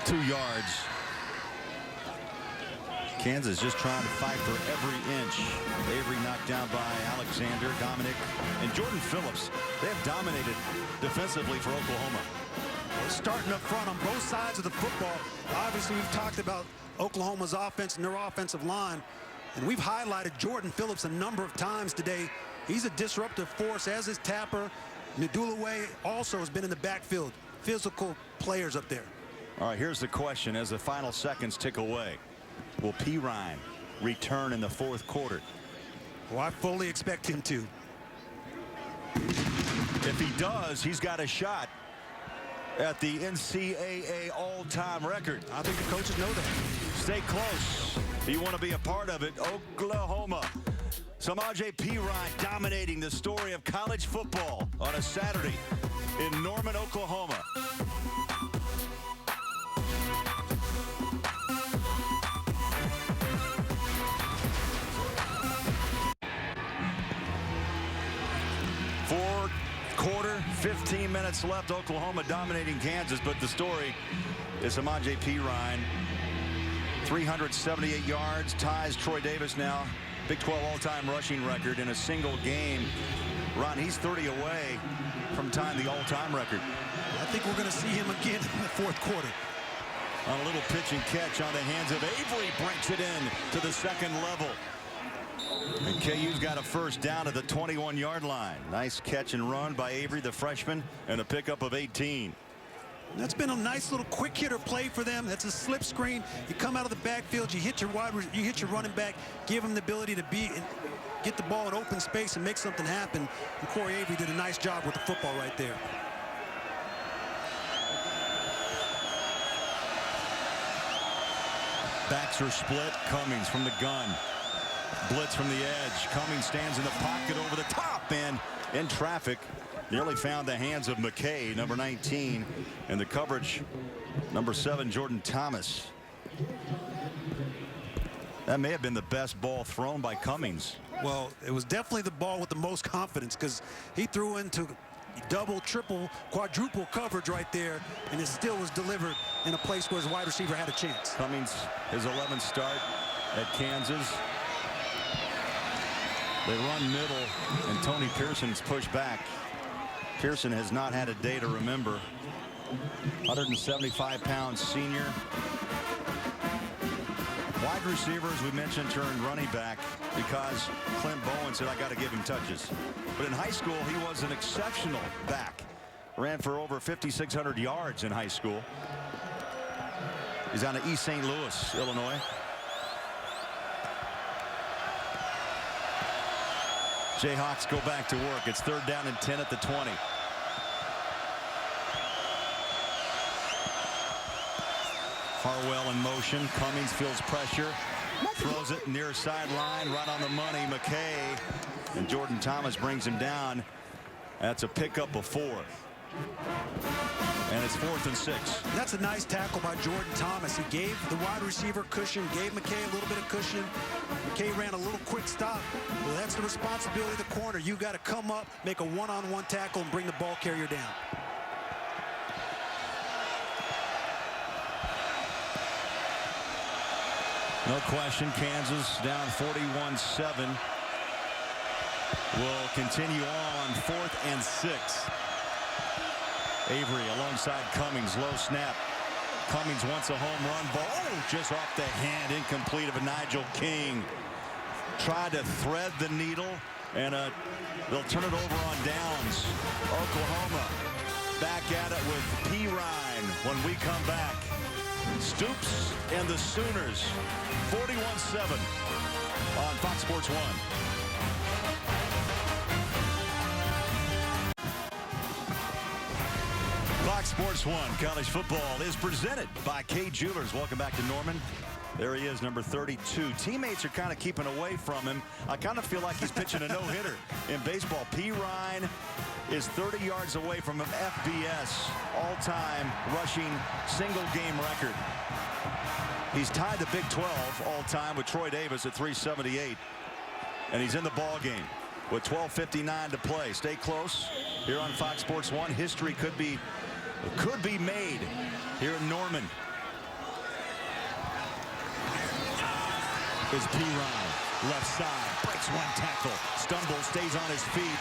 Speaker 2: Two yards. Kansas just trying to fight for every inch. Avery knocked down by Alexander, Dominic, and Jordan Phillips. They have dominated defensively for Oklahoma.
Speaker 3: Starting up front on both sides of the football. Obviously, we've talked about Oklahoma's offense and their offensive line, and we've highlighted Jordan Phillips a number of times today. He's a disruptive force, as is Tapper. Ndulaway also has been in the backfield. Physical players up there.
Speaker 2: All right, here's the question as the final seconds tick away. Will Pirine return in the fourth quarter?
Speaker 3: Well, I fully expect him to.
Speaker 2: If he does, he's got a shot at the NCAA all-time record.
Speaker 3: I think the coaches know that.
Speaker 2: Stay close if you want to be a part of it. Oklahoma. Samaje Perine dominating the story of college football on a Saturday in Norman, Oklahoma. Fourth quarter, 15 minutes left. Oklahoma dominating Kansas, but the story is Samaje Perine. 378 yards, ties Troy Davis now. Big 12 all-time rushing record in a single game. Ron, he's 30 away from tying the all-time record.
Speaker 3: I think we're going to see him again in the fourth quarter.
Speaker 2: On a little pitch and catch on the hands of Avery, breaks it in to the second level. And KU's got a first down at the 21-yard line. Nice catch and run by Avery, the freshman, and a pickup of 18.
Speaker 3: That's been a nice little quick hitter play for them. That's a slip screen. You come out of the backfield, you hit your running back, give him the ability to get the ball in open space and make something happen. And Corey Avery did a nice job with the football right there.
Speaker 2: Backs are split. Cummings from the gun. Blitz from the edge. Cummings stands in the pocket over the top and in traffic. Nearly found the hands of McKay, number 19, and the coverage, number 7, Jordan Thomas. That may have been the best ball thrown by Cummings.
Speaker 3: Well, it was definitely the ball with the most confidence because he threw into double, triple, quadruple coverage right there, and it still was delivered in a place where his wide receiver had a chance.
Speaker 2: Cummings, his 11th start at Kansas. They run middle, and Tony Pearson's pushed back. Pearson has not had a day to remember. 175-pound senior. Wide receiver, as we mentioned, turned running back because Clint Bowen said, I got to give him touches. But in high school, he was an exceptional back. Ran for over 5,600 yards in high school. He's out of East St. Louis, Illinois. Jayhawks go back to work. It's 3rd down and 10 at the 20. Harwell in motion. Cummings feels pressure. Throws it near sideline, right on the money. McKay, and Jordan Thomas brings him down. That's a pickup of 4. And it's 4th and 6.
Speaker 3: That's a nice tackle by Jordan Thomas. He gave the wide receiver cushion, gave McKay a little bit of cushion. McKay ran a little quick stop. Well, that's the responsibility of the corner. You got to come up, make a one-on-one tackle, and bring the ball carrier down.
Speaker 2: No question, Kansas down 41-7. Will continue on 4th and 6. Avery alongside Cummings, low snap. Cummings wants a home run ball. Oh, just off the hand, incomplete of a Nigel King. Tried to thread the needle, and they'll turn it over on downs. Oklahoma back at it with Pirine when we come back. Stoops and the Sooners, 41-7 on Fox Sports 1. Fox Sports 1 college football is presented by K Jewelers. Welcome back to Norman. There he is, number 32. Teammates are kind of keeping away from him. I kind of feel like he's pitching a no-hitter in baseball. Pirine is 30 yards away from him. FBS all-time rushing single-game record. He's tied the Big 12 all-time with Troy Davis at 378. And he's in the ball game with 12:59 to play. Stay close here on Fox Sports 1. History could be made here in Norman. Is Pirine, left side, breaks one tackle, stumbles, stays on his feet.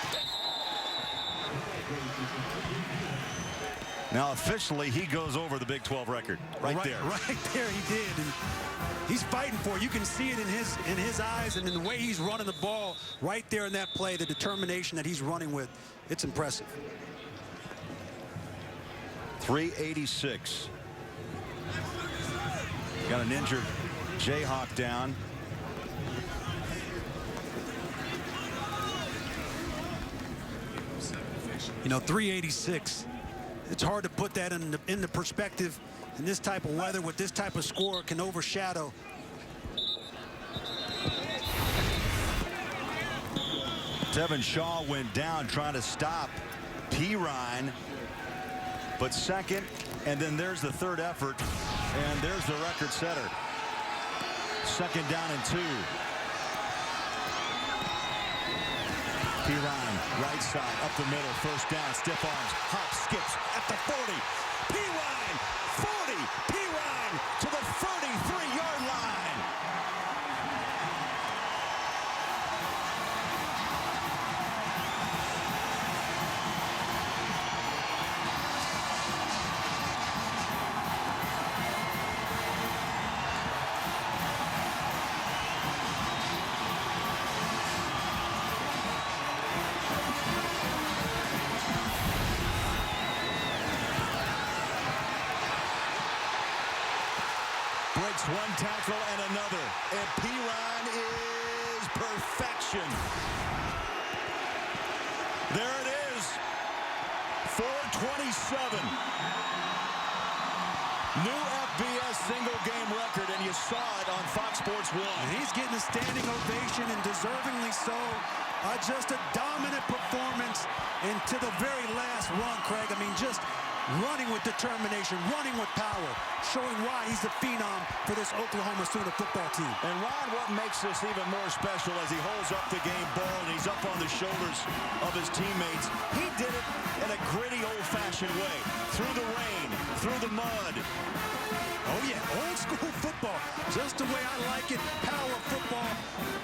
Speaker 2: Now officially he goes over the Big 12 record right there.
Speaker 3: Right there he did. And he's fighting for it. You can see it in his eyes and in the way he's running the ball right there in that play, the determination that he's running with. It's impressive.
Speaker 2: 386. Got an injured Jayhawk down.
Speaker 3: You know, 386. It's hard to put that in the perspective. In this type of weather with this type of score, it can overshadow.
Speaker 2: Tevin Shaw went down trying to stop Pirine, but second, and then there's the third effort, and there's the record setter. 2nd down and 2. Pirine, right side, up the middle, 1st down, stiff arms, hop, skips at the 40. Pirine, 40. Pirine to the 33-yard line. Breaks one tackle and another, and Pirine is perfection. There it is, 427. New FBS single game record, and you saw it on Fox Sports 1.
Speaker 3: And he's getting a standing ovation, and deservingly so. Just a dominant performance, and to the very last run, Craig. I mean, just running with determination, running with power, showing why he's the phenom for this Oklahoma Sooner football team.
Speaker 2: And Ron, what makes this even more special as he holds up the game ball and he's up on the shoulders of his teammates, he did it in a gritty, old-fashioned way, through the rain, through the mud.
Speaker 3: Oh yeah, old school football, just the way I like it. Power football,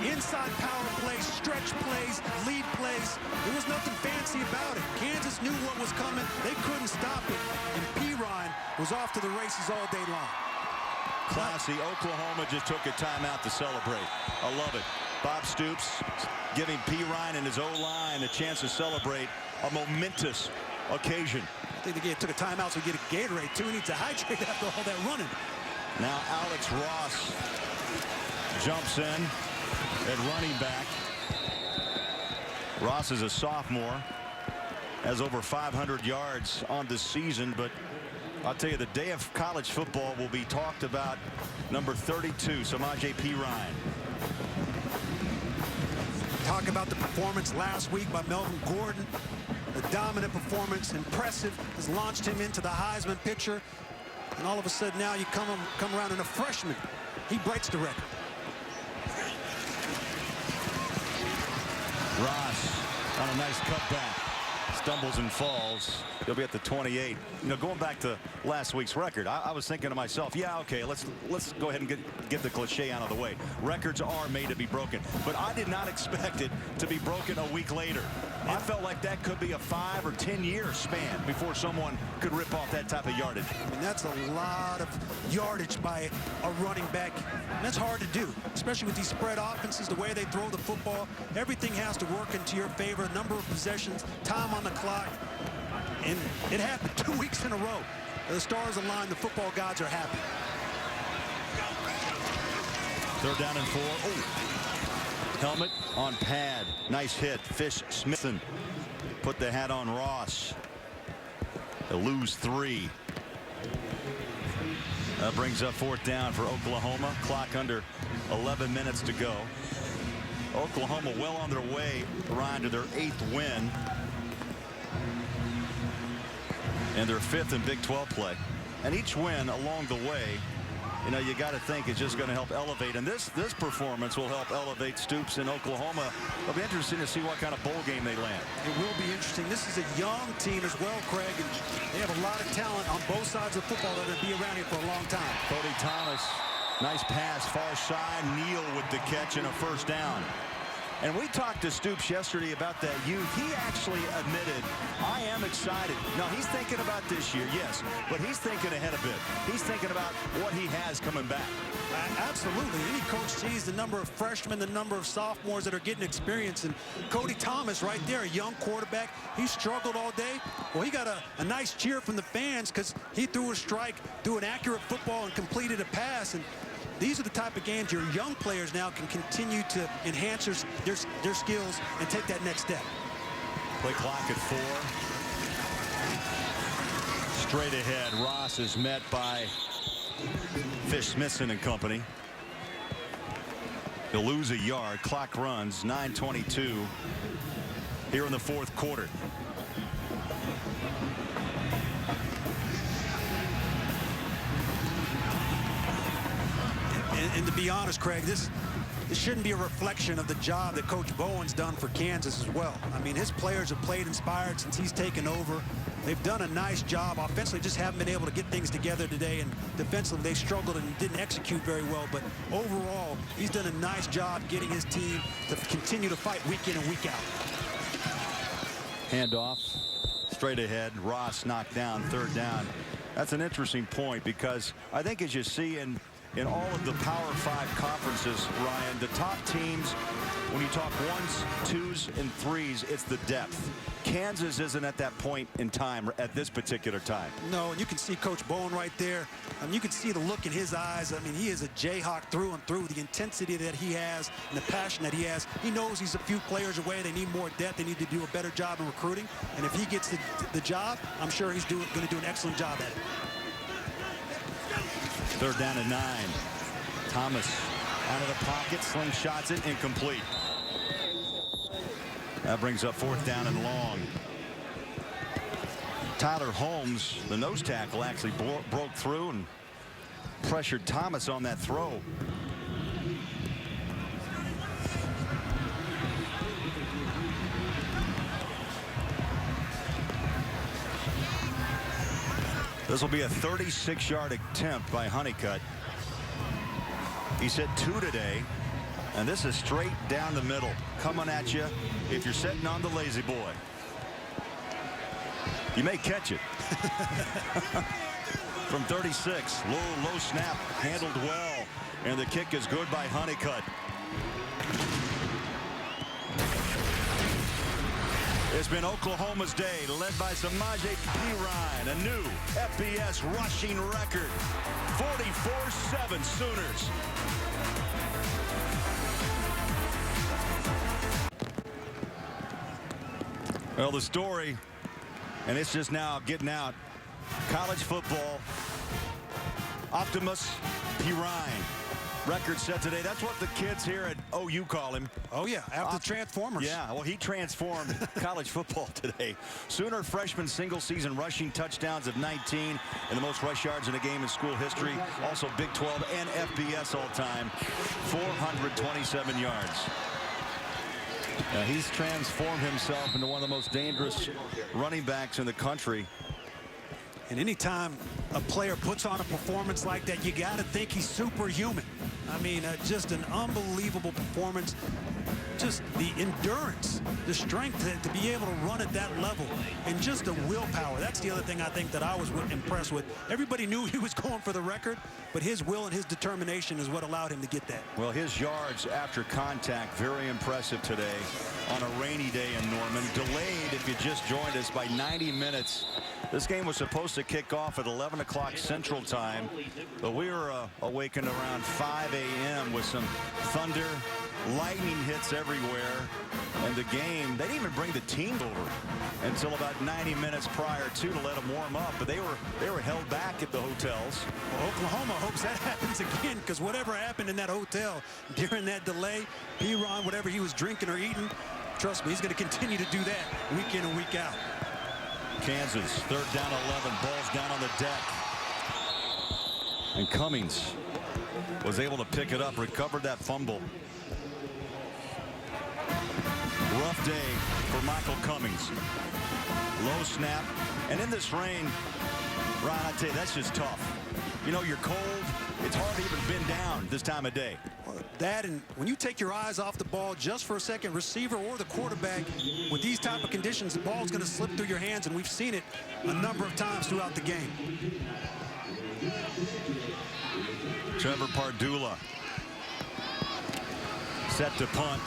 Speaker 3: inside power plays, stretch plays, lead plays. There was nothing fancy about it. Kansas knew what was coming. They couldn't stop it. And Pirine was off to the races all day long.
Speaker 2: Classy. Oklahoma just took a timeout to celebrate. I love it. Bob Stoops giving Pirine and his O-line a chance to celebrate a momentous occasion.
Speaker 3: I think they took a timeout so he get a Gatorade too. He needs to hydrate after all that running.
Speaker 2: Now Alex Ross jumps in at running back. Ross is a sophomore, has over 500 yards on the season, but I'll tell you, the day of college football will be talked about. Number 32, Samaje P. Ryan.
Speaker 3: Talk about the performance last week by Melvin Gordon. The dominant performance, impressive, has launched him into the Heisman picture. And all of a sudden now you come around and a freshman, he breaks the record.
Speaker 2: Ross on a nice cutback. Stumbles and falls. He'll be at the 28. You know, going back to last week's record, I was thinking to myself, yeah, okay, let's go ahead and get the cliche out of the way. Records are made to be broken, but I did not expect it to be broken a week later. I felt like that could be a 5 or 10 year span before someone could rip off that type of yardage.
Speaker 3: And that's a lot of yardage by a running back. And that's hard to do, especially with these spread offenses, the way they throw the football. Everything has to work into your favor. Number of possessions, time on the clock. And it happened 2 weeks in a row. The stars align, the football gods are happy.
Speaker 2: 3rd down and 4. Oh. Helmet on pad. Nice hit. Fish Smithson put the hat on Ross. They'll lose 3. That brings up 4th down for Oklahoma. Clock under 11 minutes to go. Oklahoma well on their way, Ryan, to their 8th win. And their 5th in Big 12 play. And each win along the way, you know, you got to think it's just going to help elevate. And this performance will help elevate Stoops in Oklahoma. It'll be interesting to see what kind of bowl game they land.
Speaker 3: It will be interesting. This is a young team as well, Craig, and they have a lot of talent on both sides of football that are going to be around here for a long time.
Speaker 2: Cody Thomas, nice pass, far side. Neal with the catch and a 1st down. And we talked to Stoops yesterday about that youth. He actually admitted, I am excited. Now, he's thinking about this year, yes, but he's thinking ahead a bit. He's thinking about what he has coming back.
Speaker 3: Absolutely. Any coach sees the number of freshmen, the number of sophomores that are getting experience. And Cody Thomas right there, a young quarterback. He struggled all day. Well, he got a nice cheer from the fans because he threw a strike, threw an accurate football, and completed a pass. And these are the type of games your young players now can continue to enhance their skills and take that next step.
Speaker 2: Play clock at 4. Straight ahead, Ross is met by Fish Smithson and company. He'll lose a yard. Clock runs 9:22 here in the 4th quarter.
Speaker 3: And to be honest, Craig, this shouldn't be a reflection of the job that Coach Bowen's done for Kansas as well. I mean, his players have played inspired since he's taken over. They've done a nice job. Offensively, just haven't been able to get things together today. And defensively, they struggled and didn't execute very well. But overall, he's done a nice job getting his team to continue to fight week in and week out.
Speaker 2: Handoff. Straight ahead. Ross knocked down. 3rd down. That's an interesting point because I think as you see in all of the Power 5 conferences, Ryan, the top teams, when you talk 1s, 2s, and 3s, it's the depth. Kansas isn't at that point in time at this particular time.
Speaker 3: No, and you can see Coach Bowen right there. You can see the look in his eyes. I mean, he is a Jayhawk through and through. The intensity that he has and the passion that he has. He knows he's a few players away. They need more depth. They need to do a better job in recruiting. And if he gets the job, I'm sure he's going to do an excellent job at it.
Speaker 2: 3rd down and 9. Thomas out of the pocket, slingshots it, incomplete. That brings up 4th down and long. Tyler Holmes, the nose tackle, actually broke through and pressured Thomas on that throw. This will be a 36-yard attempt by Honeycutt. He's hit 2 today, and this is straight down the middle, coming at you if you're sitting on the lazy boy. You may catch it. From 36, low snap, handled well, and the kick is good by Honeycutt. It's been Oklahoma's day, led by Samaje P. Ryan, a new FBS rushing record, 44-7 Sooners. Well, the story, and it's just now getting out, college football. Optimus Pirine. Record set today. That's what the kids here at OU call him.
Speaker 3: Oh, yeah, after Transformers.
Speaker 2: Yeah, well, he transformed college football today. Sooner freshman single-season rushing touchdowns of 19 and the most rush yards in a game in school history. Also Big 12 and FBS all-time, 427 yards. He's transformed himself into one of the most dangerous running backs in the country.
Speaker 3: And anytime a player puts on a performance like that, you got to think he's superhuman. I mean, just an unbelievable performance. Just the endurance, the strength to be able to run at that level, and just the willpower. That's the other thing I think that I was impressed with. Everybody knew he was going for the record, but his will and his determination is what allowed him to get that.
Speaker 2: Well, his yards after contact, very impressive today on a rainy day in Norman. Delayed, if you just joined us, by 90 minutes. This game was supposed to kick off at 11 o'clock Central Time, but we were awakened around 5 a.m. with some thunder, lightning hits everywhere, and the game, they didn't even bring the team over until about 90 minutes prior to let them warm up, but they were held back at the hotels.
Speaker 3: Well, Oklahoma hopes that happens again, because whatever happened in that hotel during that delay, P-Ron, whatever he was drinking or eating, trust me, he's going to continue to do that week in and week out.
Speaker 2: Kansas, 3rd down 11, ball's down on the deck. And Cummings was able to pick it up, recovered that fumble. Rough day for Michael Cummings. Low snap, and in this rain, Ryan, I tell you, that's just tough. You know, you're cold, it's hard to even bend down this time of day.
Speaker 3: That, and when you take your eyes off the ball just for a second, receiver or the quarterback, with these type of conditions, the ball's going to slip through your hands, and we've seen it a number of times throughout the game.
Speaker 2: Trevor Pardula set to punt.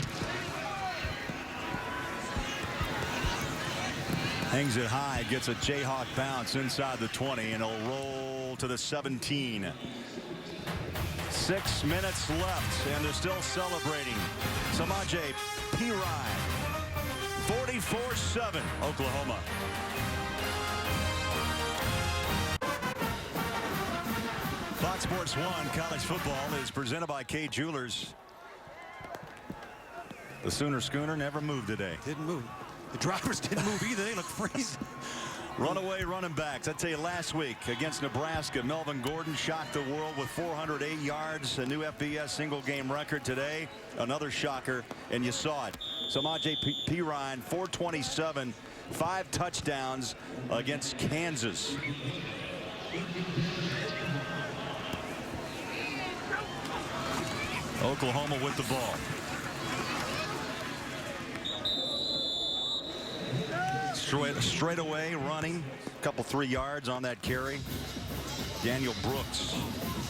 Speaker 2: Hangs it high, gets a Jayhawk bounce inside the 20, and it'll roll to the 17. 6 minutes left, and they're still celebrating. Samaje Perine, 44-7, Oklahoma. Fox Sports 1 college football is presented by K Jewelers. The Sooner Schooner never moved today.
Speaker 3: Didn't move. The drivers didn't move either. They look freezing.
Speaker 2: Runaway running backs. I tell you, last week against Nebraska, Melvin Gordon shocked the world with 408 yards, a new FBS single game record today. Another shocker, and you saw it. Samaje Perine, 427, 5 touchdowns against Kansas. Oklahoma with the ball. Straight away running, a couple 3 yards on that carry. Daniel Brooks.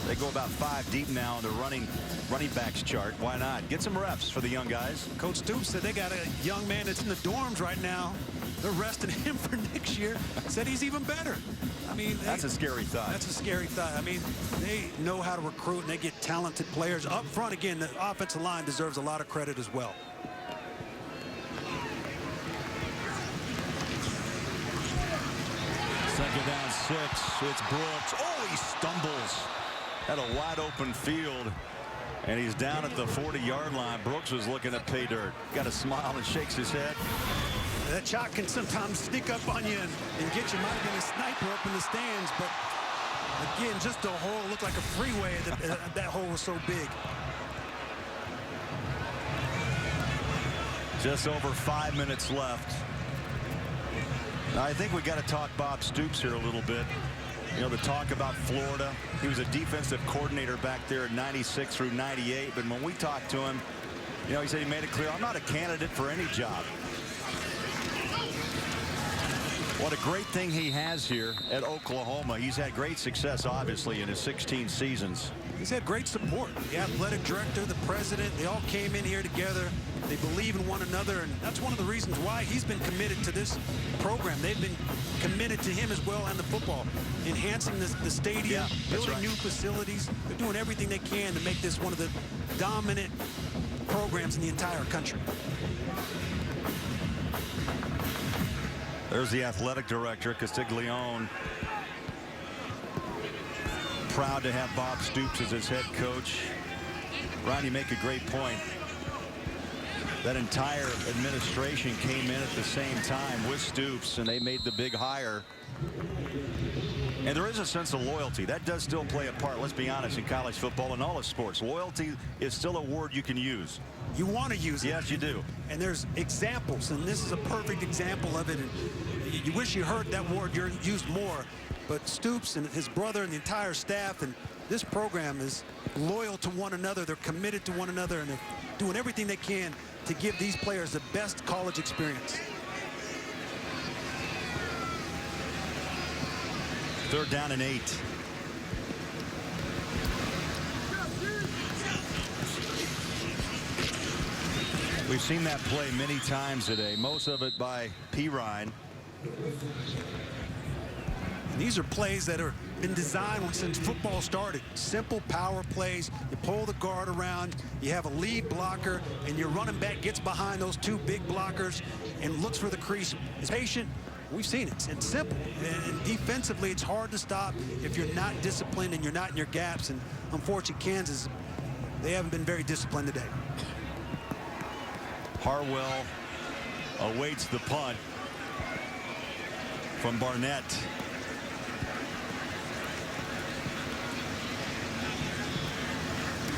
Speaker 2: They go about 5 deep now in the running backs chart. Why not? Get some reps for the young guys.
Speaker 3: Coach Stoops said they got a young man that's in the dorms right now. They're resting him for next year. Said he's even better. I mean,
Speaker 2: that's a scary thought.
Speaker 3: That's a scary thought. I mean, they know how to recruit, and they get talented players up front. Again, the offensive line deserves a lot of credit as well.
Speaker 2: Second down 6. It's Brooks. Oh, he stumbles at a wide open field, and he's down at the 40-yard line. Brooks was looking at pay dirt. Got a smile and shakes his head.
Speaker 3: That shot can sometimes sneak up on you and get you. Might have been a sniper up in the stands, but again, just a hole looked like a freeway. That hole was so big.
Speaker 2: Just over 5 minutes left. Now, I think we got to talk Bob Stoops here a little bit. You know, the talk about Florida. He was a defensive coordinator back there at 96 through 98. But when we talked to him, you know, he said he made it clear, I'm not a candidate for any job. What a great thing he has here at Oklahoma. He's had great success, obviously, in his 16 seasons.
Speaker 3: He's had great support. The athletic director, the president, they all came in here together. They believe in one another, and that's one of the reasons why he's been committed to this program. They've been committed to him as well and the football, enhancing the stadium, building new facilities. They're doing everything they can to make this one of the dominant programs in the entire country.
Speaker 2: There's the athletic director, Castiglione. proud to have Bob Stoops as his head coach. Ron, you make a great point. That entire administration came in at the same time with Stoops, and they made the big hire. And there is a sense of loyalty. That does still play a part, let's be honest, in college football and all of sports. Loyalty is still a word you can use.
Speaker 3: You want to use it.
Speaker 2: Yes, you do.
Speaker 3: And there's examples, and this is a perfect example of it. And you wish you heard that word used more. But Stoops and his brother and the entire staff and this program is loyal to one another. They're committed to one another, and they're doing everything they can to give these players the best college experience.
Speaker 2: Third down and 8. We've seen that play many times today, most of it by Pirine.
Speaker 3: These are plays that have been designed since football started. Simple power plays. You pull the guard around, you have a lead blocker, and your running back gets behind those two big blockers and looks for the crease. Is patient. We've seen it. It's simple. And defensively, it's hard to stop if you're not disciplined and you're not in your gaps. And unfortunately, Kansas, they haven't been very disciplined today.
Speaker 2: Harwell awaits the punt from Barnett.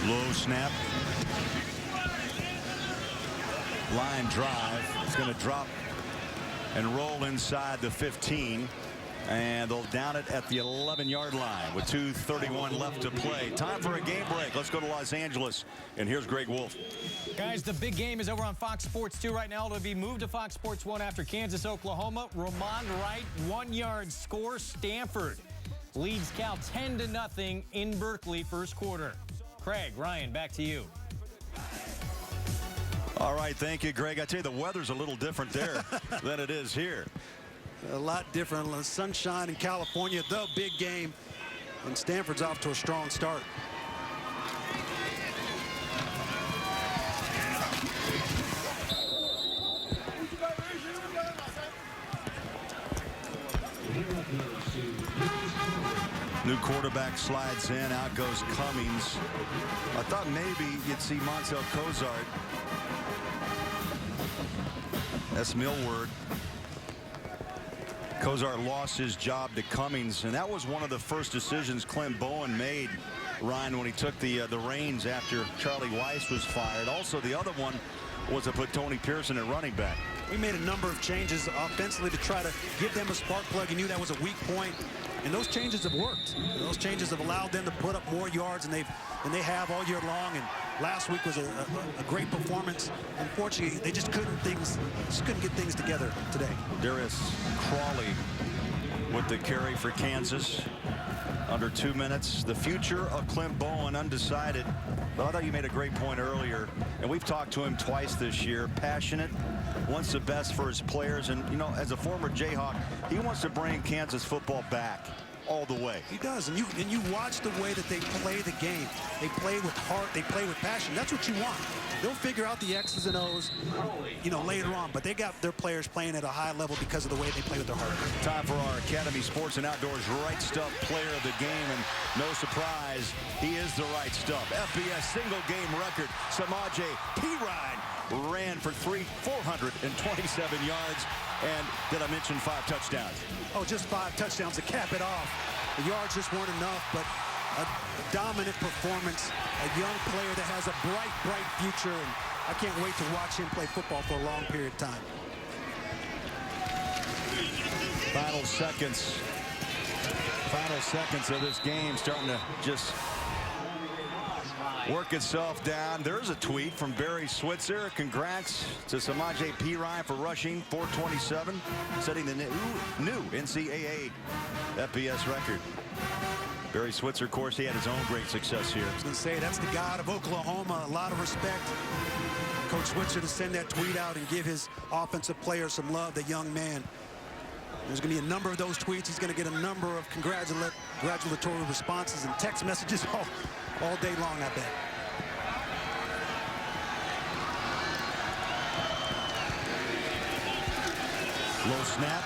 Speaker 2: Low snap. Line drive. It's going to drop and roll inside the 15. And they'll down it at the 11-yard line with 2:31 left to play. Time for a game break. Let's go to Los Angeles. And here's Greg Wolf.
Speaker 4: Guys, the big game is over on Fox Sports 2 right now. It'll be moved to Fox Sports 1 after Kansas, Oklahoma. Ramond Wright, 1-yard score. Stanford leads Cal 10-0 in Berkeley first quarter. Craig, Ryan, back to you.
Speaker 2: All right, thank you, Greg. I tell you, the weather's a little different there than it is here.
Speaker 3: A lot different. Sunshine in California, the big game. And Stanford's off to a strong start.
Speaker 2: New quarterback slides in. Out goes Cummings. I thought maybe you'd see Montel Cozart. That's Millward. Cozart lost his job to Cummings, and that was one of the first decisions Clint Bowen made, Ryan, when he took the reins after Charlie Weiss was fired. Also, the other one was to put Tony Pearson at running back.
Speaker 3: We made a number of changes offensively to try to give them a spark plug. He knew that was a weak point, and those changes have worked. Those changes have allowed them to put up more yards than they have all year long. And last week was a great performance. Unfortunately, they just couldn't get things together today.
Speaker 2: Darius Crawley with the carry for Kansas. Under 2 minutes. The future of Clint Bowen undecided. But I thought you made a great point earlier, and we've talked to him twice this year. Passionate, wants the best for his players, and you know, as a former Jayhawk, he wants to bring Kansas football back all the way.
Speaker 3: He does, and you watch the way that they play the game. They play with heart, they play with passion. That's what you want. They'll figure out the X's and O's, you know, later on, but they got their players playing at a high level because of the way they play with their heart.
Speaker 2: Time for our Academy Sports and Outdoors Right Stuff player of the game, and no surprise, he is the right stuff. FBS single game record, Samaje Perine ran for 427 yards. And did I mention 5 touchdowns?
Speaker 3: Oh, just 5 touchdowns to cap it off. The yards just weren't enough, but a dominant performance. A young player that has a bright, bright future, and I can't wait to watch him play football for a long period of time.
Speaker 2: Final seconds of this game starting to just work itself down. There's a tweet from Barry Switzer. Congrats to Samaje Perine for rushing 427, setting the new NCAA FBS record. Barry Switzer, of course, he had his own great success here.
Speaker 3: I was going to say, that's the god of Oklahoma. A lot of respect. Coach Switzer to send that tweet out and give his offensive players some love, the young man. There's going to be a number of those tweets. He's going to get a number of congratulatory responses and text messages all day long, I bet. Low snap,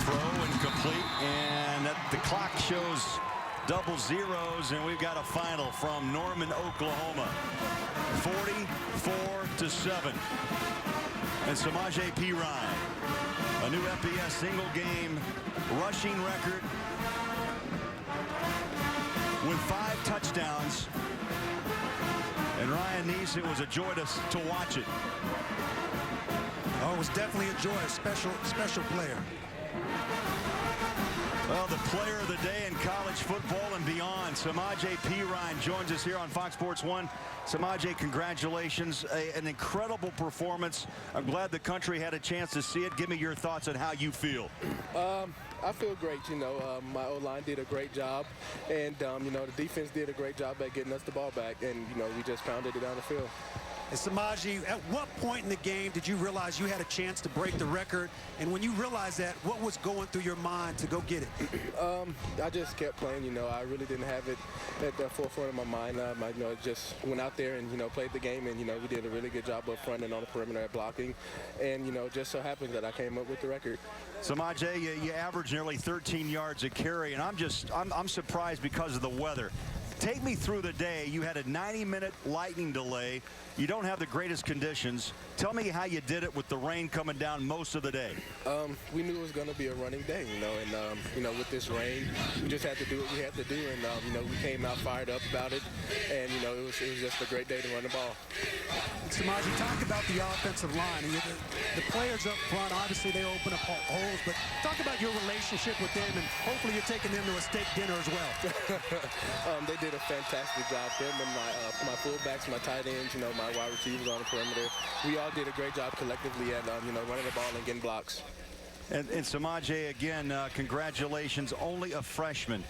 Speaker 3: throw incomplete, and the clock shows
Speaker 2: double zeros, and we've got a final from Norman, Oklahoma. 44-7. And Samaje Perine, a new FBS single game rushing record with 5 touchdowns. And Ryan Neese, it was a joy to watch it.
Speaker 3: Oh, it was definitely a joy. A special player.
Speaker 2: Well, the player of the day in college football and beyond, Samaje Perine, joins us here on Fox Sports 1. Samaje, congratulations. An incredible performance. I'm glad the country had a chance to see it. Give me your thoughts on how you feel.
Speaker 6: I feel great. My O-line did a great job, and the defense did a great job at getting us the ball back, and we just pounded it down the field.
Speaker 3: And Samaje, at what point in the game did you realize you had a chance to break the record? And when you realized that, what was going through your mind to go get it?
Speaker 6: I just kept playing. I really didn't have it at the forefront of my mind. I just went out there and played the game, and we did a really good job up front and on the perimeter at blocking, and just so happened that I came up with the record.
Speaker 2: Samaje, you averaged nearly 13 yards a carry, and I'm surprised because of the weather. Take me through the day. You had a 90-minute lightning delay. You don't have the greatest conditions. Tell me how you did it with the rain coming down most of the day.
Speaker 6: We knew it was going to be a running day, and with this rain, we just had to do what we had to do, and we came out fired up about it, and it was just a great day to run the ball.
Speaker 3: Samaje, talk about the offensive line. And the players up front, obviously they open up holes, but talk about your relationship with them, and hopefully you're taking them to a steak dinner as well.
Speaker 6: They did a fantastic job. Them and my fullbacks, my tight ends, my wide receivers on the perimeter. We all did a great job collectively at running the ball and getting blocks.
Speaker 2: And Samaje, again, congratulations. Only a freshman.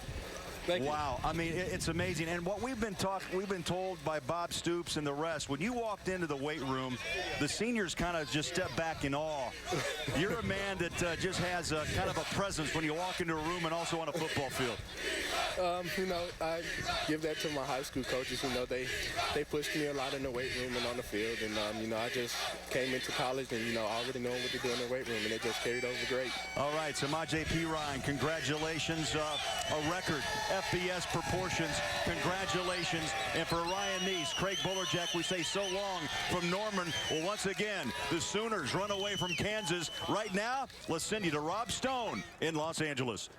Speaker 6: Thank you.
Speaker 2: Wow, I mean, it's amazing. And what we've been told by Bob Stoops and the rest, when you walked into the weight room, the seniors kind of just stepped back in awe. You're a man that just has a kind of a presence when you walk into a room and also on a football field.
Speaker 6: I give that to my high school coaches. They pushed me a lot in the weight room and on the field, and I just came into college and already knowing what to do in the weight room, and it just carried over great.
Speaker 2: All right, Samaje Perine, congratulations, a record. FBS proportions, congratulations. And for Ryan Neese, Craig Bullerjack, we say so long from Norman. Well, once again, the Sooners run away from Kansas. Right now, let's send you to Rob Stone in Los Angeles.